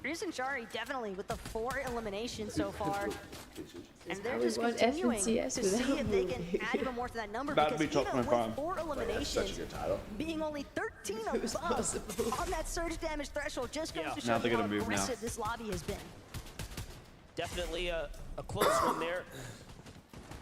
Geras and Shari definitely with the 4 eliminations so far. And they're probably just what continuing FNCS to see without if they can moving. add even more to that number, About to because be top even 25. with 4 That's such a eliminations, good title. being only 13 above on that surge damage threshold just goes Yeah. to Now show they're you how gonna move now. aggressive this lobby has been. Definitely a close one there.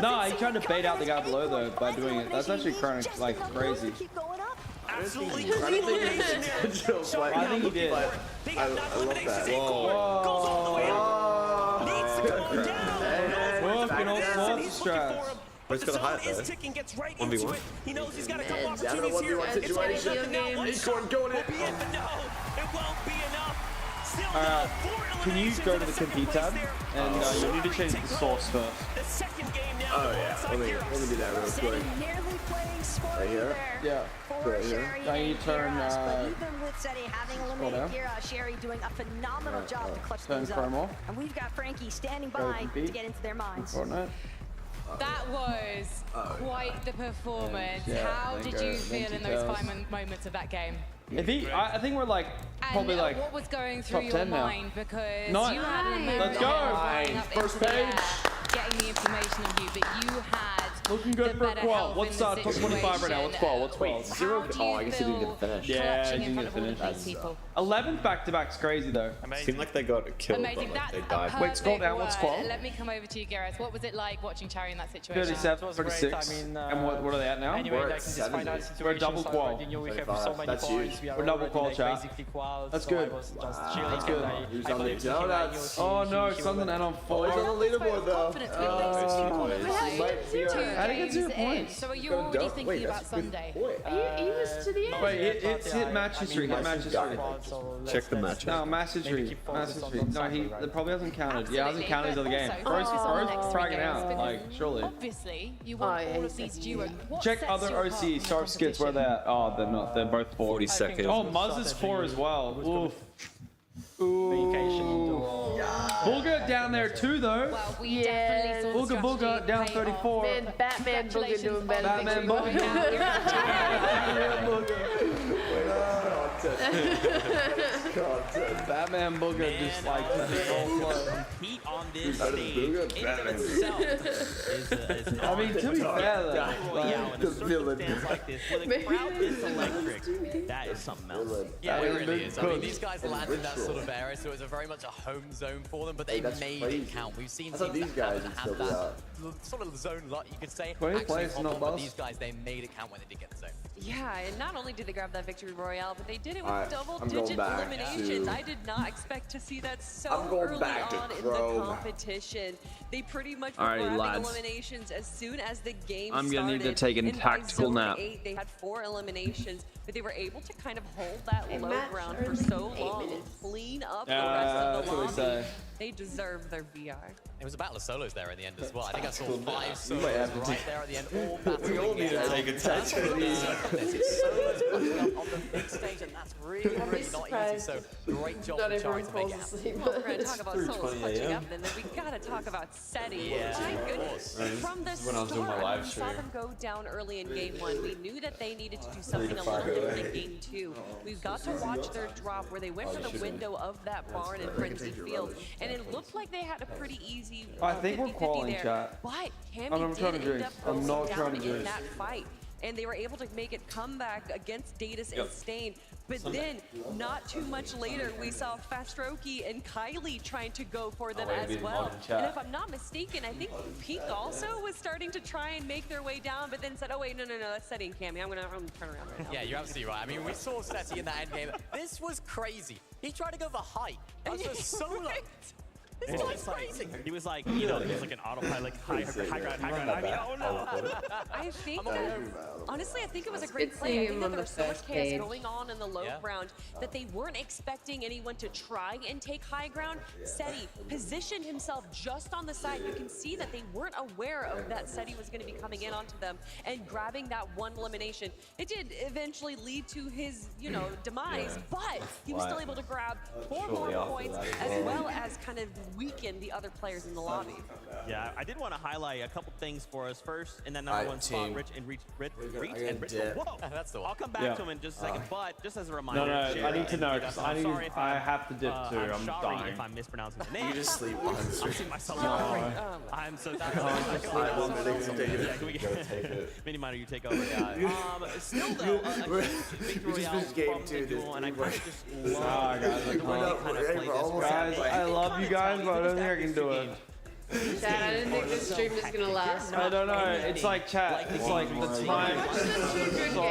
No, he tried to bait out the guy below though by doing it. That's actually kind of like crazy. Absolutely I clean think elimination there. it's Joe White. I think he did. I love that. Goes all the way up. Needs to come on down. Working all sorts of strats. But it's got a height though. Ticking, gets right 1v1. into it. He knows he's got a couple Yeah, opportunities here. situation. It's Acorn going in. Will be it, but no, it won't be enough. Can you go to the compete tab and you need to change the source first. Oh yeah, let me do that real quick. Right here? Yeah. Right here. Now you turn. Even with Seti having eliminated here, Sherry doing a phenomenal job to clutch Turn things up. Chrome. And we've got Frankie standing by to get into their minds. Fortnite. That was quite the performance. Yeah, How did you feel in those final moments of that game? I think we're like probably and like what was going through top your 10 now. mind because Nice. you had a moment Let's go. First page. getting the information of you, but you had Looking good the for a better qual. health What's in the top 25 right now? What's qual? What's qual? How do you I guess he didn't get finished. Yeah, clutching he in didn't front get of all of finished. these people? 11th back-to-back's crazy though. Seemed like they got killed, Amazing. but like, That's they died. a Wait, scroll down. What's perfect qual? word. Let me come over to you, Gareth. What was it like watching Cherry in that situation? 37, 36. And what are they at now? Anyway, We're like at in this 70. final situation, We're double so qual. you know, we have so many That's points. huge. We are We're double already, qual, like, chat. basically quals, That's so good. I was just chilling. That's good. Who's I on the believe shoutouts? Oh no, something and on 4. He's on the leaderboard though. I didn't get 0 points. So are you already thinking about Sunday? He was to the end. Wait, it's hit match history. Hit match history. Check the match. No, match history. Match history. No, he probably hasn't counted. Yeah, hasn't counted his other game. Bro's fragging out. Like, surely. Obviously, you want all of these duos. What Check sets other you apart OC from sharp skits where they're at. Oh, they're not. They're both 4. 40 seconds. Oh, Muzz is 4 as well. Oof. Booger down there too, though. Well, we definitely saw Booger down pay off. 34. Man, Batman Booger doing better Batman than Batman Booger just like to be all flow. Compete on this stage in of itself is I mean, to be fair though, yeah, in a circumstance like this, with a crowd this electric, that is something else. Yeah, it really is. I mean, these guys landed that sort of area, so it was a very much a home zone for them, but they made it count. We've seen teams these guys that have that sort of zone luck, you could say. 20 actually plays, hop no on, but boss. these guys, they made it count when they did get the zone. Yeah, and not only did they grab that victory royale, but they did it with Alright, I'm double-digit going back eliminations. to- I did not expect to see that I'm so going early back to on in the Chrome. competition. They pretty much were Alrighty, grabbing lads. eliminations as soon as the game I'm started. gonna need to take a And by tactical zone nap. 8, they had 4 eliminations, but they were able to kind of hold that Hey, low Matt, ground for early, so 8 long and minutes. clean up the rest of that's the what we lobby. say. They deserve their VR. It was a battle of solos there in the end as well. I think I saw 5 might solos have to right there at the end, all We battling all need to it take a out. tactical nap. It's solos punching up on the big stage, and that's really, really not easy. So great job Not for Charlie everyone to make falls it happen. asleep. Well, we're going to talk about solos 3:20 punching a.m. up, and then we got to talk about Seti. Yeah. My goodness. Right, this From the is when I was doing my start, live we saw stream. them go down early in game 1. We knew that they needed to do something a 5 little different in away. game 2. We've got to watch their drop where they went for the window of that barn in Frenzy Field, and it looked like they had a pretty easy I think we're 50-50 qualling, there. chat. But I'm Cammy trying to did end jinx. up I'm posting not down trying to in jinx. that fight, and they were able to make it come back against Datus Yep. and Stain. But then, not too much later, we saw Fastroki and Kylie trying to go for them as well. And if I'm not mistaken, I think Pink also was starting to try and make their way down, but then said, oh wait, no, that's Seti and Cammy. I'm gonna turn around right now. Yeah, you're absolutely right. I mean, we saw Seti in that end game. This was crazy. He tried to go for height. I was just so like, this guy's crazy. He was like, you know, he was like an autopilot, high ground. I mean, oh no. I think that, honestly, I think it was a great It's play. I think him that on there the was so much first chaos page. going on in the low Yeah. ground that they weren't expecting anyone to try and take high ground. Seti positioned himself just on the side. You can see that they weren't aware of that Seti was going to be coming in onto them and grabbing that one elimination. It did eventually lead to his, demise, but he was still able to grab 4 more points as well as kind of weaken the other players in the lobby. Yeah, I did want to highlight a couple things for us first, and then number one spot, team. Rich and Rich I and got Rich. dip. Whoa, That's the one. I'll come back to him in just a second, but just as a No, reminder, I need to know because I'm sorry if I have to dip too. I'm I'm sorry dying. if I'm mispronouncing the name. You just sleep on the I'm street. seeing myself. No. I'm so I want Minnie to take it. Yeah, can we Gotta take it. Mini Minor, you take over. Still though, a huge victory just royale finished game from two, the duel, and I this- just love guys, the way they kind of play this. Guys, I love you guys, but I don't think I can do it. Chad, I didn't think this stream was gonna last. I don't know. It's like chat. It's like the time is so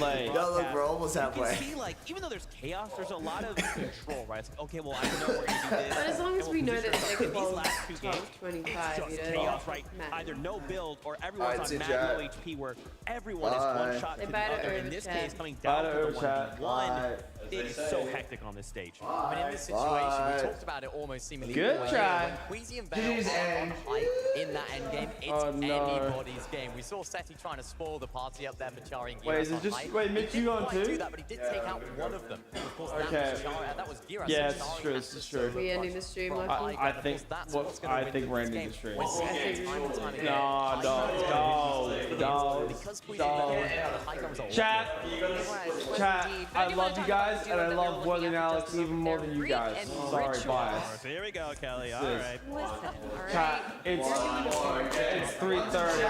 late. No, look, we're almost halfway. You can see, like, even though there's chaos, there's a lot of control, right? It's like, okay, well, I know we're gonna do this. But as long as we know that they these last two games, 25, it's just chaos, right? Either no build or everyone's on mad low HP where everyone is one shot to the other. In this case, coming down to the 1v1, it is so hectic on this stage. I mean, in this situation, we talked about it almost seemingly. Good try. When Queasy and Veil are hype in that end game, it's anybody's game. We saw Seti trying to spoil the party up there for Chari and Giras. Wait, is it just Mitch, you on too? Do that, but he did take out one of them. Of course, okay. that was Giras. Yeah, it's true. It's true. We ending the stream, Lucky? I think we're ending the stream. No. Chat. I love you guys, and I love more than Alex even more than you guys. Sorry, bias. Here we go, Kelly. All right. Chat, it's 3:30.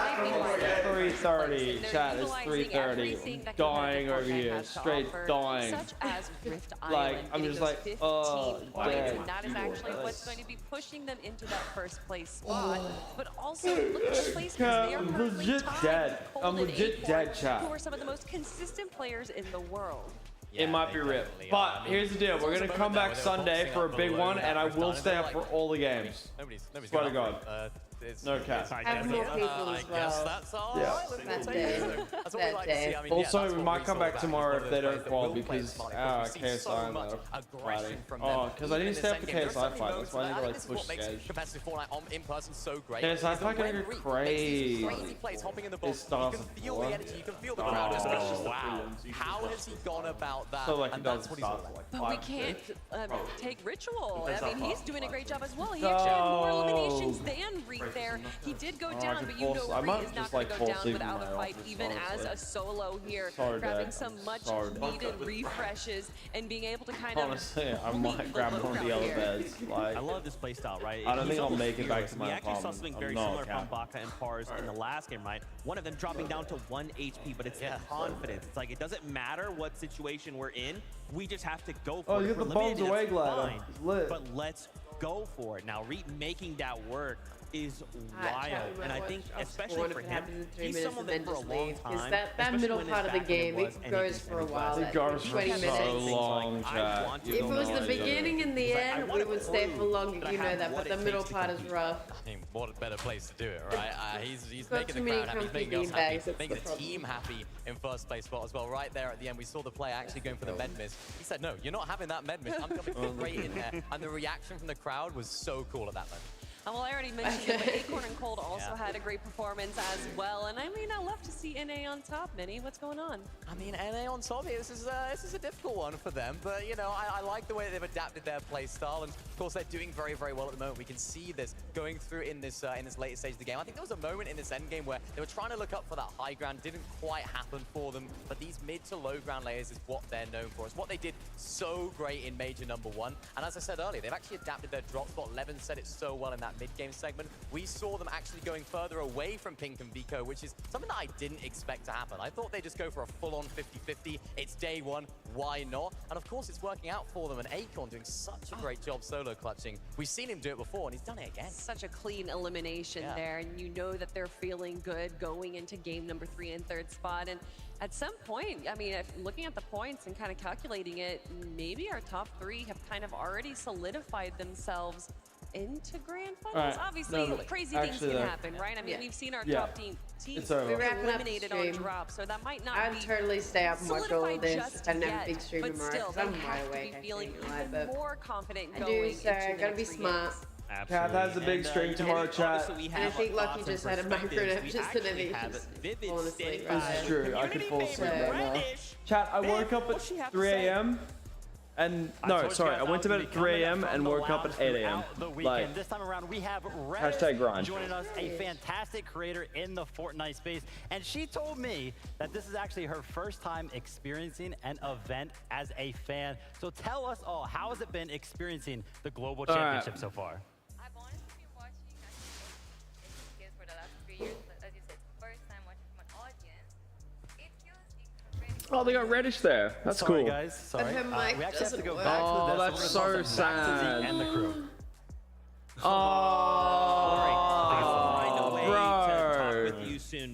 3:30. Chat, it's 3:30. Dying over here. Straight dying. Like, I'm just like, dead. And that is actually what's going to be pushing them into that first place spot. But also, look at the place because they are legit dead. I'm legit dead, chat. Who are some of the most consistent players in the world. It might be ripped. But here's the deal. We're going to come back Sunday for a big one, and I will stay up for all the games. Swear to God. No cap. Have more people as well. That's all That day. That's what we like to see. I mean, Also, we might come back tomorrow if they don't qual because KSI are fighting. Oh, because I didn't stay up for KSI fight. That's why I need to like push Sketch. Competitive Fortnite on in person so great. KSI fight gonna go crazy. Plays hopping in the box. You can feel the energy. You can feel the crowd. Wow. How has he gone about that? So like and that's what he's like. But we can't take Ritual. I mean, he's doing a great job as well. He actually had more eliminations than Reek there. He did go down, but you know Reek is not going to go down without a fight, even as a solo here. Grabbing some much needed refreshes and being able to kind of. Honestly, I might grab one of the other beds. Like, I love this playstyle, right? I don't think I'll make it back to my We actually saw apartment. something very similar from Baka and Pars in the last game, right? One of them dropping down to 1 HP, but it's the confidence. It's like, it doesn't matter what situation we're in. We just have to go for it. Oh, you get the bones away glider. It's lit. But let's go for it. Now, Reek making that work is wild, and I think especially for him, he's someone that for a long time, that middle part of the game, it goes for a while. It goes for 20 minutes. so long, chat. If it was the beginning and the end, we would stay for longer, you know that, but the middle part is rough. I mean, what a better place to do it, right? He's Got making too the many crowd happy, he's making comfy us happy, beanbags, making that's the the team happy in first place spot as well. Right there at the end, we saw the player actually going for the med miss. He said, no, you're not having that med miss. I'm coming straight in there. And the reaction from the crowd was so cool at that moment. Well, I already mentioned it, but Acorn and Cold also had a great performance as well. And I mean, I love to see NA on top. Minnie, what's going on? I mean, NA on top here, this is a difficult one for them. But, you know, I like the way they've adapted their play style. And, of course, they're doing very, very well at the moment. We can see this going through in this later stage of the game. I think there was a moment in this end game where they were trying to look up for that high ground. Didn't quite happen for them. But these mid to low ground layers is what they're known for. It's what they did so great in Major #1. And as I said earlier, they've actually adapted their drop spot. Levin said it so well in that mid-game segment. We saw them actually going further away from Pink and Vico, which is something that I didn't expect to happen. I thought they'd just go for a full-on 50-50. It's day one, why not? And of course, it's working out for them. And Acorn doing such a great job solo clutching. We've seen him do it before, and he's done it again. Such a clean elimination there, and you know that they're feeling good going into game number 3 and 3rd spot. And at some point, I mean, looking at the points and kind of calculating it, maybe our top 3 have kind of already solidified themselves into grand finals. Obviously, crazy things can happen, right? I mean, we've seen our top teams eliminated on drop, so that might not be I'd totally stay up and watch all of this. I never big stream but tomorrow, still, because I'm they wide have to awake. be feeling even more confident I going do, so I gotta be smart. Cat has a big stream tomorrow, chat. And I think Lucky just had a micronap just and then he just fallen asleep. This is true. I could fall asleep right now. Chat, I woke up at 3 a.m. And no, sorry, I went to bed at 3 a.m. and woke up at 8 a.m. Like, this time around, we have #grind joining us, a fantastic creator in the Fortnite space, and she told me that this is actually her first time experiencing an event as a fan. So tell us all, how has it been experiencing the Global Championship so far? I've honestly been watching kids for the last 3 years, but as you said, first time watching from an audience. It feels incredible. oh, they got Reddish there. That's Sorry, cool. guys. Sorry. But her mic we actually have to go doesn't back to Oh, this. that's so sad. And the crew. Oh.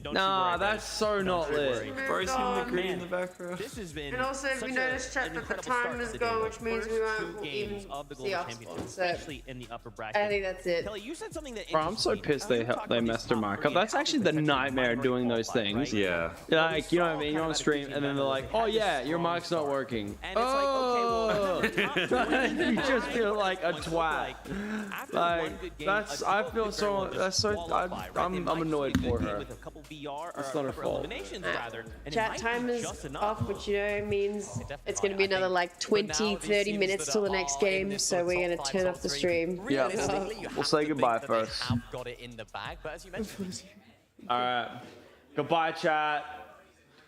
don't Nah, you worry. that's so not lit. Bro, seeing the green in the background. This has been And also, if such we notice, chat, an that the incredible time start is to the day. gone, The which means we first won't two games even of the see Global us Championship, one, so especially in the upper bracket. I think that's it. Kelly, you said something that Bro, I'm so pissed they messed her mic up. That's actually the nightmare of doing those things. Yeah. Like, you know what I mean? You're on stream and then they're like, oh yeah, your mic's not working. Oh! You just feel like a twat. Like, that's, I feel so, that's so, I'm annoyed for her. It's not her fault. Chat time is off, which you know means it's going to be another like 20, 30 minutes till the next game, so we're going to turn off the stream. Yeah, we'll say goodbye first. Got it in the bag, but as you mentioned, Alright. Goodbye, chat.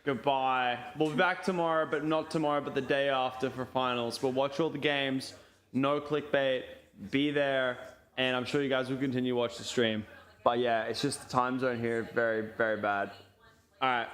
Goodbye. We'll be back tomorrow, but not tomorrow, but the day after for finals. We'll watch all the games. No clickbait. Be there. And I'm sure you guys will continue to watch the stream. But yeah, it's just the time zone here very, very bad. Alright.